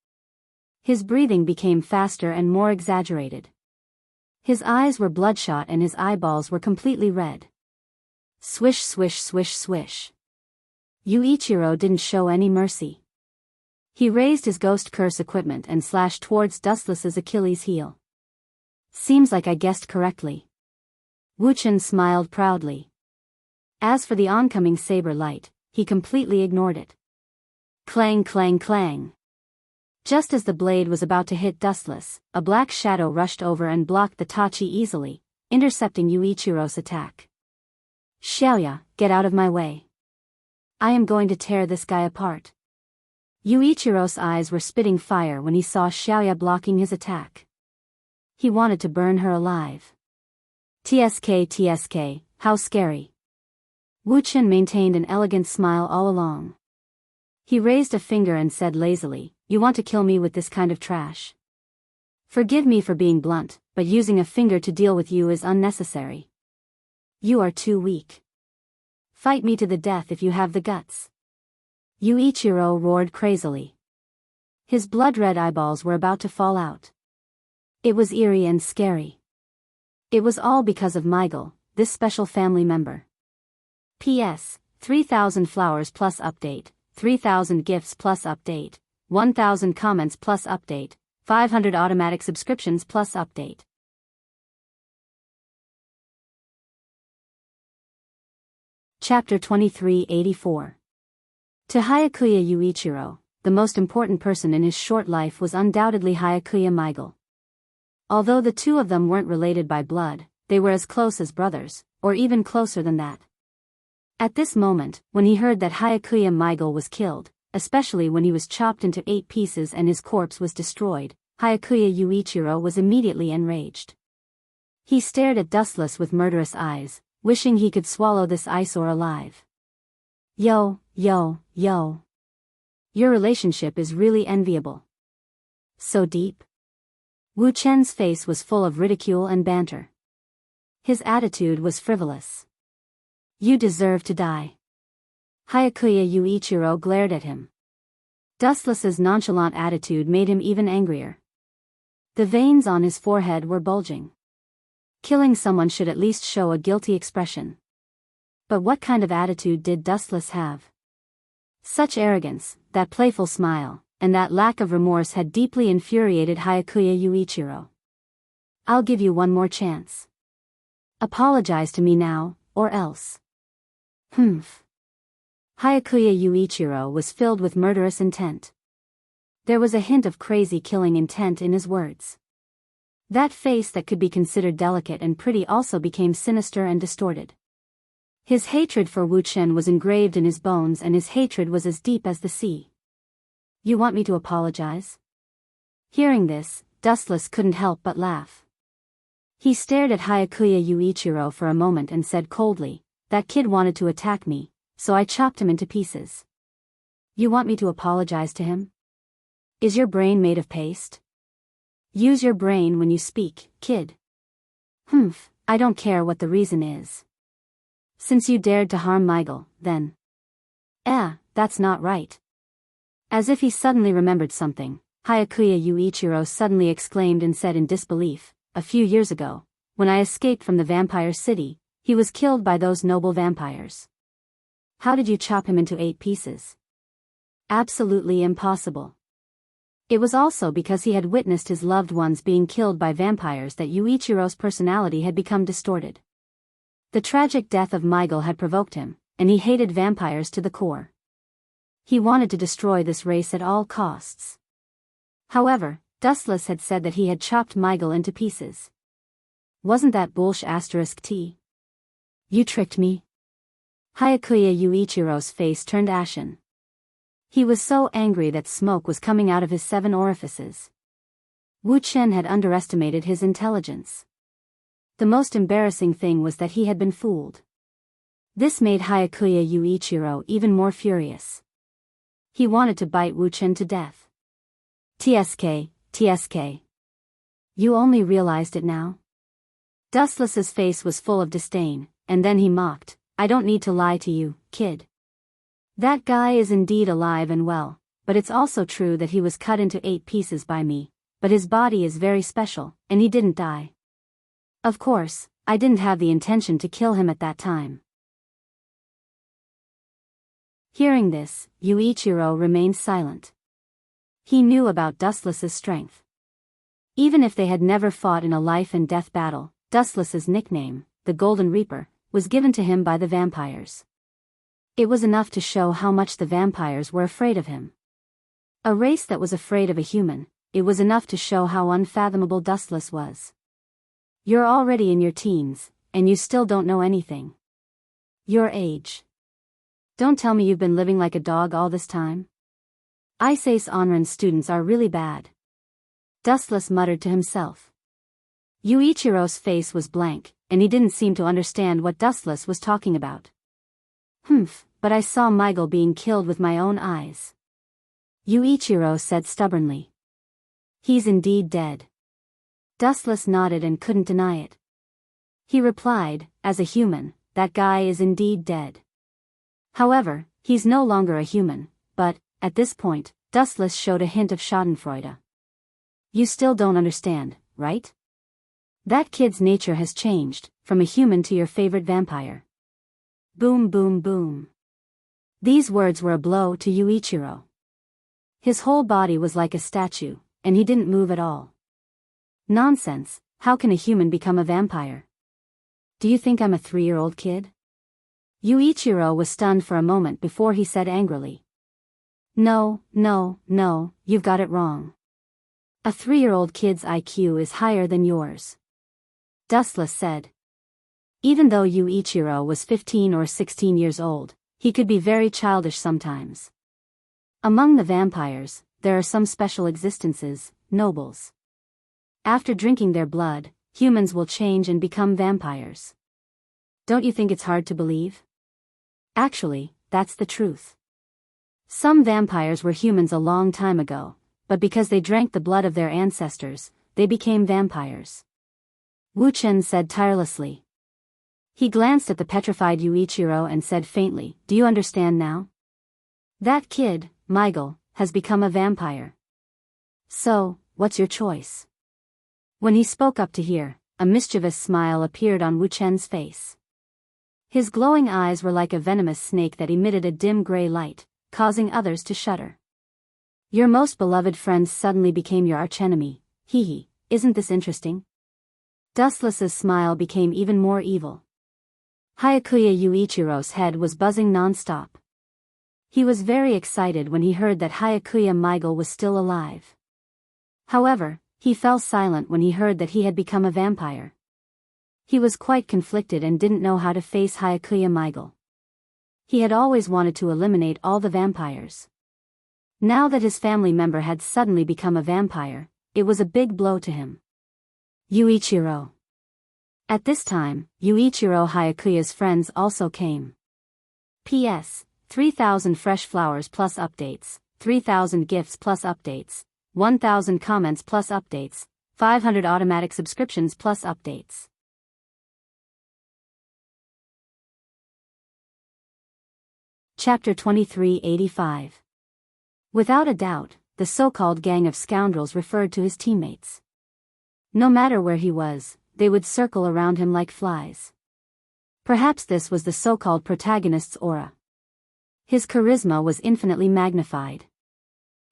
His breathing became faster and more exaggerated. His eyes were bloodshot and his eyeballs were completely red. Swish swish swish swish. Yuichiro didn't show any mercy. He raised his ghost curse equipment and slashed towards Dustless's Achilles heel. Seems like I guessed correctly. Wu Chen smiled proudly. As for the oncoming saber light, he completely ignored it. Clang clang clang. Just as the blade was about to hit Dustless, a black shadow rushed over and blocked the tachi easily, intercepting Yuichiro's attack. Xiaoya, get out of my way. I am going to tear this guy apart. Yuichiro's eyes were spitting fire when he saw Xiaoya blocking his attack. He wanted to burn her alive. TSK, how scary. Wu Chen maintained an elegant smile all along. He raised a finger and said lazily, you want to kill me with this kind of trash? Forgive me for being blunt, but using a finger to deal with you is unnecessary. You are too weak. Fight me to the death if you have the guts. Yuichiro roared crazily. His blood-red eyeballs were about to fall out. It was eerie and scary. It was all because of Michael, this special family member. P.S. 3,000 flowers plus update, 3,000 gifts plus update, 1,000 comments plus update, 500 automatic subscriptions plus update. Chapter 2384. To Hyakuya Yuichiro, the most important person in his short life was undoubtedly Hyakuya Michael. Although the two of them weren't related by blood, they were as close as brothers, or even closer than that. At this moment, when he heard that Hyakuya Michael was killed, especially when he was chopped into 8 pieces and his corpse was destroyed, Hyakuya Yuichiro was immediately enraged. He stared at Dustless with murderous eyes, wishing he could swallow this eyesore alive. Yo. Your relationship is really enviable. So deep. Wu Chen's face was full of ridicule and banter. His attitude was frivolous. You deserve to die. Hyakuya Yuichiro glared at him. Dustless's nonchalant attitude made him even angrier. The veins on his forehead were bulging. Killing someone should at least show a guilty expression. But what kind of attitude did Dustless have? Such arrogance, that playful smile, and that lack of remorse had deeply infuriated Hyakuya Yuichiro. I'll give you one more chance. Apologize to me now, or else. Hyakuya Yuichiro was filled with murderous intent. There was a hint of crazy killing intent in his words. That face that could be considered delicate and pretty also became sinister and distorted. His hatred for Wu Chen was engraved in his bones and his hatred was as deep as the sea. You want me to apologize? Hearing this, Dustless couldn't help but laugh. He stared at Hyakuya Yuichiro for a moment and said coldly, that kid wanted to attack me, so I chopped him into pieces. You want me to apologize to him? Is your brain made of paste? Use your brain when you speak, kid. I don't care what the reason is. Since you dared to harm Michael, then. That's not right. As if he suddenly remembered something, Hyakuya Yuichiro suddenly exclaimed and said in disbelief, a few years ago, when I escaped from the vampire city, he was killed by those noble vampires. How did you chop him into 8 pieces? Absolutely impossible. It was also because he had witnessed his loved ones being killed by vampires that Yuichiro's personality had become distorted. The tragic death of Michael had provoked him, and he hated vampires to the core. He wanted to destroy this race at all costs. However, Dustless had said that he had chopped Michael into pieces. Wasn't that bullsh*t? You tricked me? Hyakuya Yuichiro's face turned ashen. He was so angry that smoke was coming out of his 7 orifices. Wu Chen had underestimated his intelligence. The most embarrassing thing was that he had been fooled. This made Hyakuya Yuichiro even more furious. He wanted to bite Wu Chen to death. TSK, TSK. You only realized it now? Dustless's face was full of disdain, and then he mocked, I don't need to lie to you, kid. That guy is indeed alive and well, but it's also true that he was cut into 8 pieces by me, but his body is very special, and he didn't die. Of course, I didn't have the intention to kill him at that time. Hearing this, Yuichiro remained silent. He knew about Dustless's strength. Even if they had never fought in a life-and-death battle, Dustless's nickname, the Golden Reaper, was given to him by the vampires. It was enough to show how much the vampires were afraid of him. A race that was afraid of a human, it was enough to show how unfathomable Dustless was. You're already in your teens, and you still don't know anything. Your age. Don't tell me you've been living like a dog all this time. Ice Onran students are really bad. Dustless muttered to himself. Yuichiro's face was blank, and he didn't seem to understand what Dustless was talking about. But I saw Michael being killed with my own eyes. Yuichiro said stubbornly. He's indeed dead. Dustless nodded and couldn't deny it. He replied, as a human, that guy is indeed dead. However, he's no longer a human, but, at this point, Dustless showed a hint of schadenfreude. You still don't understand, right? That kid's nature has changed, from a human to your favorite vampire. Boom boom boom. These words were a blow to Yuichiro. His whole body was like a statue, and he didn't move at all. Nonsense, how can a human become a vampire? Do you think I'm a 3-year-old kid? Yuichiro was stunned for a moment before he said angrily. No, you've got it wrong. A 3-year-old kid's IQ is higher than yours. Dustless said. Even though Yuichiro was 15 or 16 years old, he could be very childish sometimes. Among the vampires, there are some special existences, nobles. After drinking their blood, humans will change and become vampires. Don't you think it's hard to believe? Actually, that's the truth. Some vampires were humans a long time ago, but because they drank the blood of their ancestors, they became vampires. Wu Chen said tirelessly. He glanced at the petrified Yuichiro and said faintly, do you understand now? That kid, Michael, has become a vampire. So, what's your choice? When he spoke up to hear, a mischievous smile appeared on Wu Chen's face. His glowing eyes were like a venomous snake that emitted a dim gray light, causing others to shudder. Your most beloved friend suddenly became your archenemy, hee, isn't this interesting? Dustless's smile became even more evil. Hyakuya Yuichiro's head was buzzing non-stop. He was very excited when he heard that Hyakuya Michael was still alive. However, he fell silent when he heard that he had become a vampire. He was quite conflicted and didn't know how to face Hyakuya Michael. He had always wanted to eliminate all the vampires. Now that his family member had suddenly become a vampire, it was a big blow to him. Yuichiro. At this time, Yuichiro Hyakuya's friends also came. P.S. 3,000 fresh flowers plus updates, 3,000 gifts plus updates, 1,000 comments plus updates, 500 automatic subscriptions plus updates. Chapter 2385. Without a doubt, the so-called gang of scoundrels referred to his teammates. No matter where he was, they would circle around him like flies. Perhaps this was the so-called protagonist's aura. His charisma was infinitely magnified.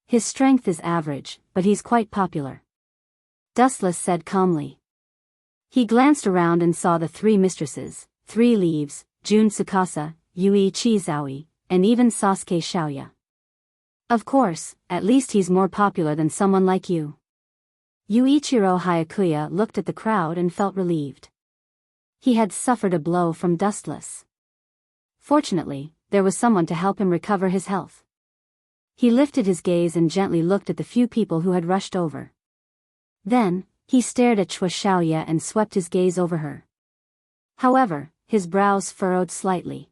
His strength is average, but he's quite popular. Dustless said calmly. He glanced around and saw the 3 mistresses, 3 Leaves, Jun Tsukasa, Yui Chizaui, and even Sasuke Shaoya. Of course, at least he's more popular than someone like you. Yuichiro Hyakuya looked at the crowd and felt relieved. He had suffered a blow from Dustless. Fortunately, there was someone to help him recover his health. He lifted his gaze and gently looked at the few people who had rushed over. Then, he stared at Chua Xiaoya and swept his gaze over her. However, his brows furrowed slightly.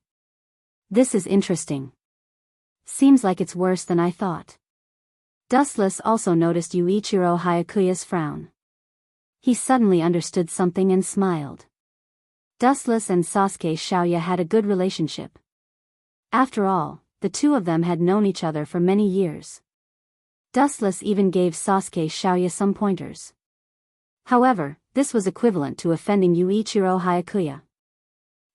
This is interesting. Seems like it's worse than I thought. Dustless also noticed Yuichiro Hayakuya's frown. He suddenly understood something and smiled. Dustless and Sasuke Xiaoya had a good relationship. After all, the two of them had known each other for many years. Dustless even gave Sasuke Xiaoya some pointers. However, this was equivalent to offending Yuichiro Hayakuya.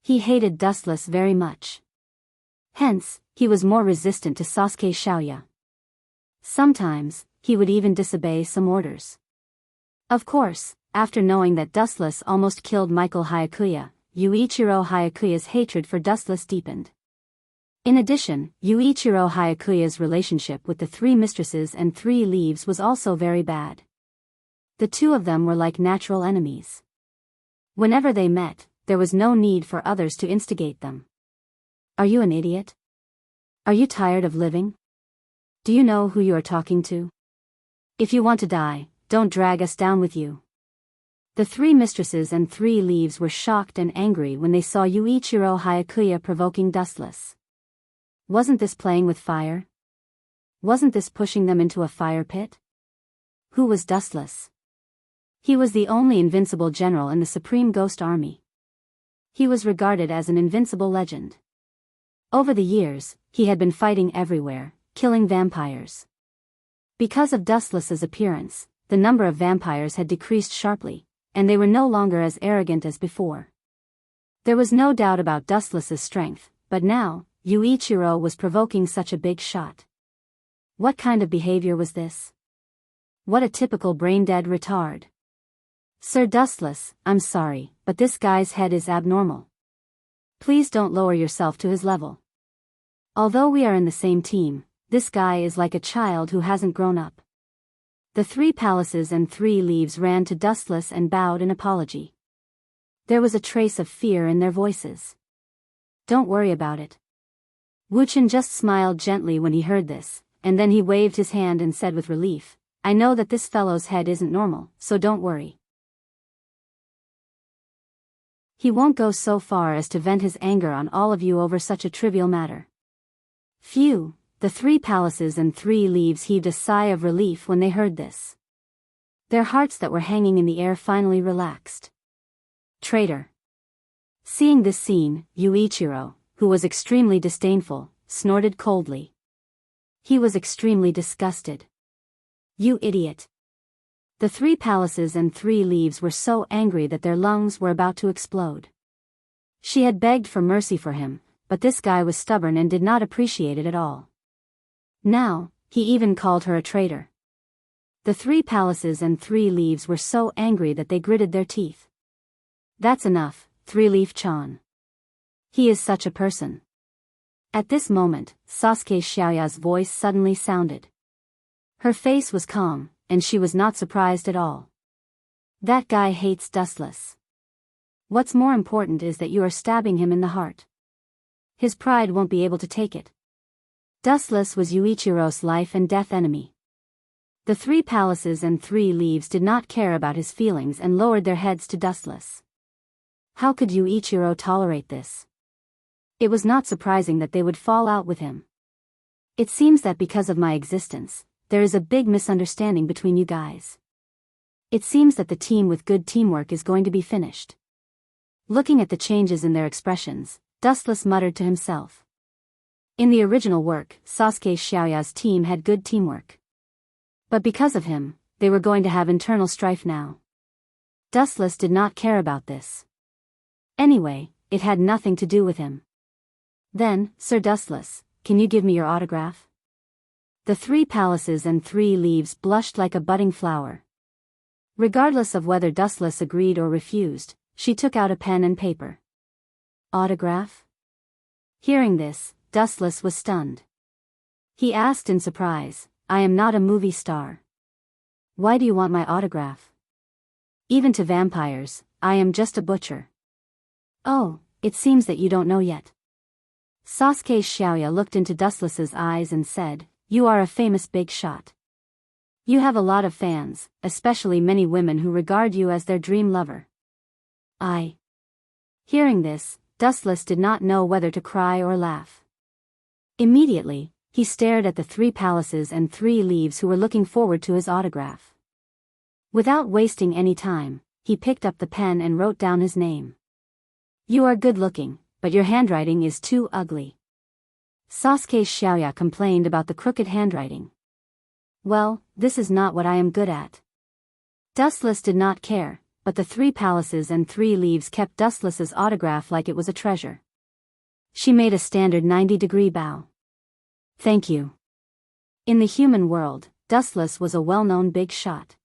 He hated Dustless very much. Hence, he was more resistant to Sasuke Xiaoya. Sometimes, he would even disobey some orders. Of course, after knowing that Dustless almost killed Michael Hayakuya, Yuichiro Hayakuya's hatred for Dustless deepened. In addition, Yuichiro Hayakuya's relationship with the three mistresses and three leaves was also very bad. The two of them were like natural enemies. Whenever they met, there was no need for others to instigate them. Are you an idiot? Are you tired of living? Do you know who you are talking to? If you want to die, don't drag us down with you. The three mistresses and three leaves were shocked and angry when they saw Yuichiro Hayakuya provoking Dustless. Wasn't this playing with fire? Wasn't this pushing them into a fire pit? Who was Dustless? He was the only invincible general in the Supreme Ghost Army. He was regarded as an invincible legend. Over the years, he had been fighting everywhere, killing vampires. Because of Dustless's appearance, the number of vampires had decreased sharply, and they were no longer as arrogant as before. There was no doubt about Dustless's strength, but now, Yuichiro was provoking such a big shot. What kind of behavior was this? What a typical brain-dead retard. Sir Dustless, I'm sorry, but this guy's head is abnormal. Please don't lower yourself to his level. Although we are in the same team, this guy is like a child who hasn't grown up. The three palaces and three leaves ran to Dustless and bowed in apology. There was a trace of fear in their voices. Don't worry about it. Wuchen just smiled gently when he heard this, and then he waved his hand and said with relief, I know that this fellow's head isn't normal, so don't worry. He won't go so far as to vent his anger on all of you over such a trivial matter. Phew, the three palaces and three leaves heaved a sigh of relief when they heard this. Their hearts that were hanging in the air finally relaxed. Traitor. Seeing this scene, Yuichiro, who was extremely disdainful, snorted coldly. He was extremely disgusted. You idiot. The three palaces and three leaves were so angry that their lungs were about to explode. She had begged for mercy for him, but this guy was stubborn and did not appreciate it at all. Now, he even called her a traitor. The three palaces and three leaves were so angry that they gritted their teeth. That's enough, Three-Leaf-chan. He is such a person. At this moment, Sasuke Xiaoya's voice suddenly sounded. Her face was calm, and she was not surprised at all. That guy hates Dustless. What's more important is that you are stabbing him in the heart. His pride won't be able to take it. Dustless was Yuichiro's life and death enemy. The three palaces and three leaves did not care about his feelings and lowered their heads to Dustless. How could Yuichiro tolerate this? It was not surprising that they would fall out with him. It seems that because of my existence, there is a big misunderstanding between you guys. It seems that the team with good teamwork is going to be finished. Looking at the changes in their expressions, Dustless muttered to himself. In the original work, Sasuke Xiaoya's team had good teamwork. But because of him, they were going to have internal strife now. Dustless did not care about this. Anyway, it had nothing to do with him. Then, Sir Dustless, can you give me your autograph? The three palaces and three leaves blushed like a budding flower. Regardless of whether Dustless agreed or refused, she took out a pen and paper. Autograph? Hearing this, Dustless was stunned. He asked in surprise, I am not a movie star. Why do you want my autograph? Even to vampires, I am just a butcher. Oh, it seems that you don't know yet. Sasuke Xiaoya looked into Dustless's eyes and said, You are a famous big shot. You have a lot of fans, especially many women who regard you as their dream lover. Hearing this, Dustless did not know whether to cry or laugh. Immediately, he stared at the 3 palaces and 3 leaves who were looking forward to his autograph. Without wasting any time, he picked up the pen and wrote down his name. You are good looking, but your handwriting is too ugly. Sasuke Xiaoya complained about the crooked handwriting. Well, this is not what I am good at. Dustless did not care, but the 3 palaces and 3 leaves kept Dustless's autograph like it was a treasure. She made a standard 90-degree bow. Thank you. In the human world, Dustless was a well-known big shot.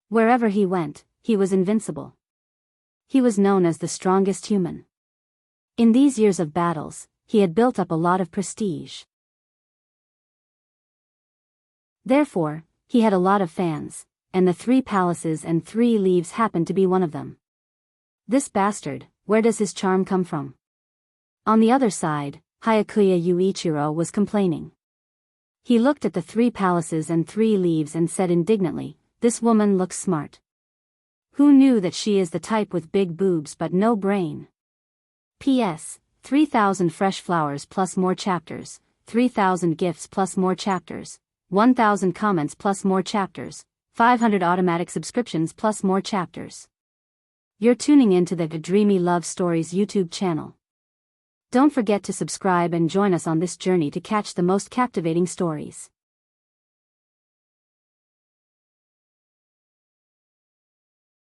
Wherever he went, he was invincible. He was known as the strongest human. In these years of battles, he had built up a lot of prestige. Therefore, he had a lot of fans, and the 3 palaces and 3 leaves happened to be one of them. This bastard, where does his charm come from? On the other side, Hyakuya Yuichiro was complaining. He looked at the 3 palaces and 3 leaves and said indignantly, this woman looks smart. Who knew that she is the type with big boobs but no brain? P.S. 3,000 fresh flowers plus more chapters, 3,000 gifts plus more chapters, 1,000 comments plus more chapters, 500 automatic subscriptions plus more chapters. You're tuning into the Dreamy Love Stories YouTube channel. Don't forget to subscribe and join us on this journey to catch the most captivating stories.